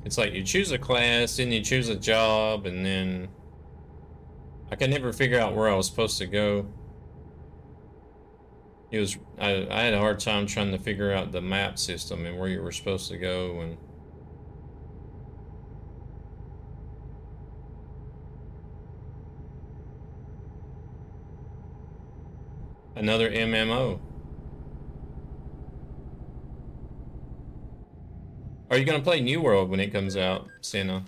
[SPEAKER 1] It's like you choose a class, then you choose a job, and then I could never figure out where I was supposed to go. I had a hard time trying to figure out the map system and where you were supposed to go. And another MMO. Are you gonna play New World when it comes out, Senna?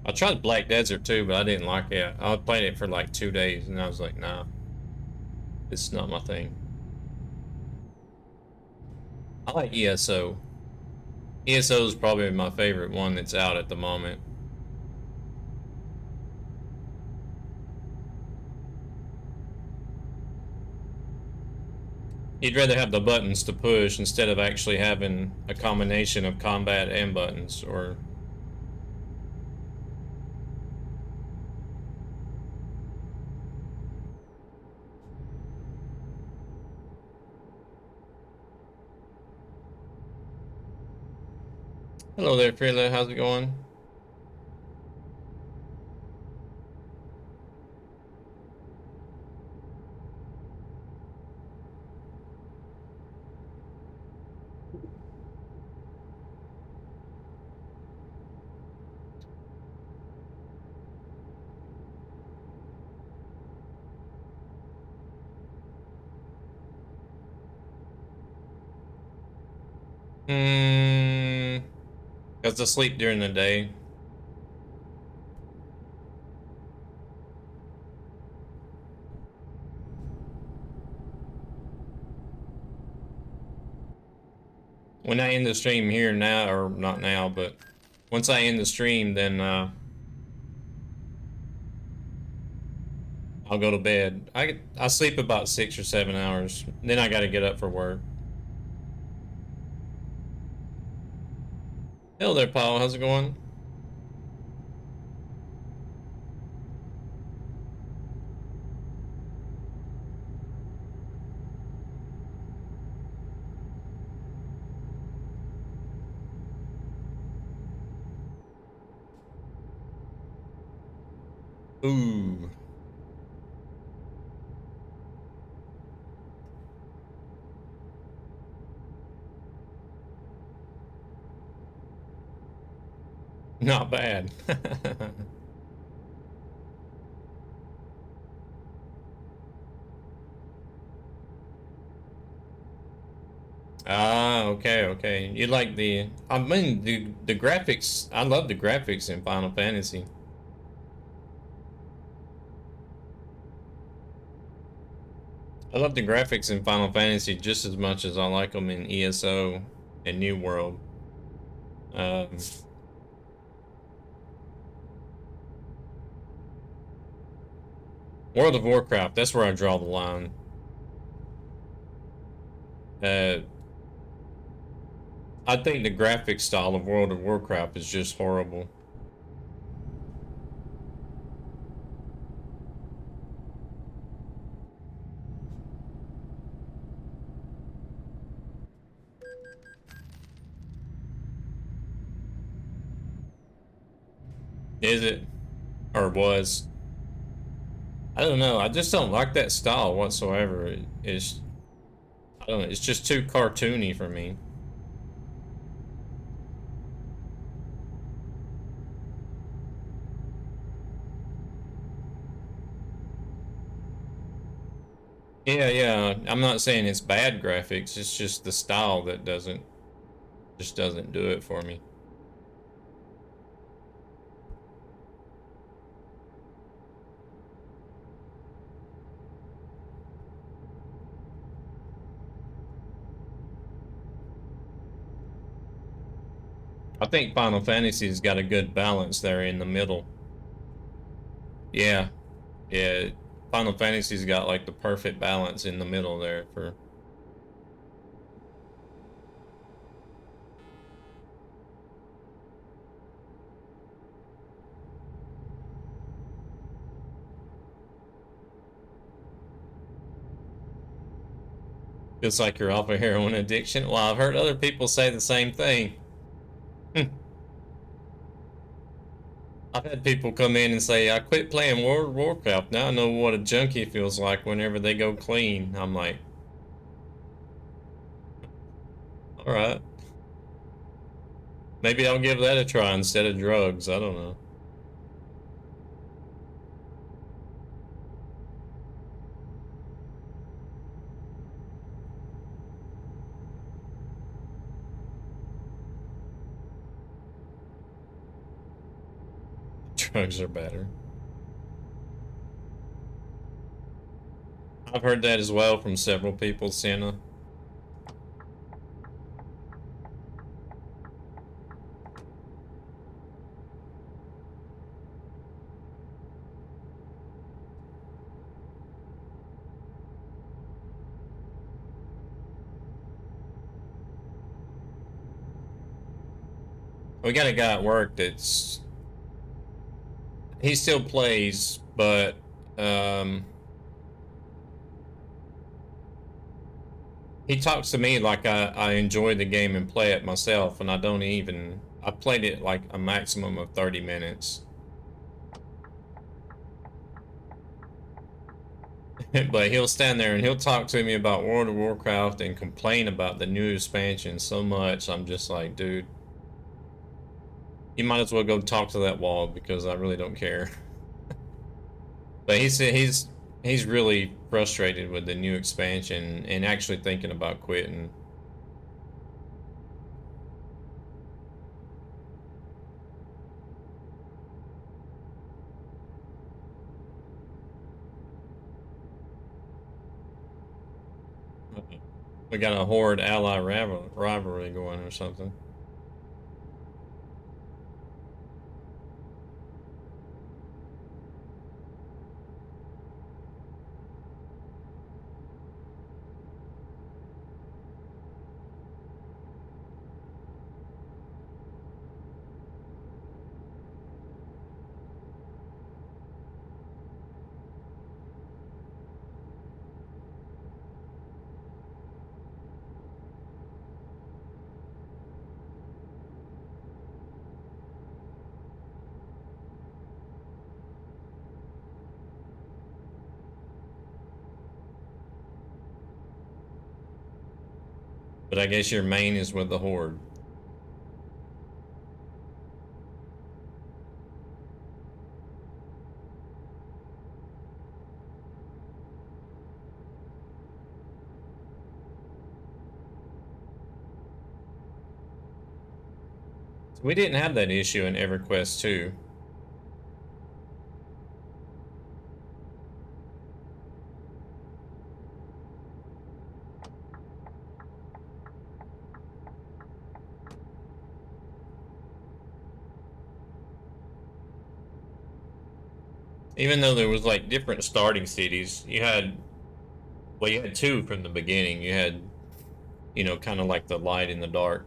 [SPEAKER 1] I tried Black Desert too, but I didn't like it. I played it for like 2 days and I was like, nah, this is not my thing. I like ESO. ESO is probably my favorite one that's out at the moment. You'd rather have the buttons to push instead of actually having a combination of combat and buttons, or... Hello there, Frila. How's it going? Because I sleep during the day. When I end the stream here now, or not now, but once I end the stream, then I'll go to bed. I sleep about 6 or 7 hours. Then I gotta get up for work. Hello there, Paul. How's it going? Ooh. Not bad. Ah, okay, okay. You like I mean, the graphics, I love the graphics in Final Fantasy. I love the graphics in Final Fantasy just as much as I like them in ESO and New World. World of Warcraft, that's where I draw the line. I think the graphic style of World of Warcraft is just horrible. Is it? Or was? I don't know. I just don't like that style whatsoever. I don't know. It's just too cartoony for me. Yeah, yeah. I'm not saying it's bad graphics. It's just the style that just doesn't do it for me. I think Final Fantasy's got a good balance there in the middle. Yeah, yeah. Final Fantasy's got like the perfect balance in the middle there for. Feels like you're off a heroin addiction. Well, I've heard other people say the same thing. I've had people come in and say, I quit playing World of Warcraft. Now I know what a junkie feels like whenever they go clean. I'm like, alright. Maybe I'll give that a try instead of drugs. I don't know. Drugs are better. I've heard that as well from several people, Sienna. We got a guy at work that's he still plays, but he talks to me like I enjoy the game and play it myself, and I don't even. I played it like a maximum of 30 minutes. But he'll stand there and he'll talk to me about World of Warcraft and complain about the new expansion so much. I'm just like, dude, you might as well go talk to that wall because I really don't care. But he said he's really frustrated with the new expansion and actually thinking about quitting. We got a horde ally rivalry going or something. But I guess your main is with the horde. We didn't have that issue in EverQuest 2. Even though there was like different starting cities, you had two from the beginning. You had, kind of like the light and the dark.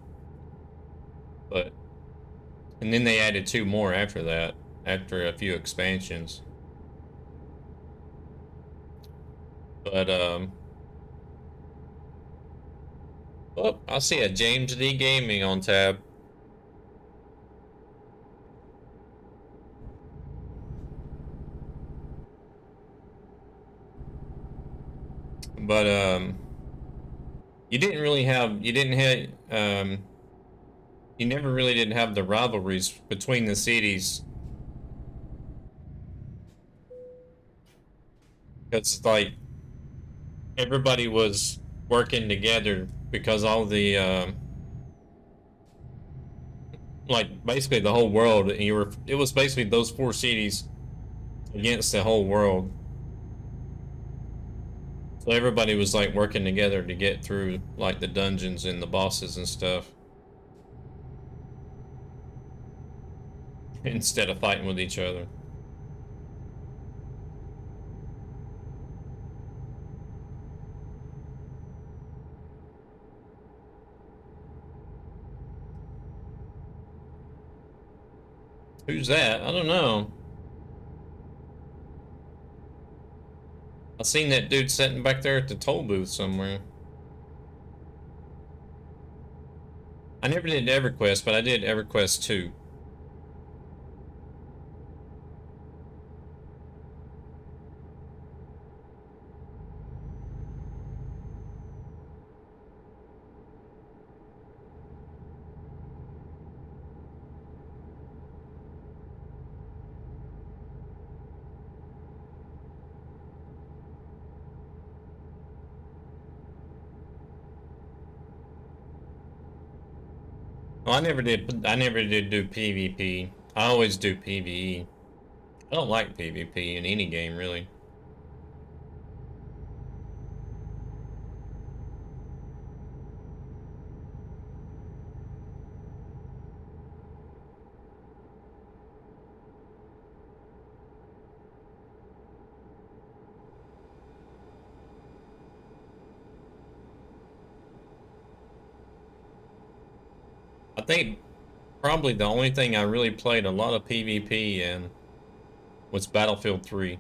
[SPEAKER 1] And then they added two more after that, after a few expansions. But oh, I see a James D Gaming on tab. But you never really didn't have the rivalries between the cities. It's like everybody was working together because all the like basically the whole world, and it was basically those four cities against the whole world. So everybody was like working together to get through like the dungeons and the bosses and stuff. instead of fighting with each other. Who's that? I don't know. I seen that dude sitting back there at the toll booth somewhere. I never did EverQuest, but I did EverQuest 2. Well, I never did. I never did do PvP. I always do PvE. I don't like PvP in any game, really. I think probably the only thing I really played a lot of PvP in was Battlefield 3.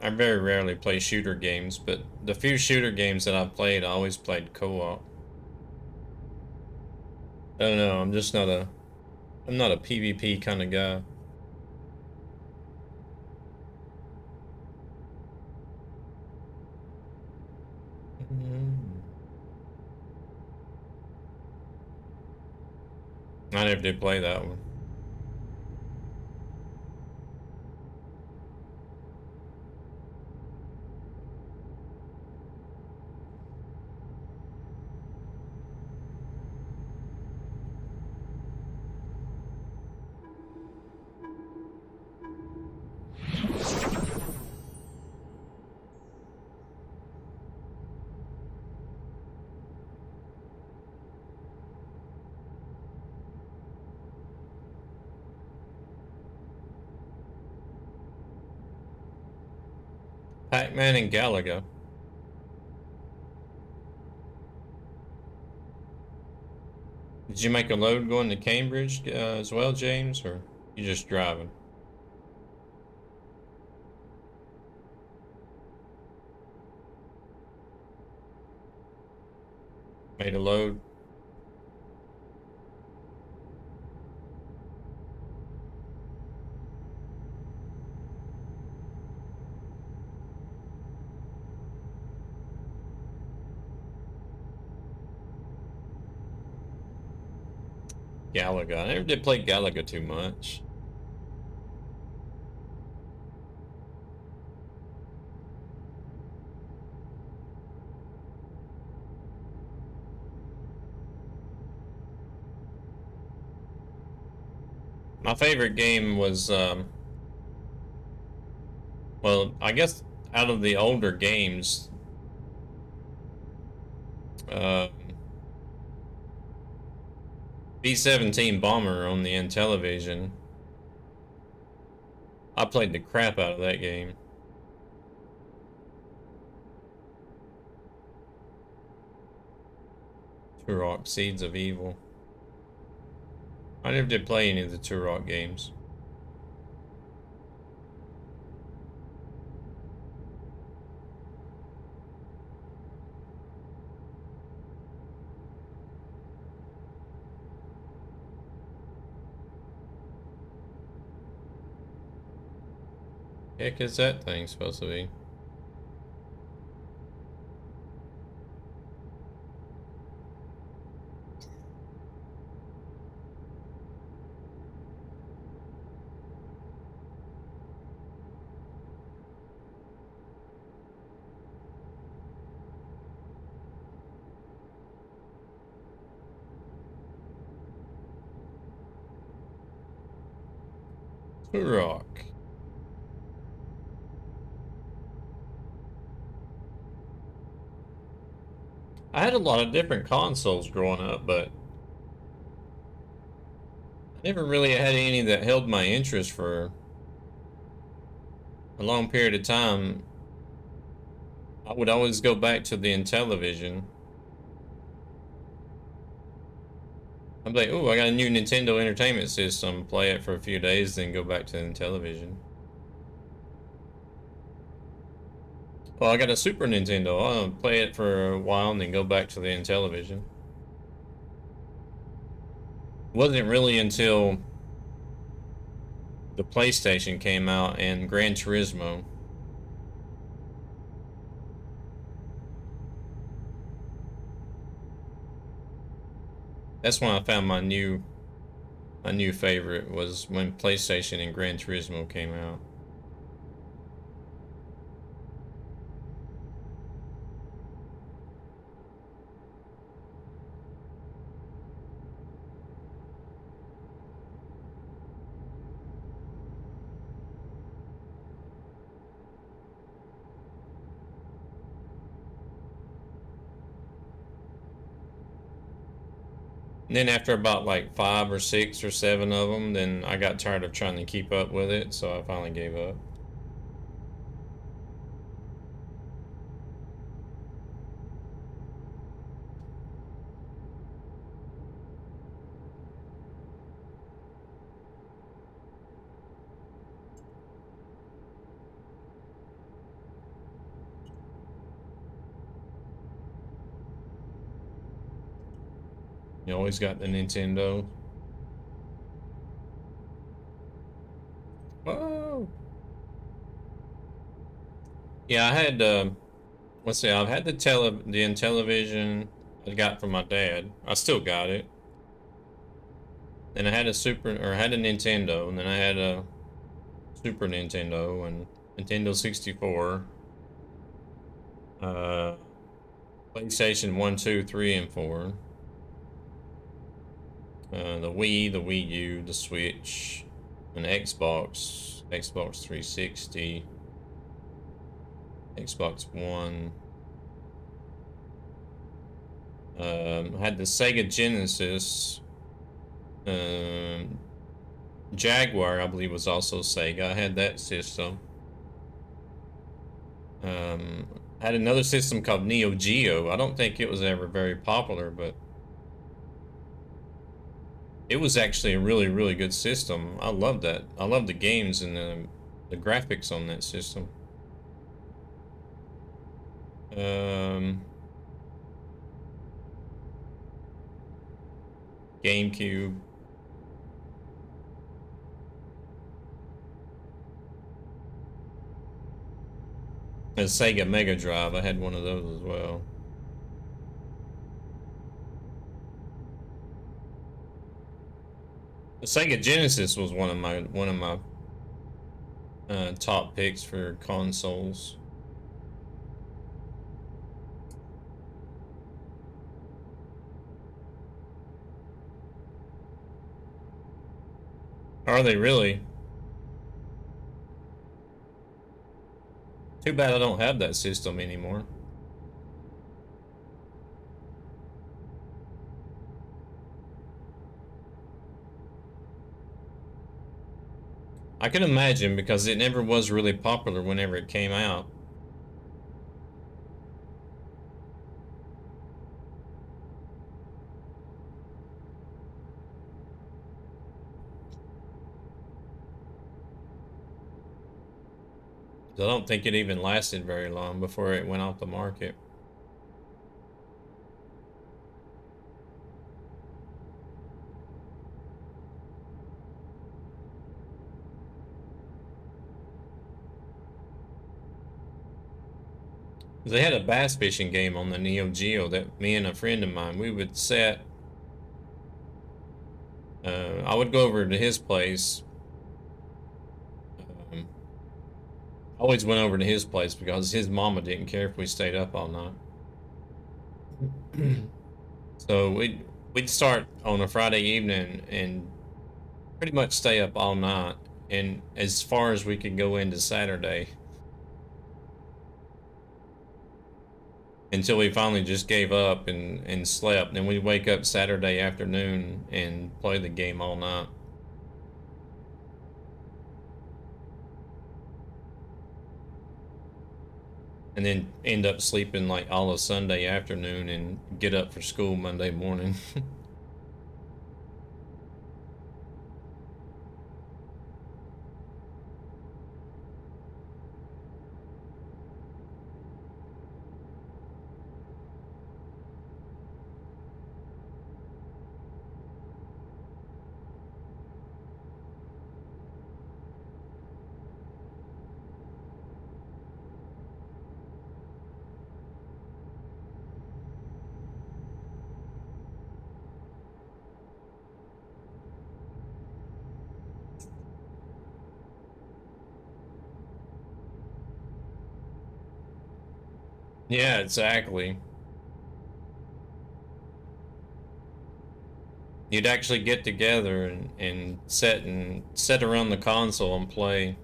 [SPEAKER 1] I very rarely play shooter games, but the few shooter games that I've played, I always played co-op. I don't know, I'm not a PvP kind of guy. I never did play that one. Pac-Man and Galaga. Did you make a load going to Cambridge as well, James, or you just driving? Made a load? Galaga. I never did play Galaga too much. My favorite game was, well, I guess out of the older games, um, B-17 Bomber on the Intellivision. I played the crap out of that game. Turok, Seeds of Evil. I never did play any of the Turok games. Heck is that thing supposed to be? Turok. I had a lot of different consoles growing up, but I never really had any that held my interest for a long period of time. I would always go back to the Intellivision. I'm like, oh, I got a new Nintendo Entertainment System. Play it for a few days, then go back to the Intellivision. Well, I got a Super Nintendo. I'll play it for a while and then go back to the Intellivision. It wasn't really until the PlayStation came out and Gran Turismo. That's when I found my new favorite, was when PlayStation and Gran Turismo came out. And then after about like 5 or 6 or 7 of them, then I got tired of trying to keep up with it, so I finally gave up. You always got the Nintendo. Whoa! Yeah, I had, let's see, I've had the Intellivision I got from my dad. I still got it. Then I had a Nintendo, and then I had a Super Nintendo and Nintendo 64. PlayStation 1, 2, 3, and 4. The Wii, the Wii U, the Switch, an Xbox 360, Xbox One. I had the Sega Genesis. Jaguar, I believe, was also Sega. I had that system. I had another system called Neo Geo. I don't think it was ever very popular, but it was actually a really, really good system. I loved that. I loved the games and the graphics on that system. GameCube. And Sega Mega Drive. I had one of those as well. The Sega Genesis was one of my top picks for consoles. Are they really? Too bad I don't have that system anymore. I can imagine, because it never was really popular whenever it came out. I don't think it even lasted very long before it went off the market. They had a bass fishing game on the Neo Geo that me and a friend of mine, we would set. I would go over to his place. I always went over to his place because his mama didn't care if we stayed up all night. So we'd start on a Friday evening and pretty much stay up all night, and as far as we could go into Saturday. until we finally just gave up and slept. Then we wake up Saturday afternoon and play the game all night. And then end up sleeping like all of Sunday afternoon and get up for school Monday morning. Yeah, exactly. You'd actually get together and sit around the console and play.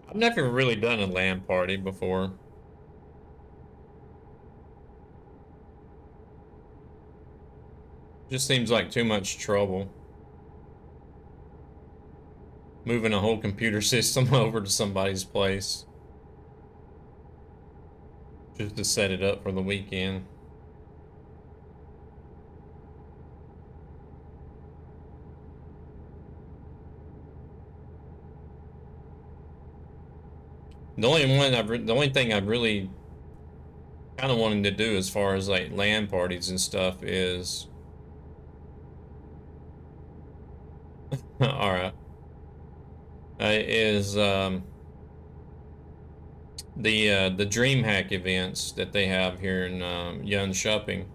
[SPEAKER 1] I've never really done a LAN party before. Just seems like too much trouble. Moving a whole computer system over to somebody's place just to set it up for the weekend. The only thing I've really kind of wanting to do as far as like LAN parties and stuff is all right, is the DreamHack events that they have here in Yun Shopping.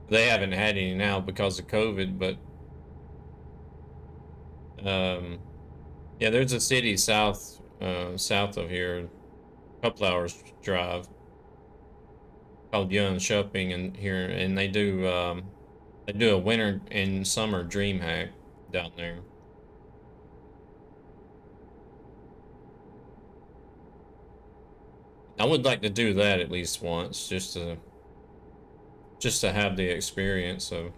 [SPEAKER 1] They haven't had any now because of COVID, but yeah, there's a city south of here, a couple hours drive, called Yun Shopping, and here, and they do a winter and summer DreamHack down there. I would like to do that at least once, just to have the experience of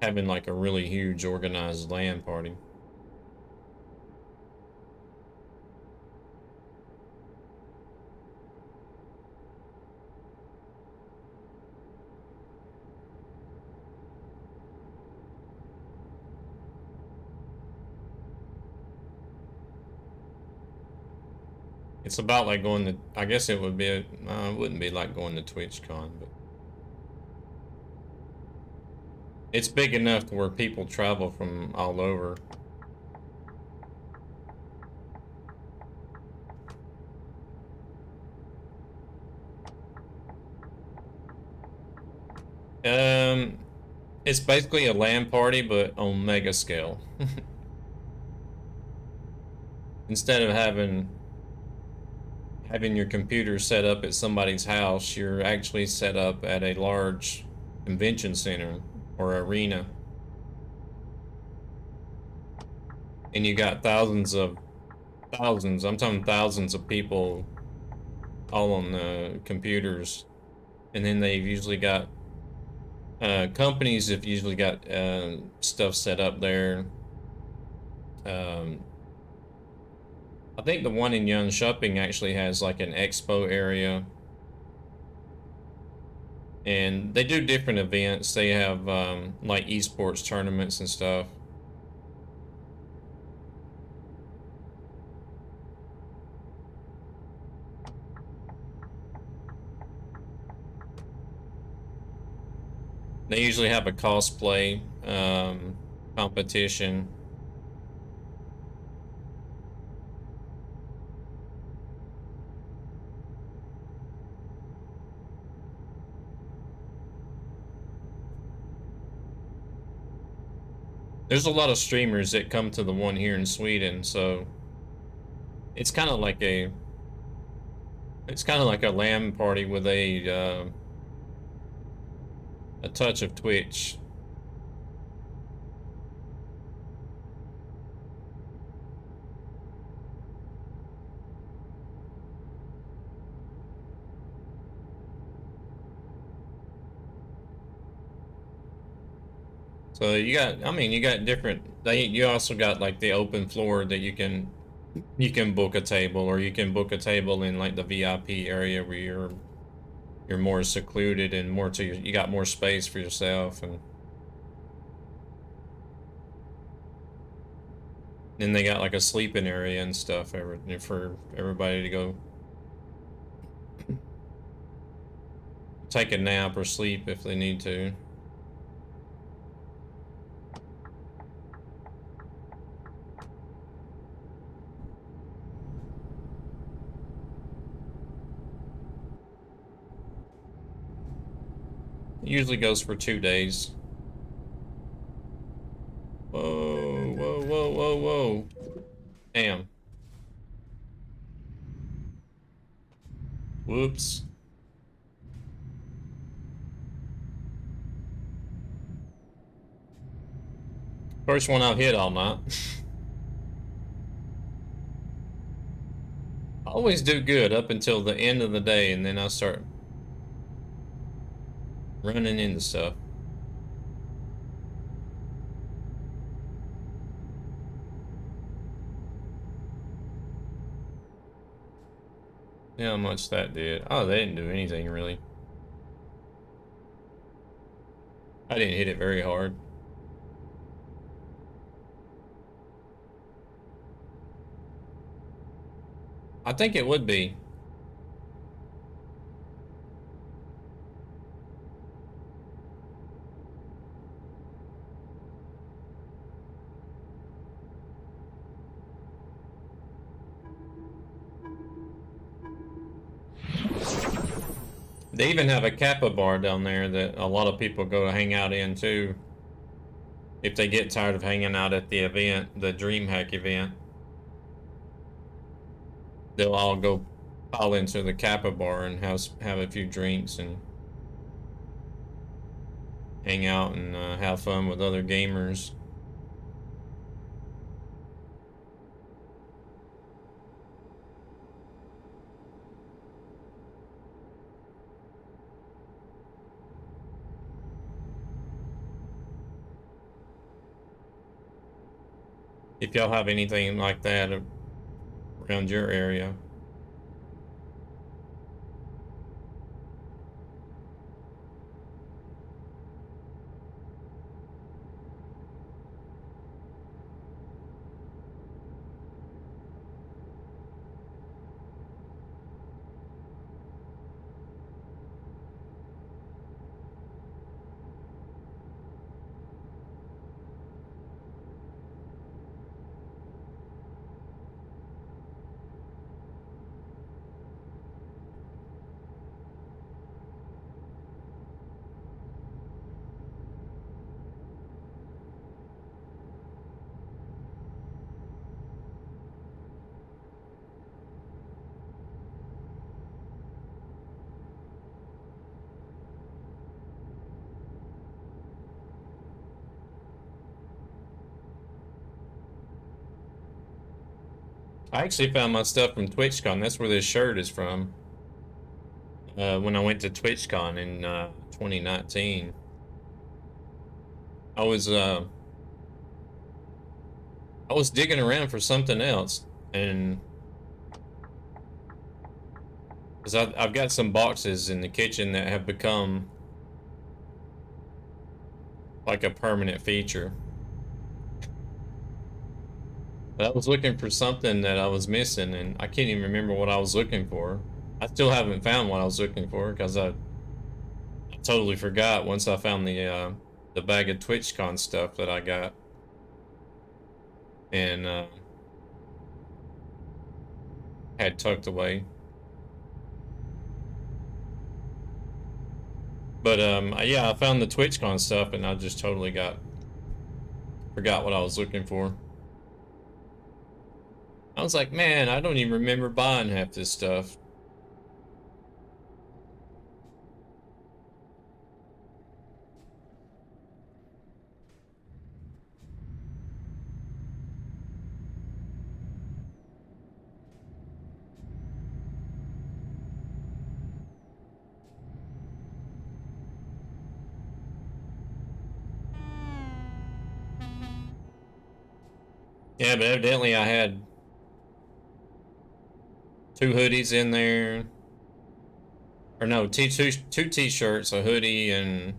[SPEAKER 1] having like a really huge organized LAN party. It's about like going to, I guess it would be, it wouldn't be like going to TwitchCon, but it's big enough to where people travel from all over. It's basically a LAN party, but on mega scale. Instead of having your computer set up at somebody's house, you're actually set up at a large convention center or arena. And you got I'm talking thousands of people all on the computers. And then they've usually got, companies have usually got stuff set up there. I think the one in Yun Shopping actually has like an expo area. And they do different events. They have like esports tournaments and stuff. They usually have a cosplay competition. There's a lot of streamers that come to the one here in Sweden, so it's kind of like a LAN party with a touch of Twitch. So you got, I mean, you got different. You also got like the open floor that you can book a table, or you can book a table in like the VIP area where you're more secluded and more to you got more space for yourself, and then they got like a sleeping area and stuff for everybody to go take a nap or sleep if they need to. It usually goes for 2 days. Whoa, whoa, whoa, whoa, whoa. Damn. Whoops. First one I've hit all night. I always do good up until the end of the day, and then I start running into stuff. Yeah, how much that did. Oh, they didn't do anything really. I didn't hit it very hard. I think it would be. They even have a Kappa bar down there that a lot of people go to hang out in too. If they get tired of hanging out at the event, the DreamHack event, they'll all go pile into the Kappa bar and have a few drinks and hang out and have fun with other gamers. If y'all have anything like that around your area. I actually found my stuff from TwitchCon. That's where this shirt is from. When I went to TwitchCon in 2019, I was digging around for something else, and because I've got some boxes in the kitchen that have become like a permanent feature. But I was looking for something that I was missing, and I can't even remember what I was looking for. I still haven't found what I was looking for because I totally forgot once I found the bag of TwitchCon stuff that I got, and had tucked away. But yeah, I found the TwitchCon stuff, and I just totally got Forgot what I was looking for. I was like, man, I don't even remember buying half this stuff. Yeah, but evidently I had 2 hoodies in there. Or no, two t-shirts, a hoodie, and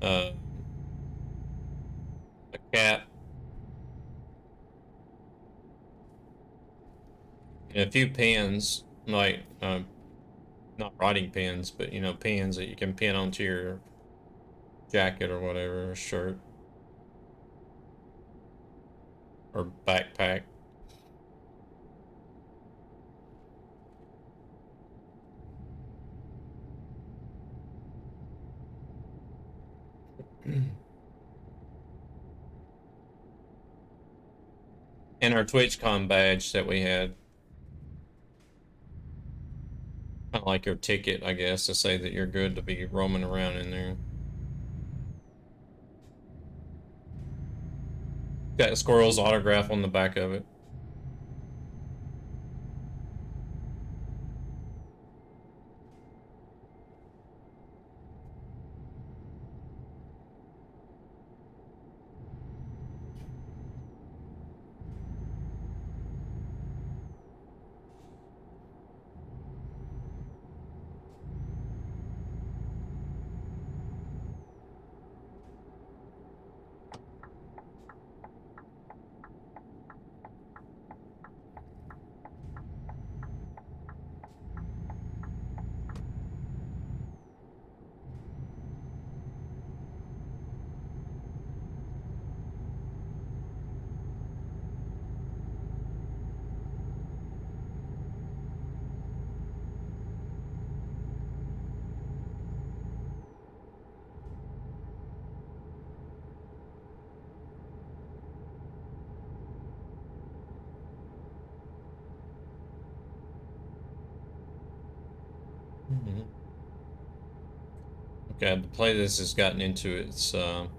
[SPEAKER 1] a cap. And a few pins, like, not writing pins, but, you know, pins that you can pin onto your jacket or whatever, or shirt. Or backpack. And our TwitchCon badge that we had. Kind of like your ticket, I guess, to say that you're good to be roaming around in there. Got Squirrel's autograph on the back of it. Okay, the playlist has gotten into its not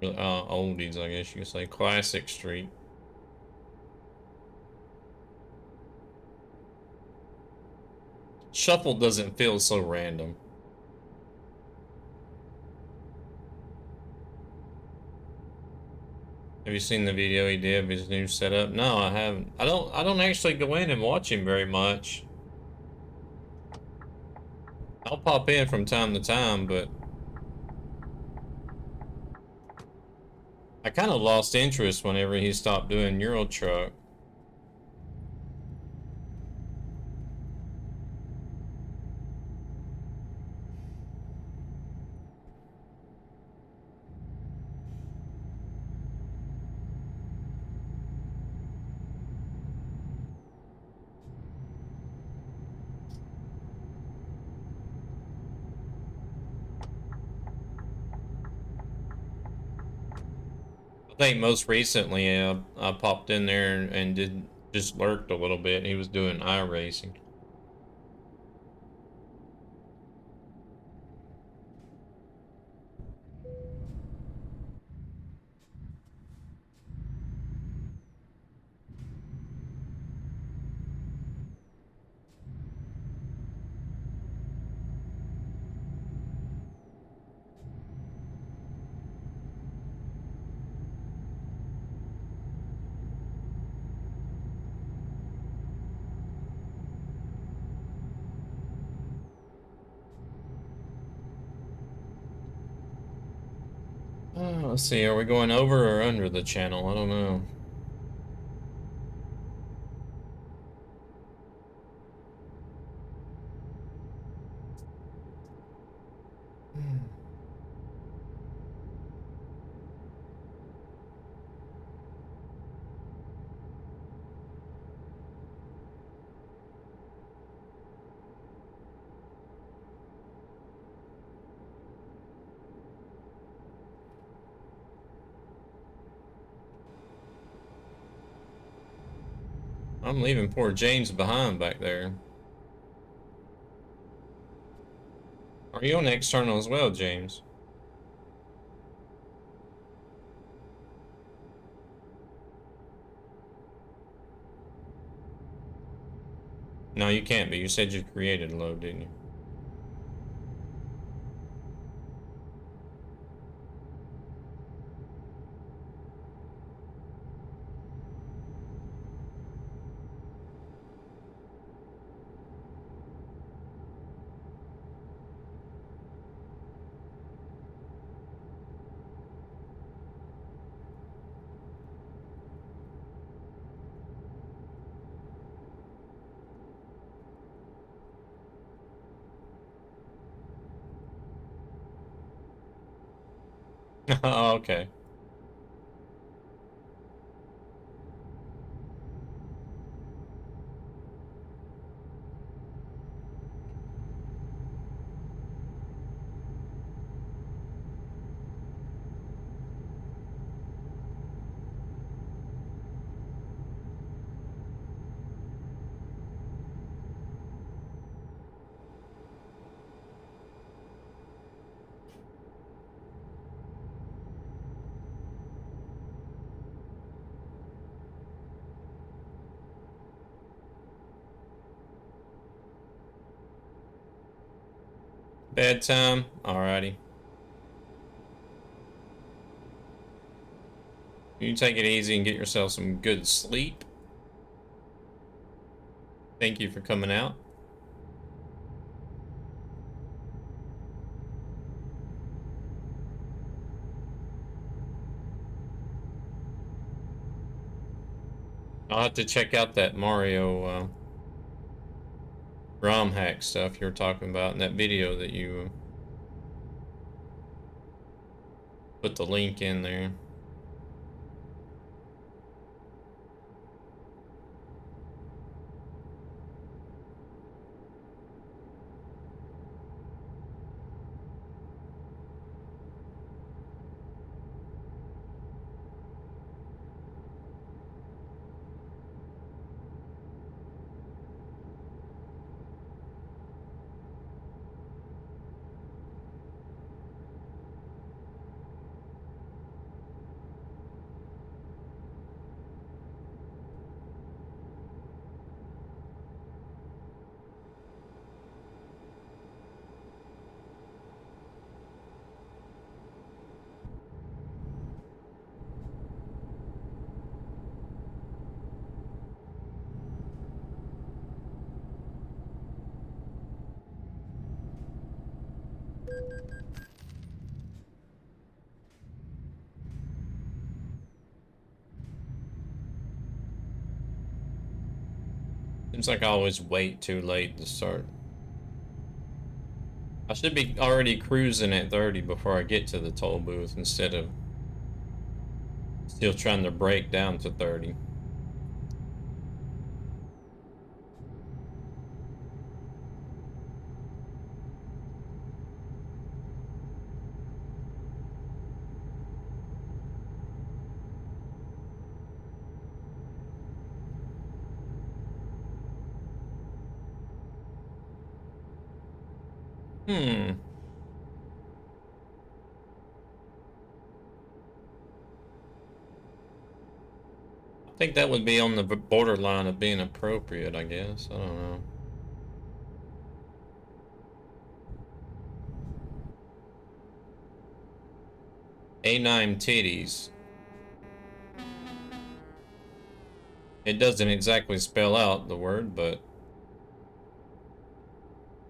[SPEAKER 1] really oldies, I guess you could say, classic street. Shuffle doesn't feel so random. Have you seen the video he did of his new setup? No, I haven't. I don't actually go in and watch him very much. I'll pop in from time to time, but I kind of lost interest whenever he stopped doing Euro Truck. I think most recently I popped in there and did just lurked a little bit. He was doing iRacing. Let's see, are we going over or under the channel? I don't know. I'm leaving poor James behind back there. Are you on external as well, James? No, you can't be. You said you created a load, didn't you? Oh, okay. Bedtime? Alrighty. You take it easy and get yourself some good sleep. Thank you for coming out. I'll have to check out that Mario ROM hack stuff you were talking about in that video that you put the link in there. Seems like I always wait too late to start. I should be already cruising at 30 before I get to the toll booth instead of still trying to break down to 30. Hmm. I think that would be on the borderline of being appropriate, I guess. I don't know. A9 titties. It doesn't exactly spell out the word, but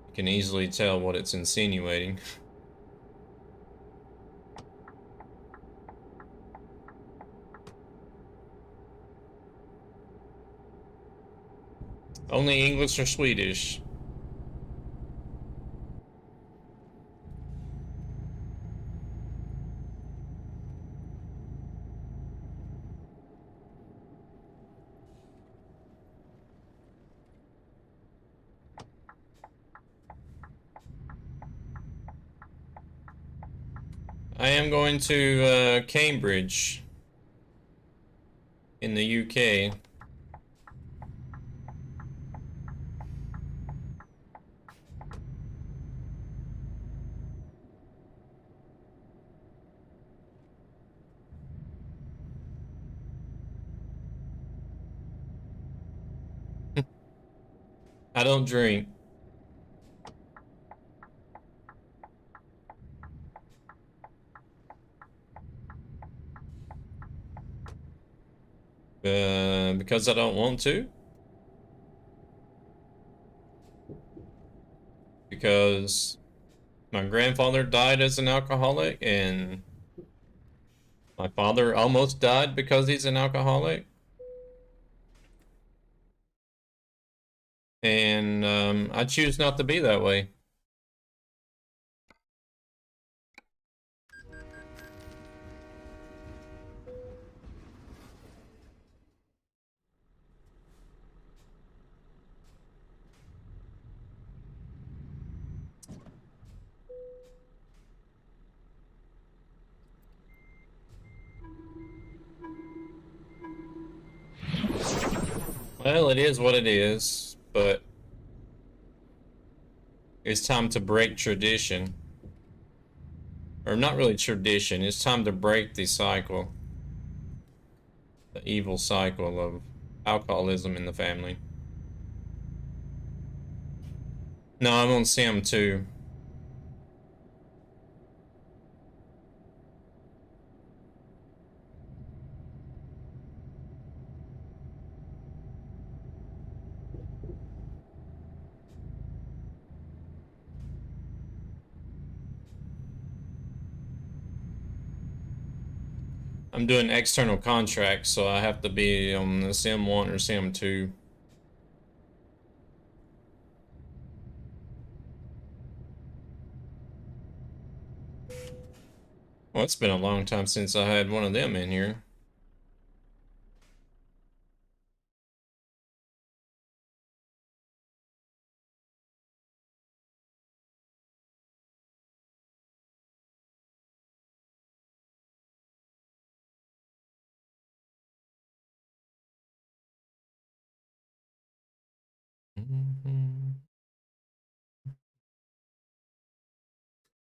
[SPEAKER 1] you can easily tell what it's insinuating. Only English or Swedish. I am going to Cambridge in the UK. I don't drink. Because I don't want to. Because my grandfather died as an alcoholic, and my father almost died because he's an alcoholic. And I choose not to be that way. Well, it is what it is, but it's time to break tradition. Or not really tradition, it's time to break the cycle. The evil cycle of alcoholism in the family. No, I'm on Sim 2. I'm doing external contracts, so I have to be on the Sim 1 or Sim 2. Well, it's been a long time since I had one of them in here.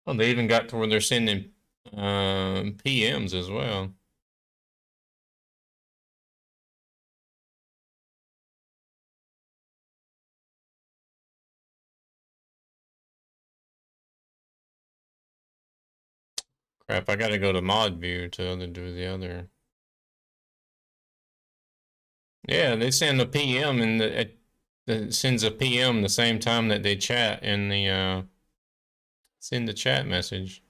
[SPEAKER 1] Oh, they even got to where they're sending PMs as well. Crap, I gotta go to mod view to do the other. Yeah, they send a PM and it sends a PM the same time that they chat in the send the chat message.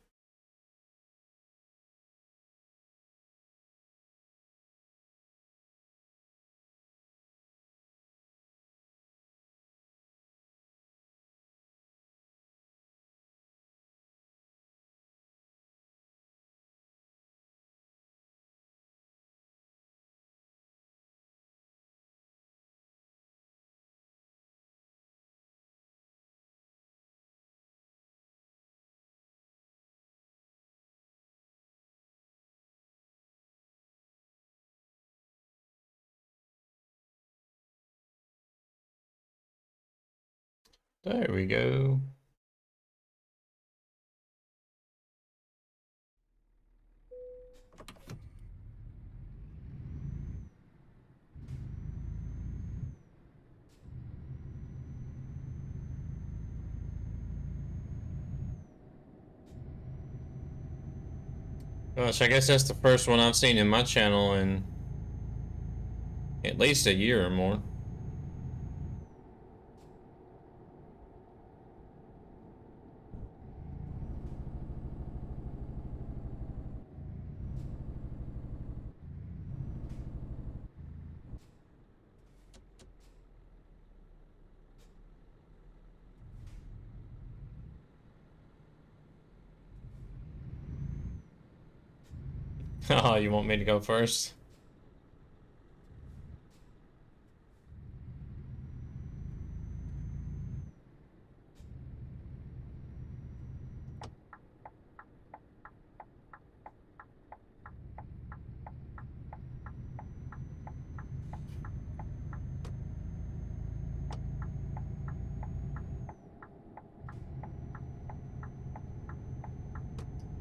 [SPEAKER 1] There we go. Gosh, I guess that's the first one I've seen in my channel in at least a year or more. Oh, you want me to go first?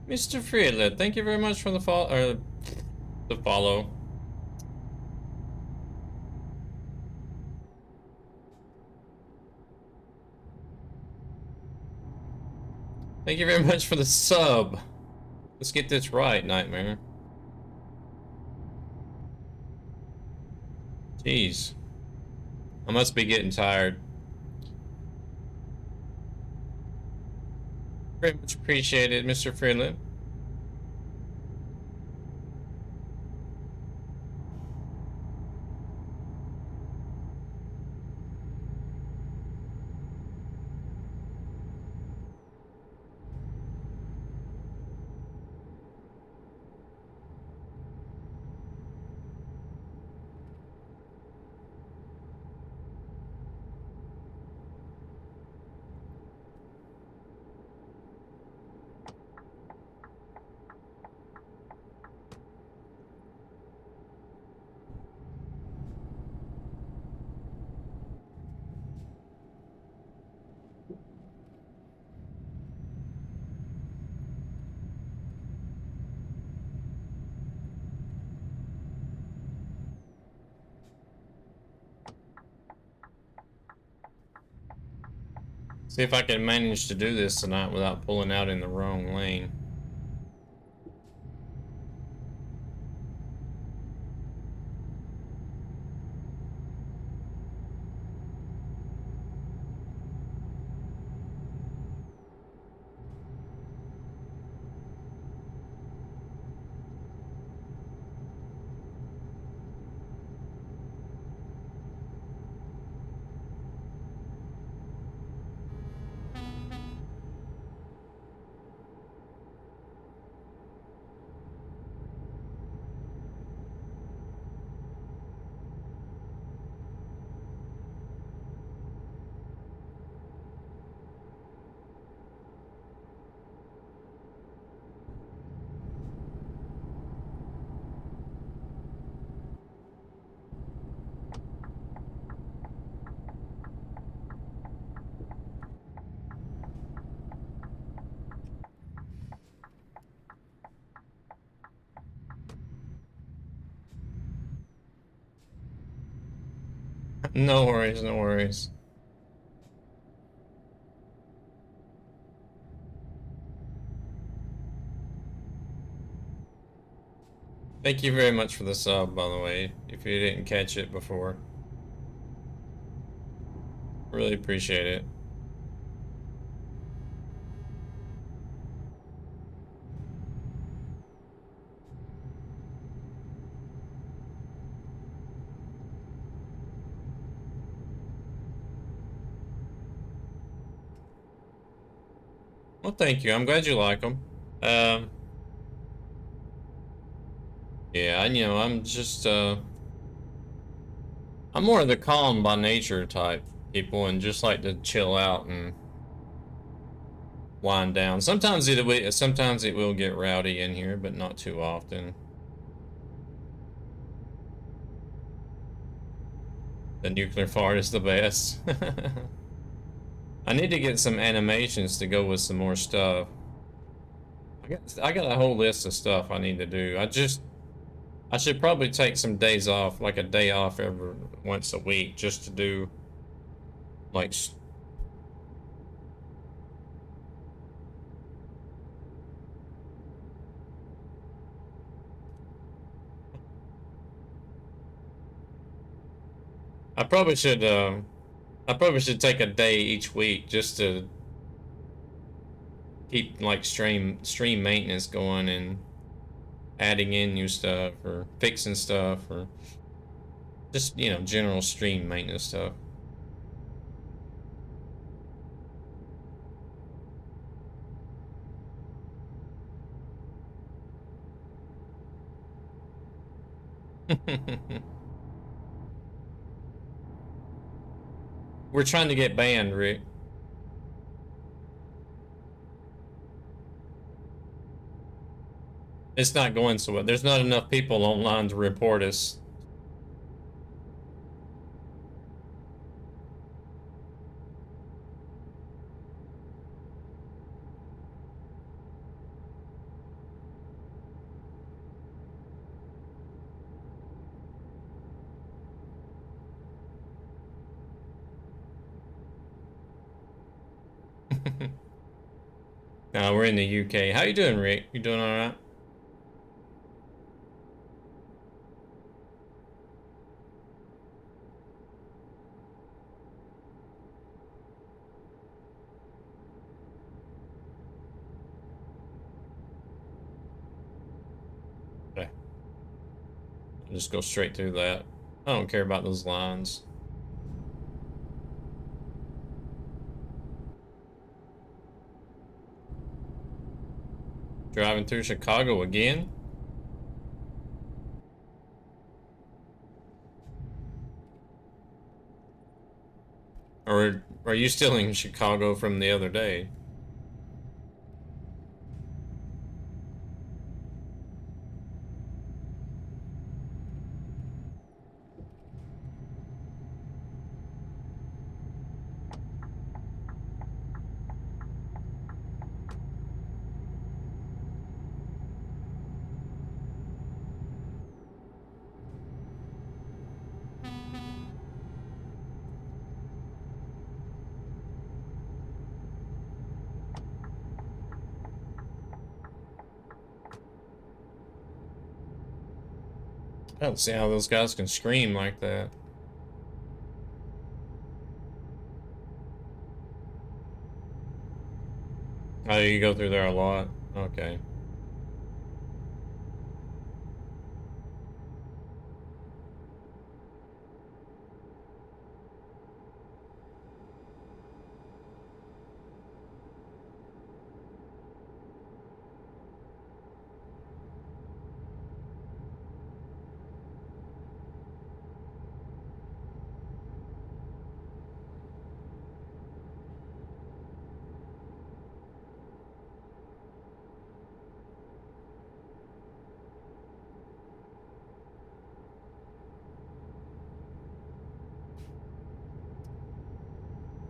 [SPEAKER 1] Mr. Friedlet, thank you very much for the follow. Thank you very much for the sub. Let's get this right, Nightmare. Jeez. I must be getting tired. Very much appreciated, Mr. Freeland. See if I can manage to do this tonight without pulling out in the wrong lane. No worries, no worries. Thank you very much for the sub, by the way, if you didn't catch it before. Really appreciate it. Well, thank you. I'm glad you like them. Yeah, I'm just, I'm more of the calm by nature type people and just like to chill out and wind down. Sometimes it will get rowdy in here, but not too often. The nuclear fart is the best. I need to get some animations to go with some more stuff. I got a whole list of stuff I need to do. I should probably take some days off, like a day off every once a week, just to do like. I probably should. I probably should take a day each week just to keep like stream maintenance going and adding in new stuff or fixing stuff or just general stream maintenance stuff. We're trying to get banned, Rick. It's not going so well. There's not enough people online to report us. No, we're in the UK. How you doing, Rick? You doing all right? Okay. Just go straight through that. I don't care about those lines. Driving through Chicago again? Or are you still in Chicago from the other day? I don't see how those guys can scream like that. Oh, you go through there a lot? Okay.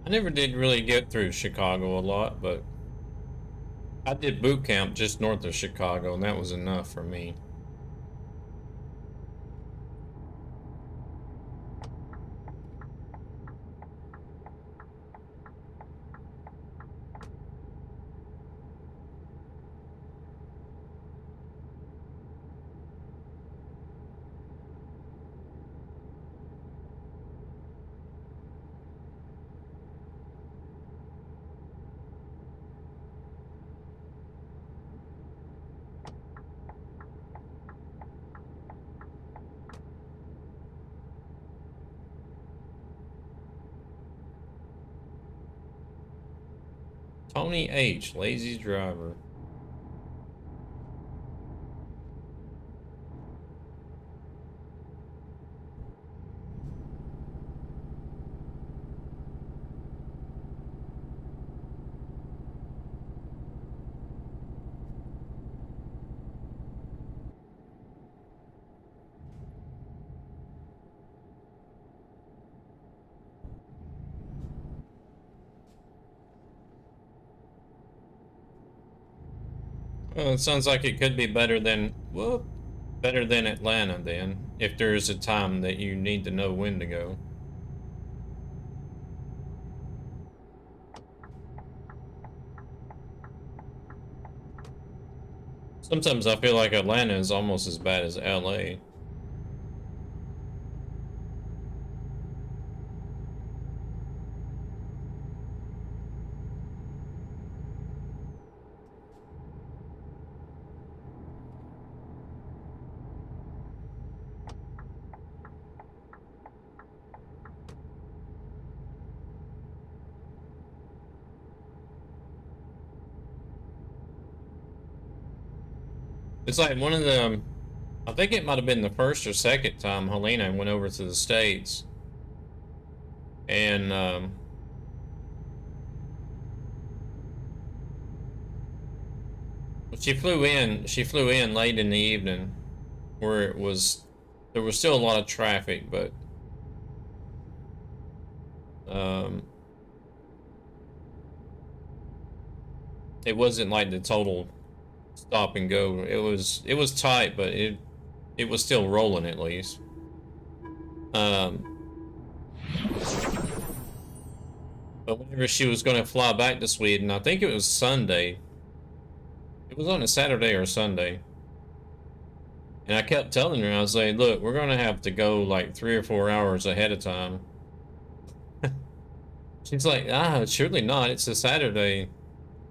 [SPEAKER 1] I never did really get through Chicago a lot, but I did boot camp just north of Chicago, and that was enough for me. Tony H, lazy driver. Well, it sounds like it could be better than, well, better than Atlanta then, if there is a time that you need to know when to go. Sometimes I feel like Atlanta is almost as bad as LA. It's like one of the, I think it might have been the first or second time Helena went over to the States. And she flew in late in the evening where there was still a lot of traffic, but um, it wasn't like the total stop and go. It was tight, but it was still rolling at least. But whenever she was going to fly back to Sweden, I think it was Sunday, It was on a Saturday or Sunday. And I kept telling her, I was like, look, we're going to have to go like 3 or 4 hours ahead of time. She's like, surely not. It's a Saturday.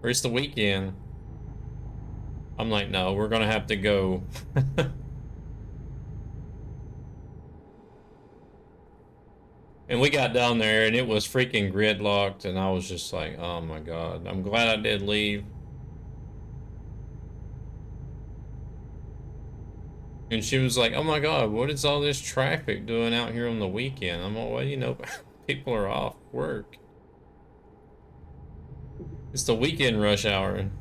[SPEAKER 1] Or it's the weekend. I'm like, no, we're going to have to go. And we got down there and it was freaking gridlocked. And I was just like, oh my God. I'm glad I did leave. And she was like, oh my God, what is all this traffic doing out here on the weekend? I'm like, well, you know, people are off work. It's the weekend rush hour.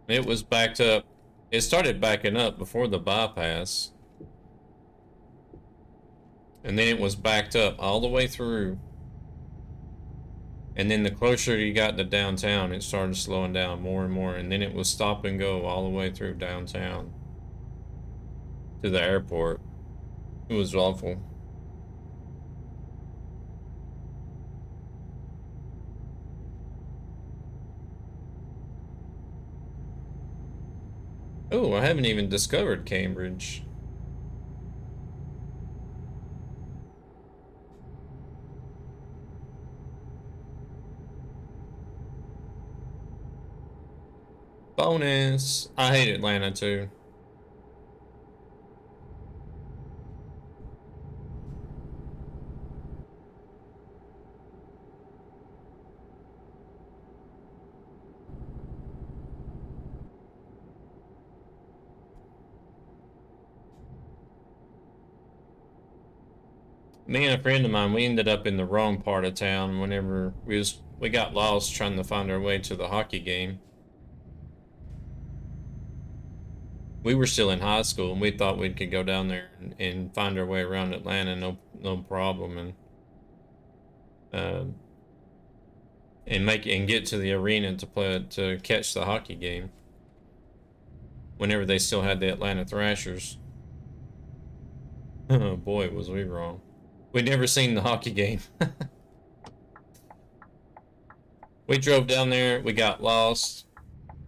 [SPEAKER 1] It was backed up. It started backing up before the bypass. And then it was backed up all the way through. And then the closer you got to downtown, it started slowing down more and more. And then it was stop and go all the way through downtown to the airport. It was awful. Oh, I haven't even discovered Cambridge. Bonus. I hate Atlanta too. Me and a friend of mine, we ended up in the wrong part of town whenever we got lost trying to find our way to the hockey game. We were still in high school and we thought we could go down there and find our way around Atlanta, no problem, and get to the arena to catch the hockey game. Whenever they still had the Atlanta Thrashers. Oh boy, was we wrong. We'd never seen the hockey game. We drove down there, we got lost.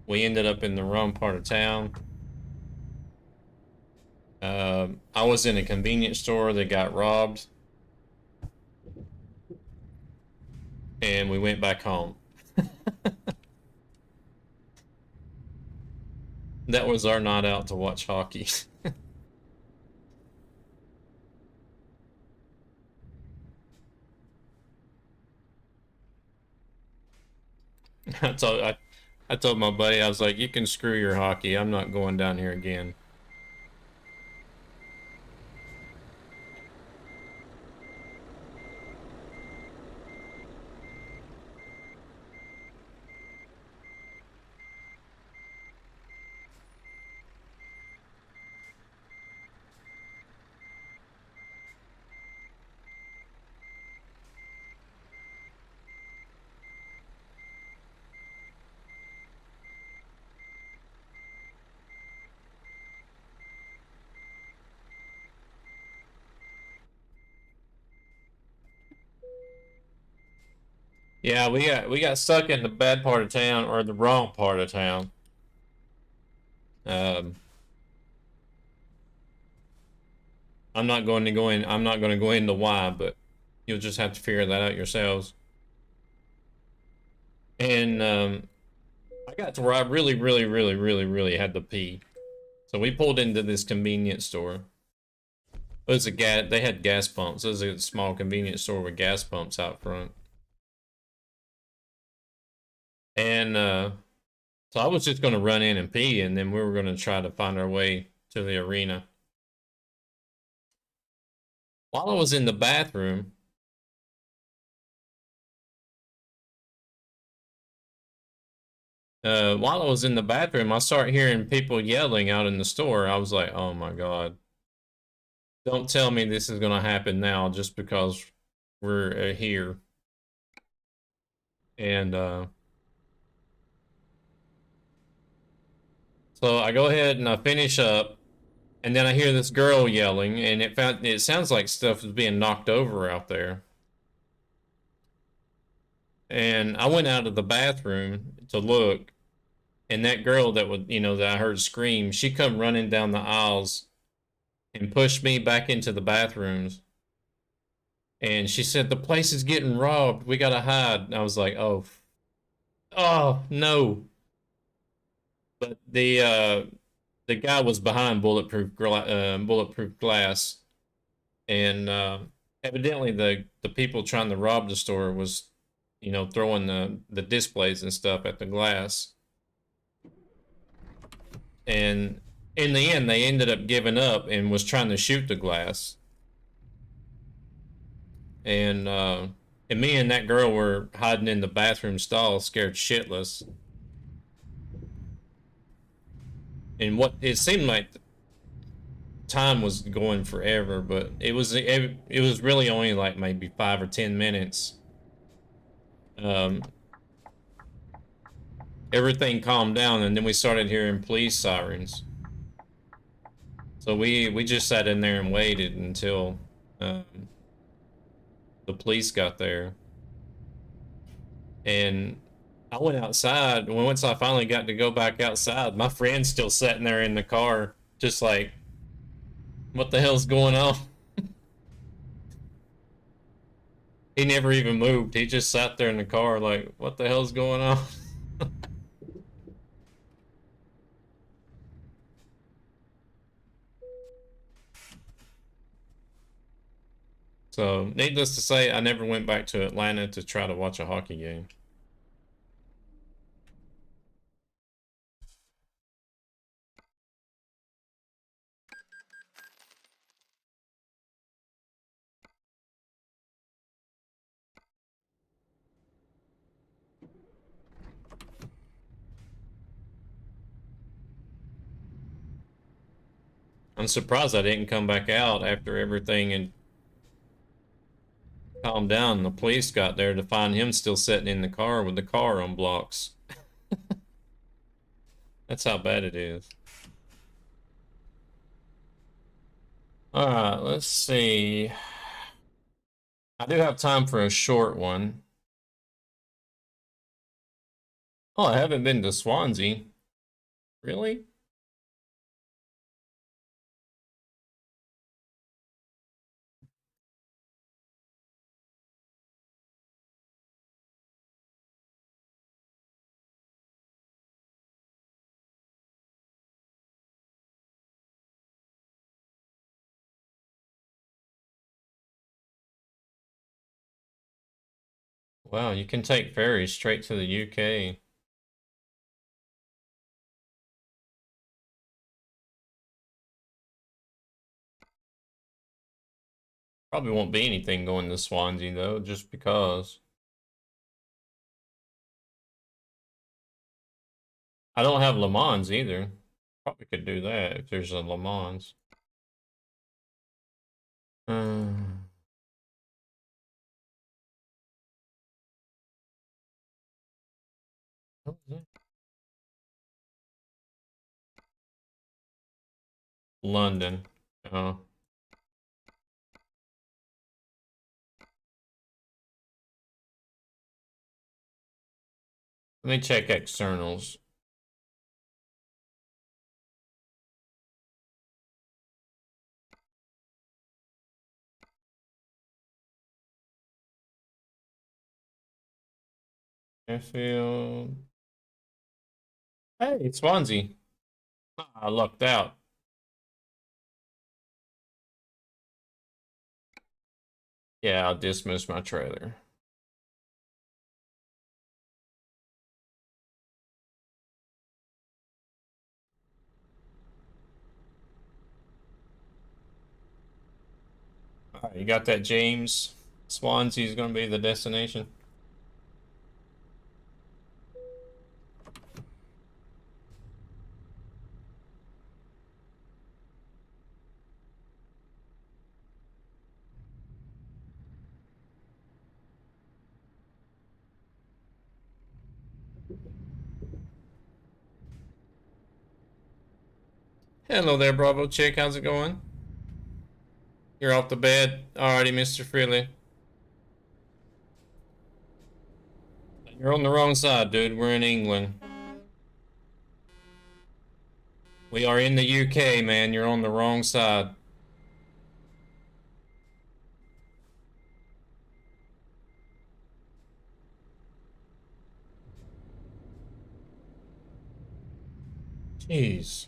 [SPEAKER 1] We ended up in the wrong part of town. I was in a convenience store that got robbed. And we went back home. That was our night out to watch hockey. I told my buddy, I was like, you can screw your hockey. I'm not going down here again. Yeah, we got stuck in the bad part of town, or the wrong part of town. I'm not going to go into why, but you'll just have to figure that out yourselves. And I got to where I really had to pee. So we pulled into this convenience store. It was they had gas pumps. It was a small convenience store with gas pumps out front. And so I was just going to run in and pee, and then we were going to try to find our way to the arena. While I was in the bathroom, I started hearing people yelling out in the store. I was like, oh my God. Don't tell me this is going to happen now just because we're here. And so I go ahead and I finish up, and then I hear this girl yelling, and it sounds like stuff is being knocked over out there. And I went out of the bathroom to look, and that girl that was, that I heard scream, she come running down the aisles and pushed me back into the bathrooms. And she said, "The place is getting robbed. We gotta hide." And I was like, oh no. But the guy was behind bulletproof glass, and evidently the people trying to rob the store was, throwing the displays and stuff at the glass. And in the end, they ended up giving up and was trying to shoot the glass. And me and that girl were hiding in the bathroom stall, scared shitless. And what it seemed like time was going forever, but it was really only like maybe 5 or 10 minutes. Everything calmed down, and then we started hearing police sirens. So we just sat in there and waited until the police got there. And I went outside. Once I finally got to go back outside, my friend's still sitting there in the car, just like, what the hell's going on? He never even moved. He just sat there in the car like, what the hell's going on? So, needless to say, I never went back to Atlanta to try to watch a hockey game. I'm surprised I didn't come back out after everything had calmed down and the police got there to find him still sitting in the car with the car on blocks. That's how bad it is. Alright, let's see. I do have time for a short one. Oh, I haven't been to Swansea. Really? Wow, you can take ferries straight to the UK. Probably won't be anything going to Swansea though, just because. I don't have Le Mans either. Probably could do that if there's a Le Mans. Um, what was it? London. Oh. Let me check externals. Sheffield. Hey, Swansea. I lucked out. Yeah, I'll dismiss my trailer. All right, you got that, James? Swansea's going to be the destination. Hello there, Bravo Chick. How's it going? You're off the bed. Alrighty, Mr. Freely. You're on the wrong side, dude. We're in England. We are in the UK, man. You're on the wrong side. Jeez.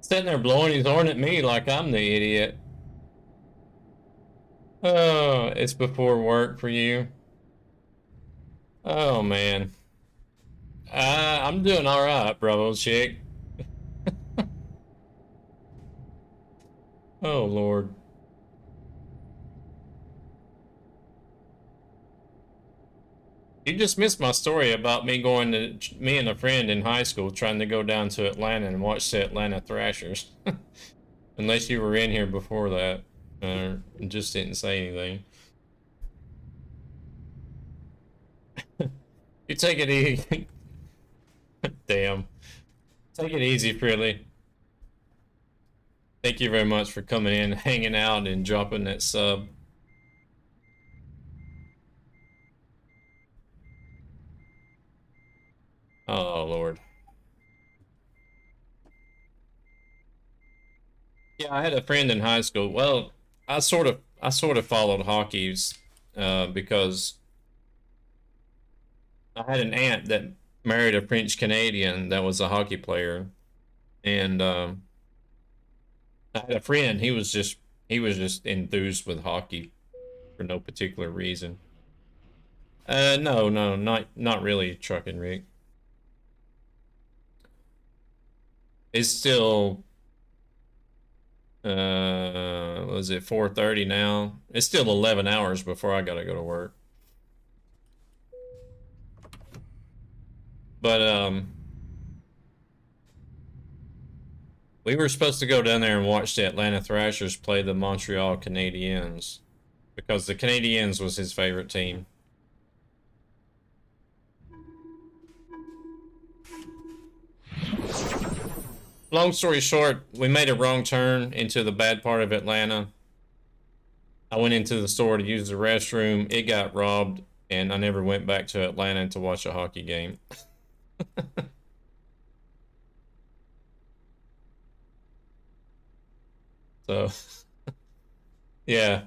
[SPEAKER 1] Sitting there blowing his horn at me like I'm the idiot. Oh, it's before work for you. Oh, man. I'm doing all right, Bravo Chick. Oh, Lord. You just missed my story about me and a friend in high school trying to go down to Atlanta and watch the Atlanta Thrashers. Unless you were in here before that, just didn't say anything. You take it easy. Damn. Take it easy, Freely. Thank you very much for coming in, hanging out, and dropping that sub. Oh, Lord. Yeah, I had a friend in high school. Well, I sort of followed hockey's because I had an aunt that married a French Canadian that was a hockey player, and I had a friend. He was just enthused with hockey for no particular reason. No, not really, Truck and Rick. It's still was it 4:30 now? It's still 11 hours before I gotta go to work. But we were supposed to go down there and watch the Atlanta Thrashers play the Montreal Canadiens because the Canadiens was his favorite team. Long story short, we made a wrong turn into the bad part of Atlanta. I went into the store to use the restroom. It got robbed, and I never went back to Atlanta to watch a hockey game. So, yeah.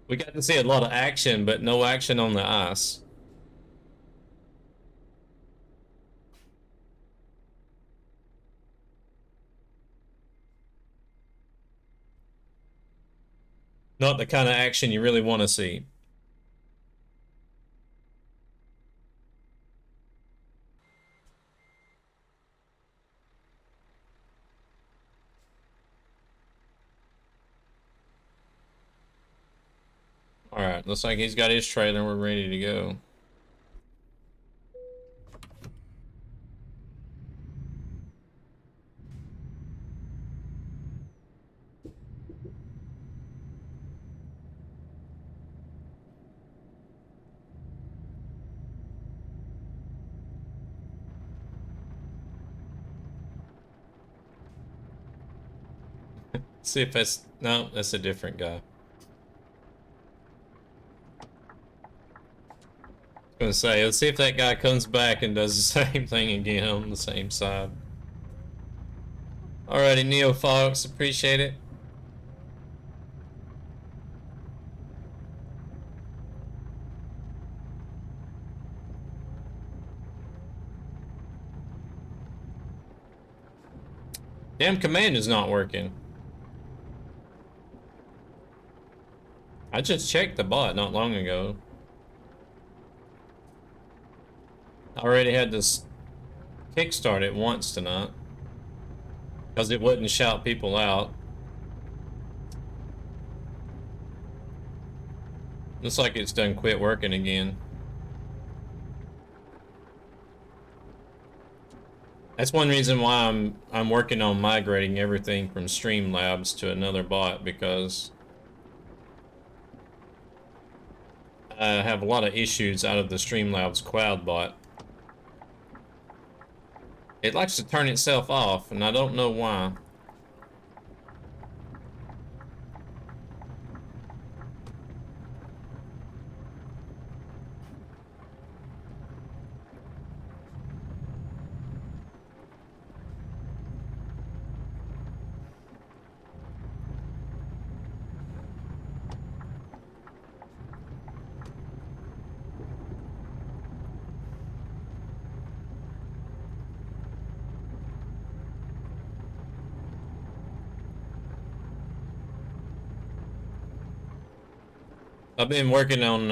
[SPEAKER 1] We got to see a lot of action, but no action on the ice. Not the kind of action you really want to see. Alright, looks like he's got his trailer. We're ready to go. See if that's... No, that's a different guy. Gonna say, let's see if that guy comes back and does the same thing again on the same side. Alrighty, Neo Fox, appreciate it. Damn command is not working. I just checked the bot not long ago. I already had this kickstart it once tonight because it wouldn't shout people out. Looks like it's done quit working again. That's one reason why I'm working on migrating everything from Streamlabs to another bot, because I have a lot of issues out of the Streamlabs cloud bot. It likes to turn itself off, and I don't know why. I've been working on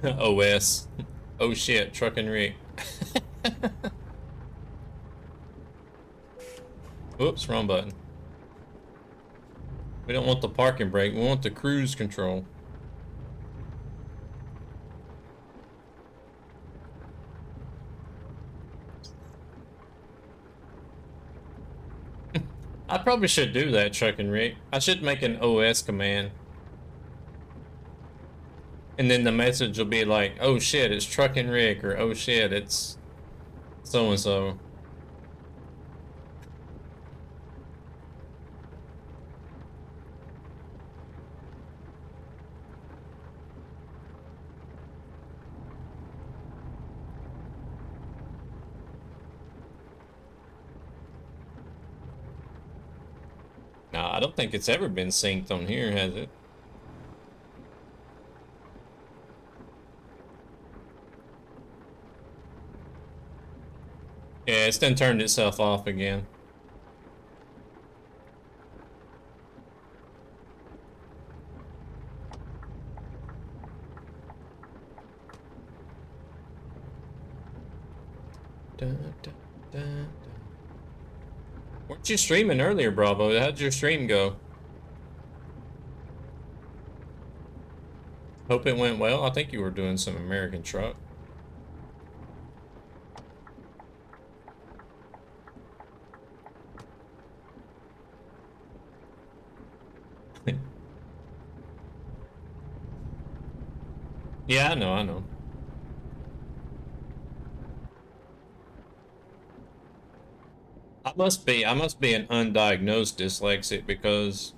[SPEAKER 1] OS. Oh shit, Truck and Rick. Oops, wrong button. We don't want the parking brake, we want the cruise control. I probably should do that, Truck and Rick. I should make an OS command. And then the message will be like, oh shit, it's Truck and Rick, or oh shit, it's so-and-so. Nah, I don't think it's ever been synced on here, has it? Yeah, it's done turned itself off again. Dun, dun, dun, dun. Weren't you streaming earlier, Bravo? How'd your stream go? Hope it went well. I think you were doing some American truck. Yeah, I know, I know. I must be an undiagnosed dyslexic, because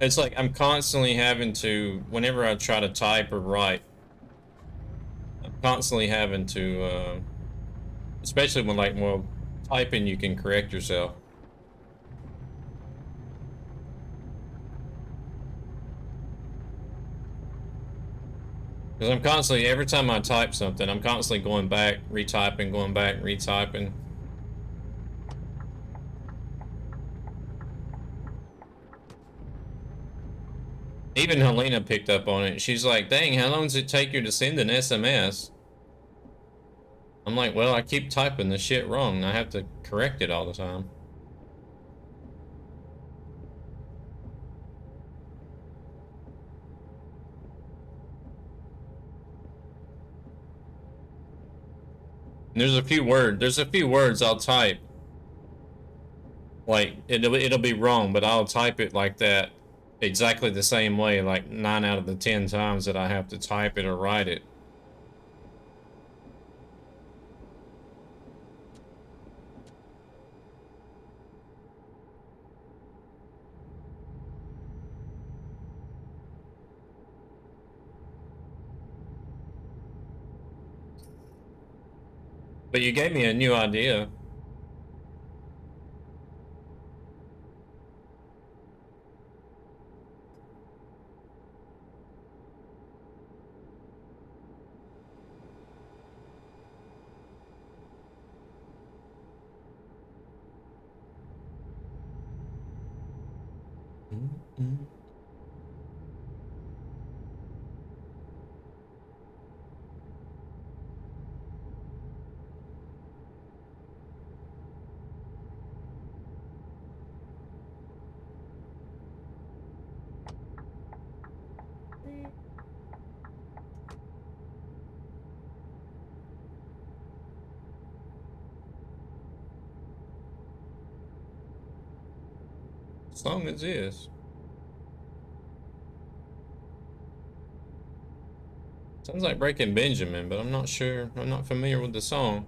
[SPEAKER 1] it's like I'm constantly having to, whenever I try to type or write, I'm constantly having to, especially when, like, well, typing you can correct yourself. Because I'm constantly, every time I type something, I'm constantly going back, retyping, going back, retyping. Even Helena picked up on it. She's like, dang, how long does it take you to send an SMS? I'm like, well, I keep typing the shit wrong. I have to correct it all the time. And there's a few words I'll type. Like, it'll be wrong, but I'll type it like that exactly the same way, like 9 out of the 10 times that I have to type it or write it. But you gave me a new idea. Mm-mm. song is this? Sounds like Breaking Benjamin, but I'm not sure. I'm not familiar with the song.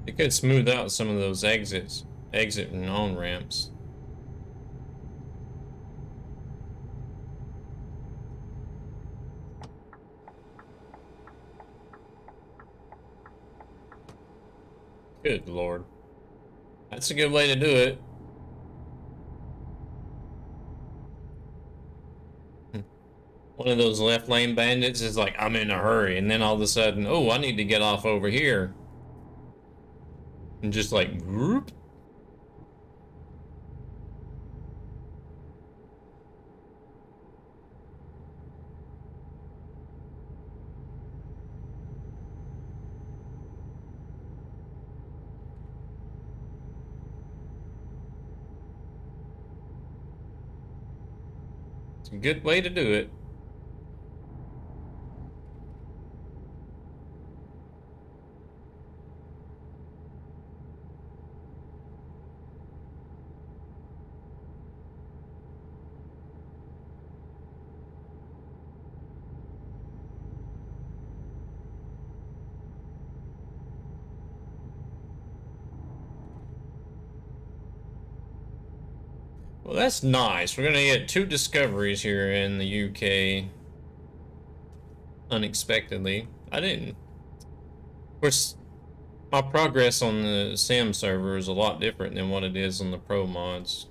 [SPEAKER 1] It could smooth out some of those exit and on ramps. Good Lord. That's a good way to do it. One of those left lane bandits is like, I'm in a hurry, and then all of a sudden, oh, I need to get off over here. And just like, whoop. It's a good way to do it. Well, that's nice. We're gonna get 2 discoveries here in the UK. Unexpectedly. I didn't. Of course, my progress on the Sim server is a lot different than what it is on the Pro mods.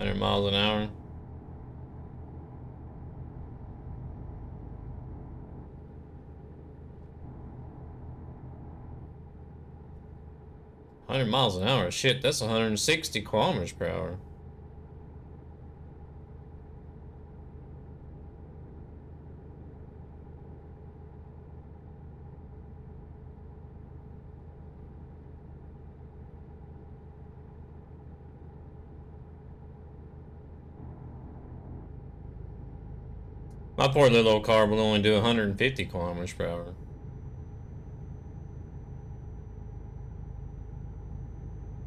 [SPEAKER 1] $100 miles an hour. $100 miles an hour. Shit, that's 160 kilometers per hour. My poor little old car will only do 150 kilometers per hour.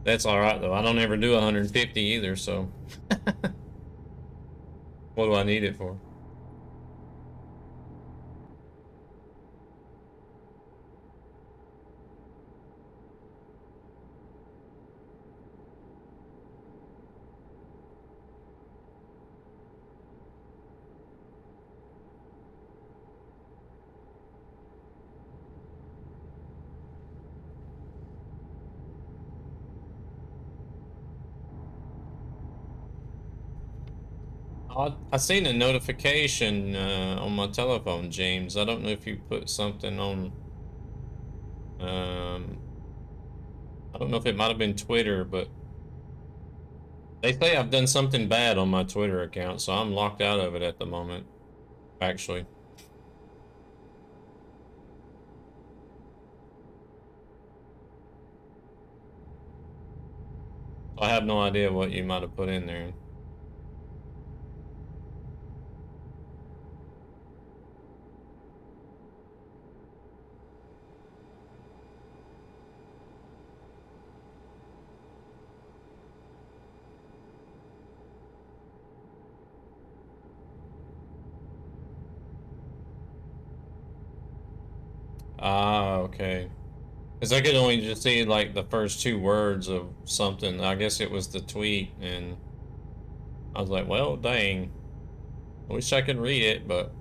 [SPEAKER 1] That's alright though. I don't ever do 150 either, so. What do I need it for? I seen a notification on my telephone, James. I don't know if you put something on. I don't know if it might have been Twitter, but they say I've done something bad on my Twitter account, so I'm locked out of it at the moment. Actually, I have no idea what you might have put in there. Ah, okay. Because I could only just see like the first two words of something. I guess it was the tweet, and I was like, well, dang. I wish I could read it, but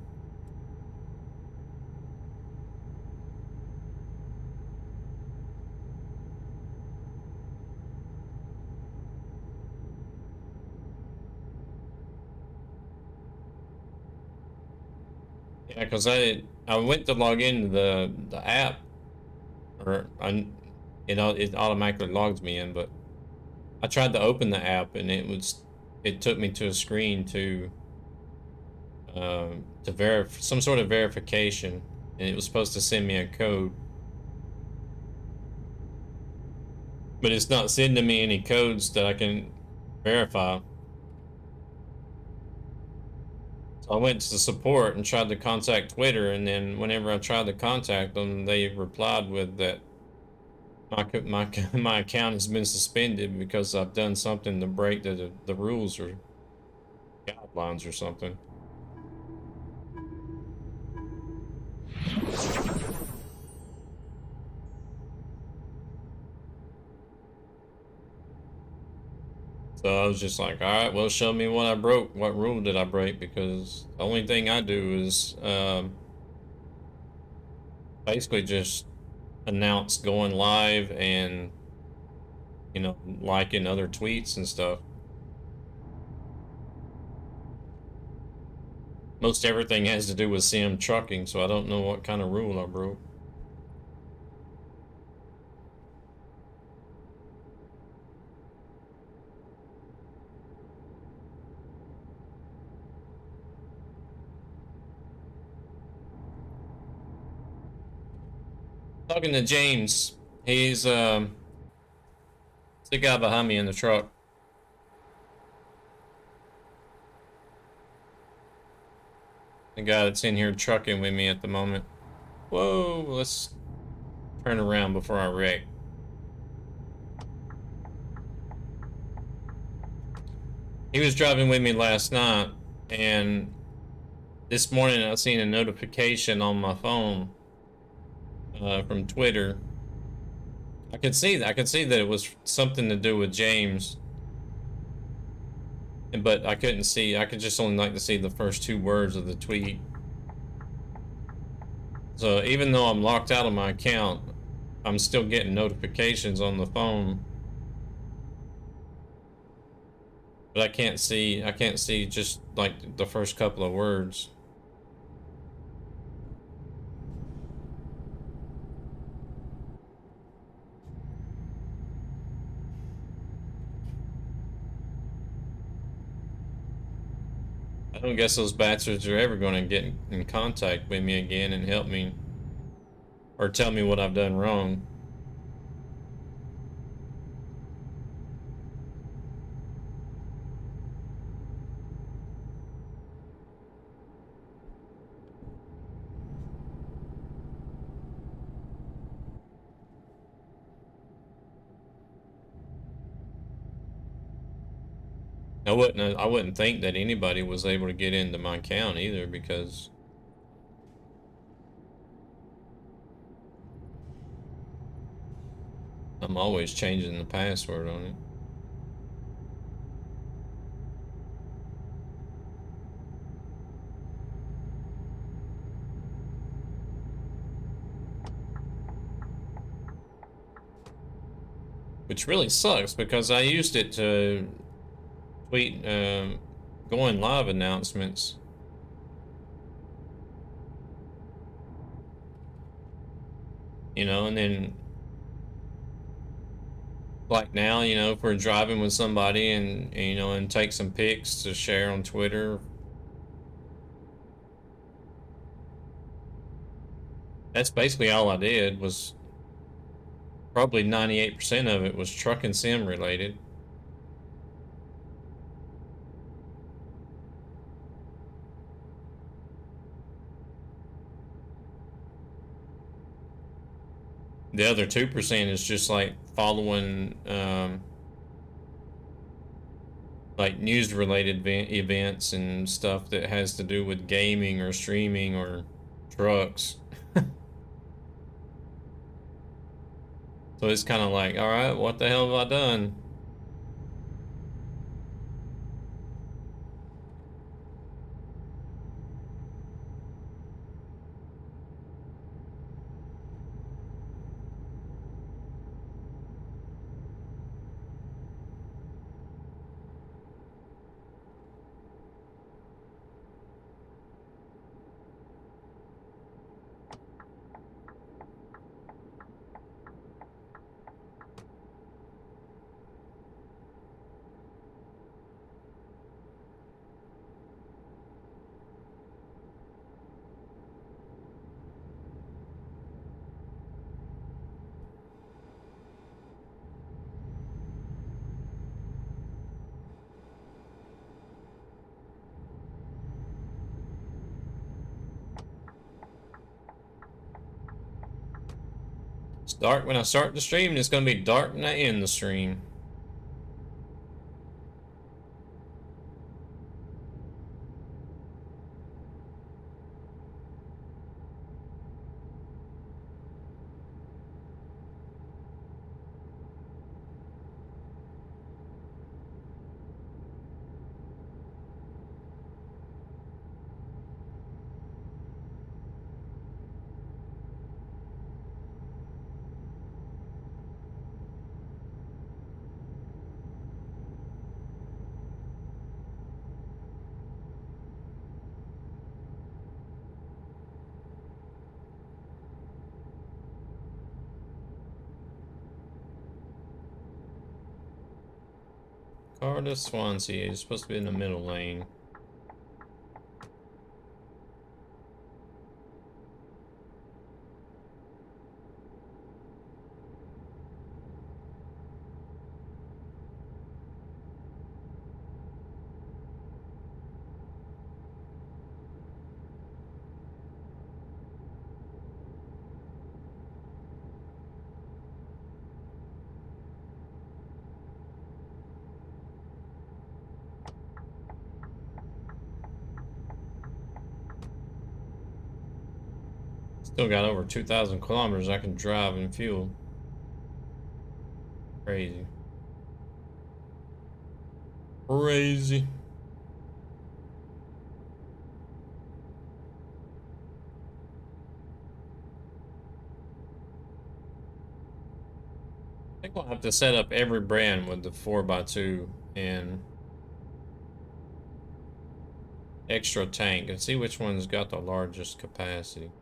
[SPEAKER 1] yeah, because I went to log into the app, or it automatically logs me in, but I tried to open the app and it took me to a screen to verify some sort of verification, and it was supposed to send me a code, but it's not sending me any codes that I can verify. So I went to support and tried to contact Twitter, and then whenever I tried to contact them, they replied with that my account has been suspended because I've done something to break the rules or guidelines or something. So I was just like, all right, well, show me what I broke. What rule did I break? Because the only thing I do is basically just announce going live and, liking other tweets and stuff. Most everything has to do with CM trucking, so I don't know what kind of rule I broke. Talking to James, he's the guy behind me in the truck. The guy that's in here trucking with me at the moment. Whoa, let's turn around before I wreck. He was driving with me last night, and this morning I seen a notification on my phone from Twitter. I could see that it was something to do with James, but I couldn't see. I could just only like to see the first two words of the tweet. So even though I'm locked out of my account, I'm still getting notifications on the phone. But I can't see just like the first couple of words. I don't guess those bastards are ever going to get in contact with me again and help me or tell me what I've done wrong. I wouldn't think that anybody was able to get into my account either, because I'm always changing the password on it. Which really sucks because I used it to tweet going live announcements. And then like now, if we're driving with somebody and take some pics to share on Twitter. That's basically all I did. Was probably 98% of it was truck and sim related. The other 2% is just like following like news related events and stuff that has to do with gaming or streaming or trucks. So it's kind of like, all right, what the hell have I done? It's dark when I start the stream, and it's gonna be dark when I end the stream. Car to Swansea. You're supposed to be in the middle lane. Still got over 2,000 kilometers I can drive and fuel. Crazy. Crazy. I think we'll have to set up every brand with the 4x2 and extra tank and see which one's got the largest capacity.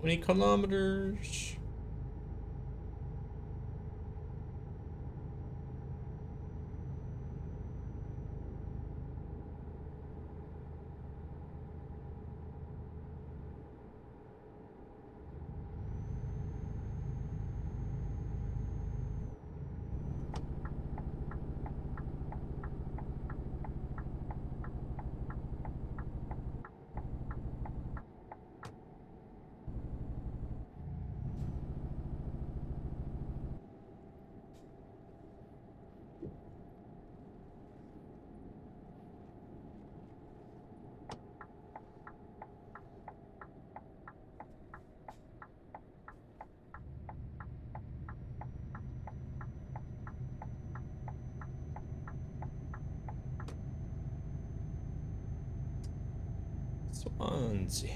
[SPEAKER 1] Twenty kilometers. Swansea.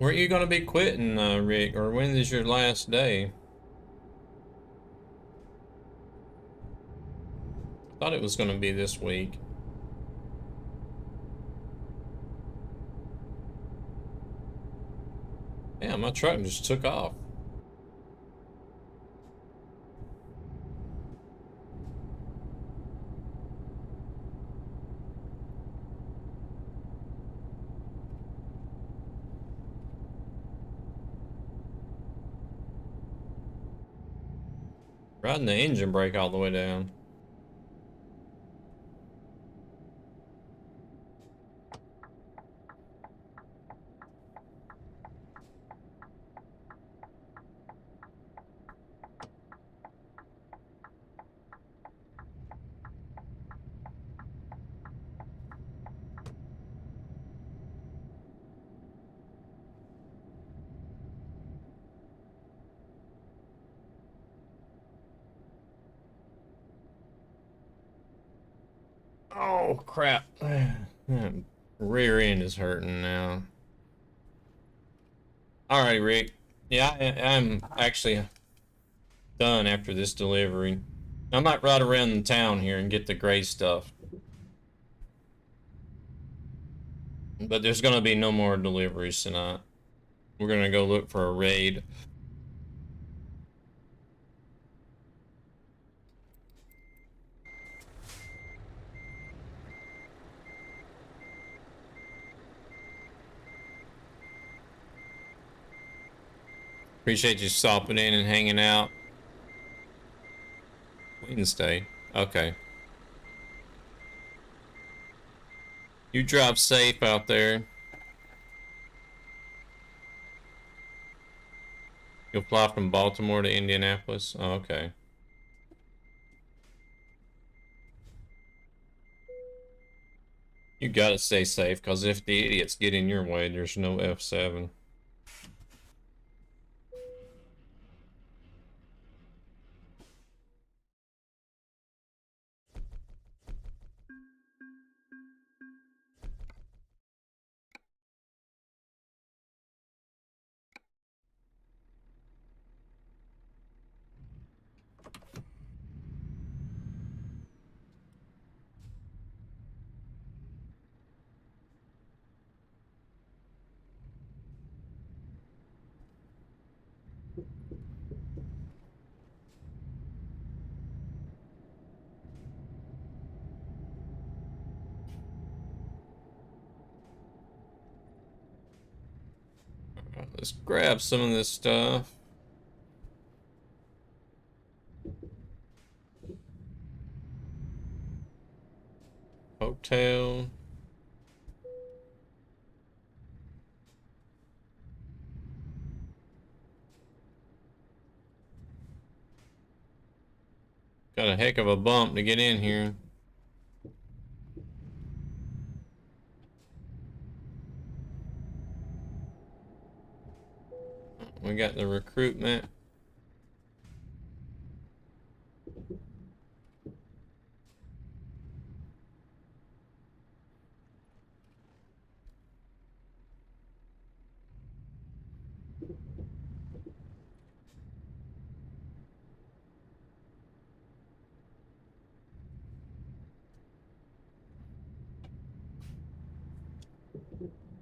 [SPEAKER 1] Weren't you gonna be quitting, Rick? Or when is your last day? I thought it was gonna be this week. Yeah, my truck just took off. Riding the engine brake all the way down. Oh crap. Rear end is hurting now. Alright, Rick. Yeah, I'm actually done after this delivery. I might ride around the town here and get the gray stuff. But there's gonna be no more deliveries tonight. We're gonna go look for a raid. Appreciate you stopping in and hanging out. Wednesday. Okay. You drive safe out there. You'll fly from Baltimore to Indianapolis? Oh, okay. You gotta stay safe, because if the idiots get in your way, there's no F7. Alright, let's grab some of this stuff. Hotel. Got a heck of a bump to get in here. We got the recruitment.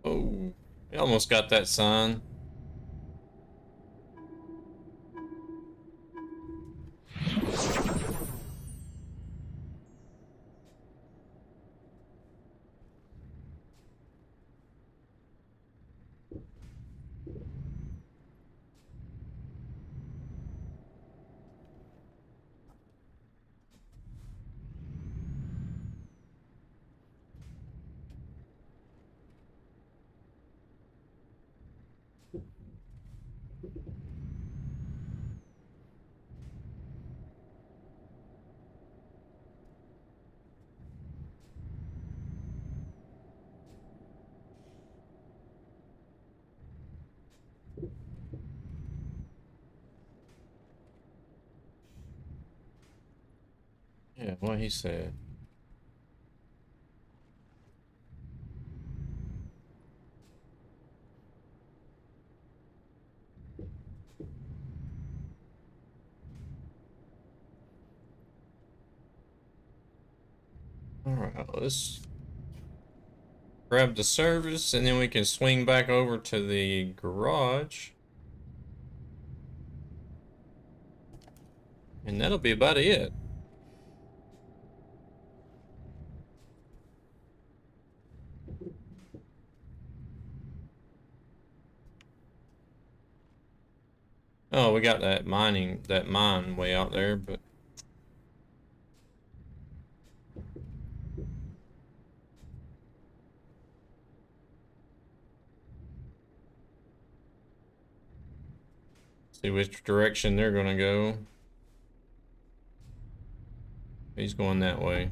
[SPEAKER 1] Oh, we almost got that sign. Yeah, what he said. Alright, let's grab the service and then we can swing back over to the garage. And that'll be about it. Oh, we got that mine way out there, but see which direction they're gonna go. He's going that way.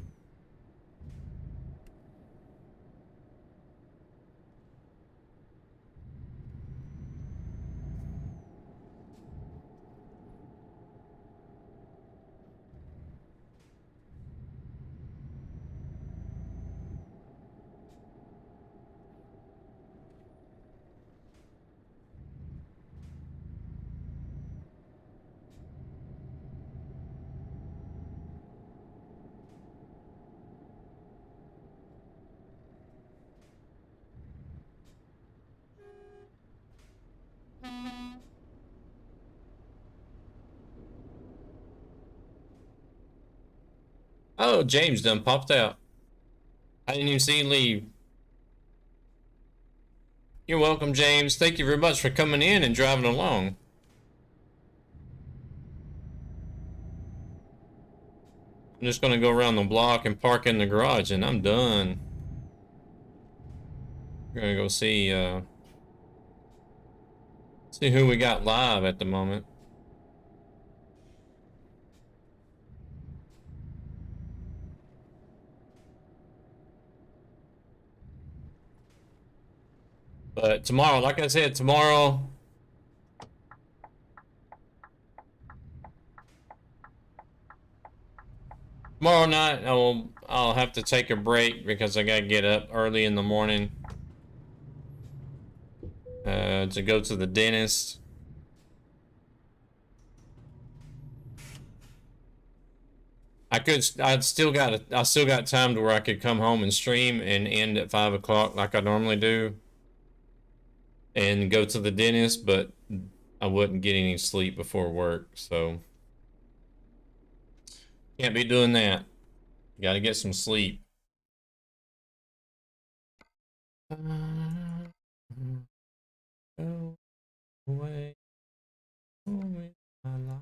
[SPEAKER 1] Oh, James done popped out. I didn't even see him leave. You're welcome, James. Thank you very much for coming in and driving along. I'm just gonna go around the block and park in the garage and I'm done. We're gonna go see who we got live at the moment. But tomorrow, like I said, tomorrow night I'll have to take a break because I gotta get up early in the morning to go to the dentist. I still got time to where I could come home and stream and end at 5 o'clock like I normally do and go to the dentist, but I wouldn't get any sleep before work, so can't be doing that. Gotta get some sleep. Go away, away, my life.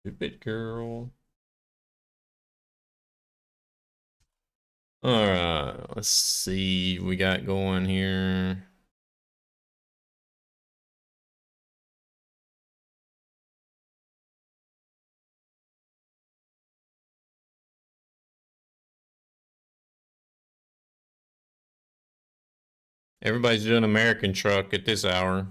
[SPEAKER 1] Stupid girl. Alright, let's see what we got going here. Everybody's doing American truck at this hour.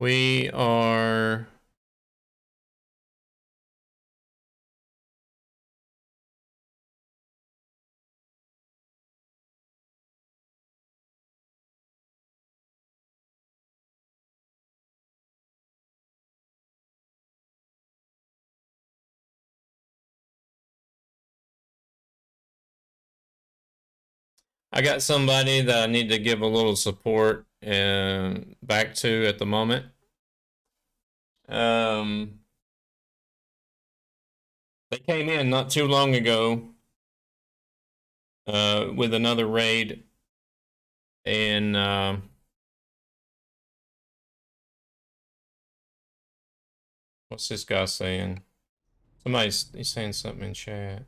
[SPEAKER 1] We are I got somebody that I need to give a little support and back to at the moment. They came in not too long ago with another raid, and what's this guy saying? He's saying something in chat.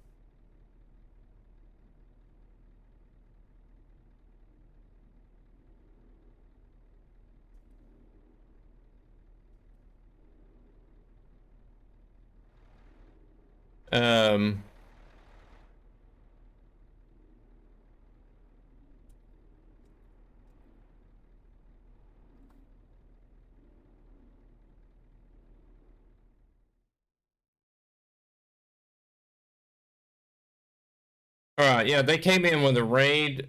[SPEAKER 1] All right, yeah, they came in with a raid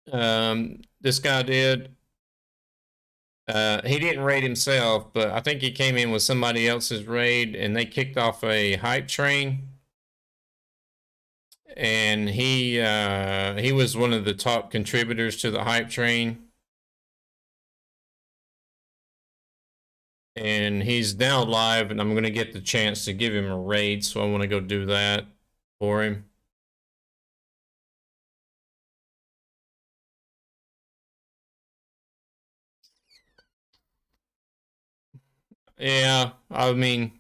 [SPEAKER 1] This guy did. He didn't raid himself, but I think he came in with somebody else's raid, and they kicked off a hype train. And he was one of the top contributors to the hype train. And he's now live, and I'm going to get the chance to give him a raid, so I want to go do that for him. Yeah, I mean,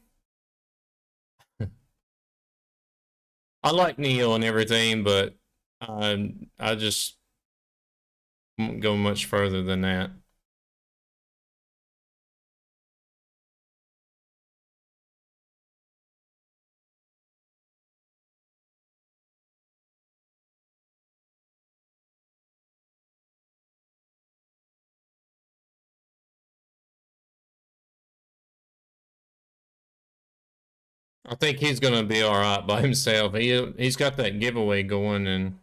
[SPEAKER 1] I like Neil and everything, but I just won't go much further than that. I think he's gonna be all right by himself. He's got that giveaway going, and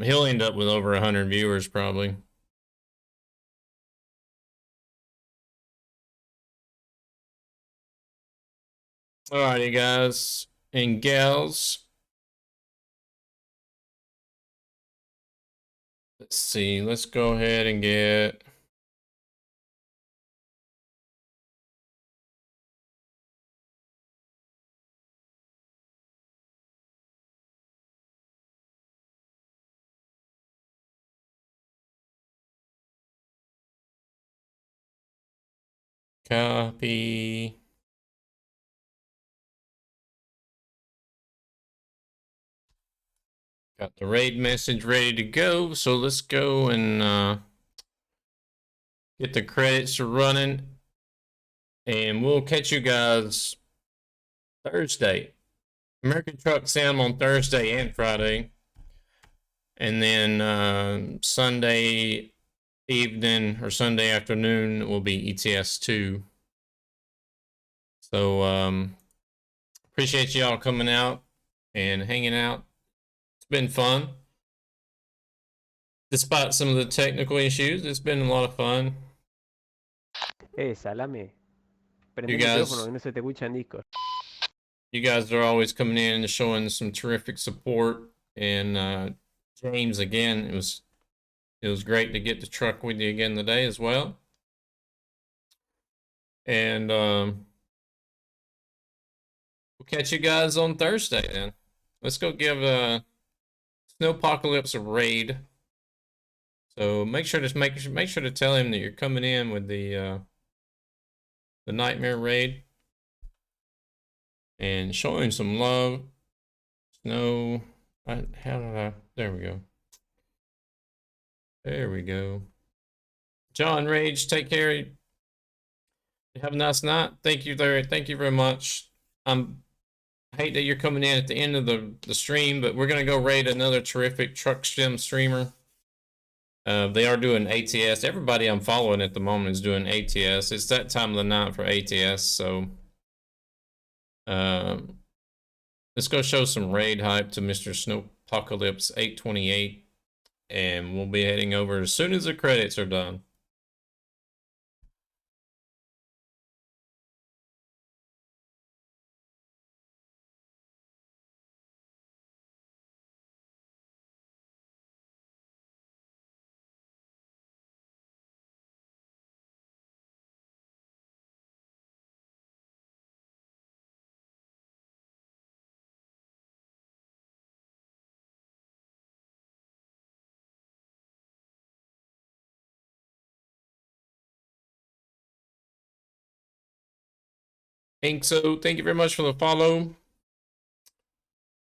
[SPEAKER 1] he'll end up with over 100 viewers probably. Alrighty, guys and gals. Let's see. Let's go ahead and get. Copy. Got the raid message ready to go. So let's go and get the credits running. And we'll catch you guys Thursday. American Truck Sim on Thursday and Friday. And then Sunday evening or Sunday afternoon will be ETS 2. So appreciate y'all coming out and hanging out. It's been fun. Despite some of the technical issues, it's been a lot of fun.
[SPEAKER 4] Salame. Prende
[SPEAKER 1] You
[SPEAKER 4] el
[SPEAKER 1] guys-
[SPEAKER 4] micrófono, que no se te escucha en Discord.
[SPEAKER 1] You guys are always coming in and showing some terrific support. And James, again, it was great to get to truck with you again today as well. And we'll catch you guys on Thursday then. Let's go give Snowpocalypse a raid. So make sure to tell him that you're coming in with the Nightmare raid. And show him some love. Snow. There we go. There we go. John Rage, take care. Have a nice night. Thank you there. Thank you very much. I hate that you're coming in at the end of the stream, but we're gonna go raid another terrific truck sim streamer. They are doing ATS. Everybody I'm following at the moment is doing ATS. It's that time of the night for ATS, so let's go show some raid hype to Mr. Snowpocalypse 828, and we'll be heading over as soon as the credits are done. So thank you very much for the follow.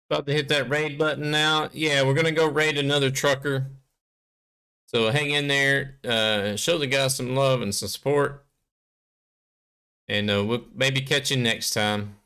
[SPEAKER 1] About to hit that raid button now. Yeah, we're gonna go raid another trucker. So hang in there, show the guys some love and some support, and we'll maybe catch you next time.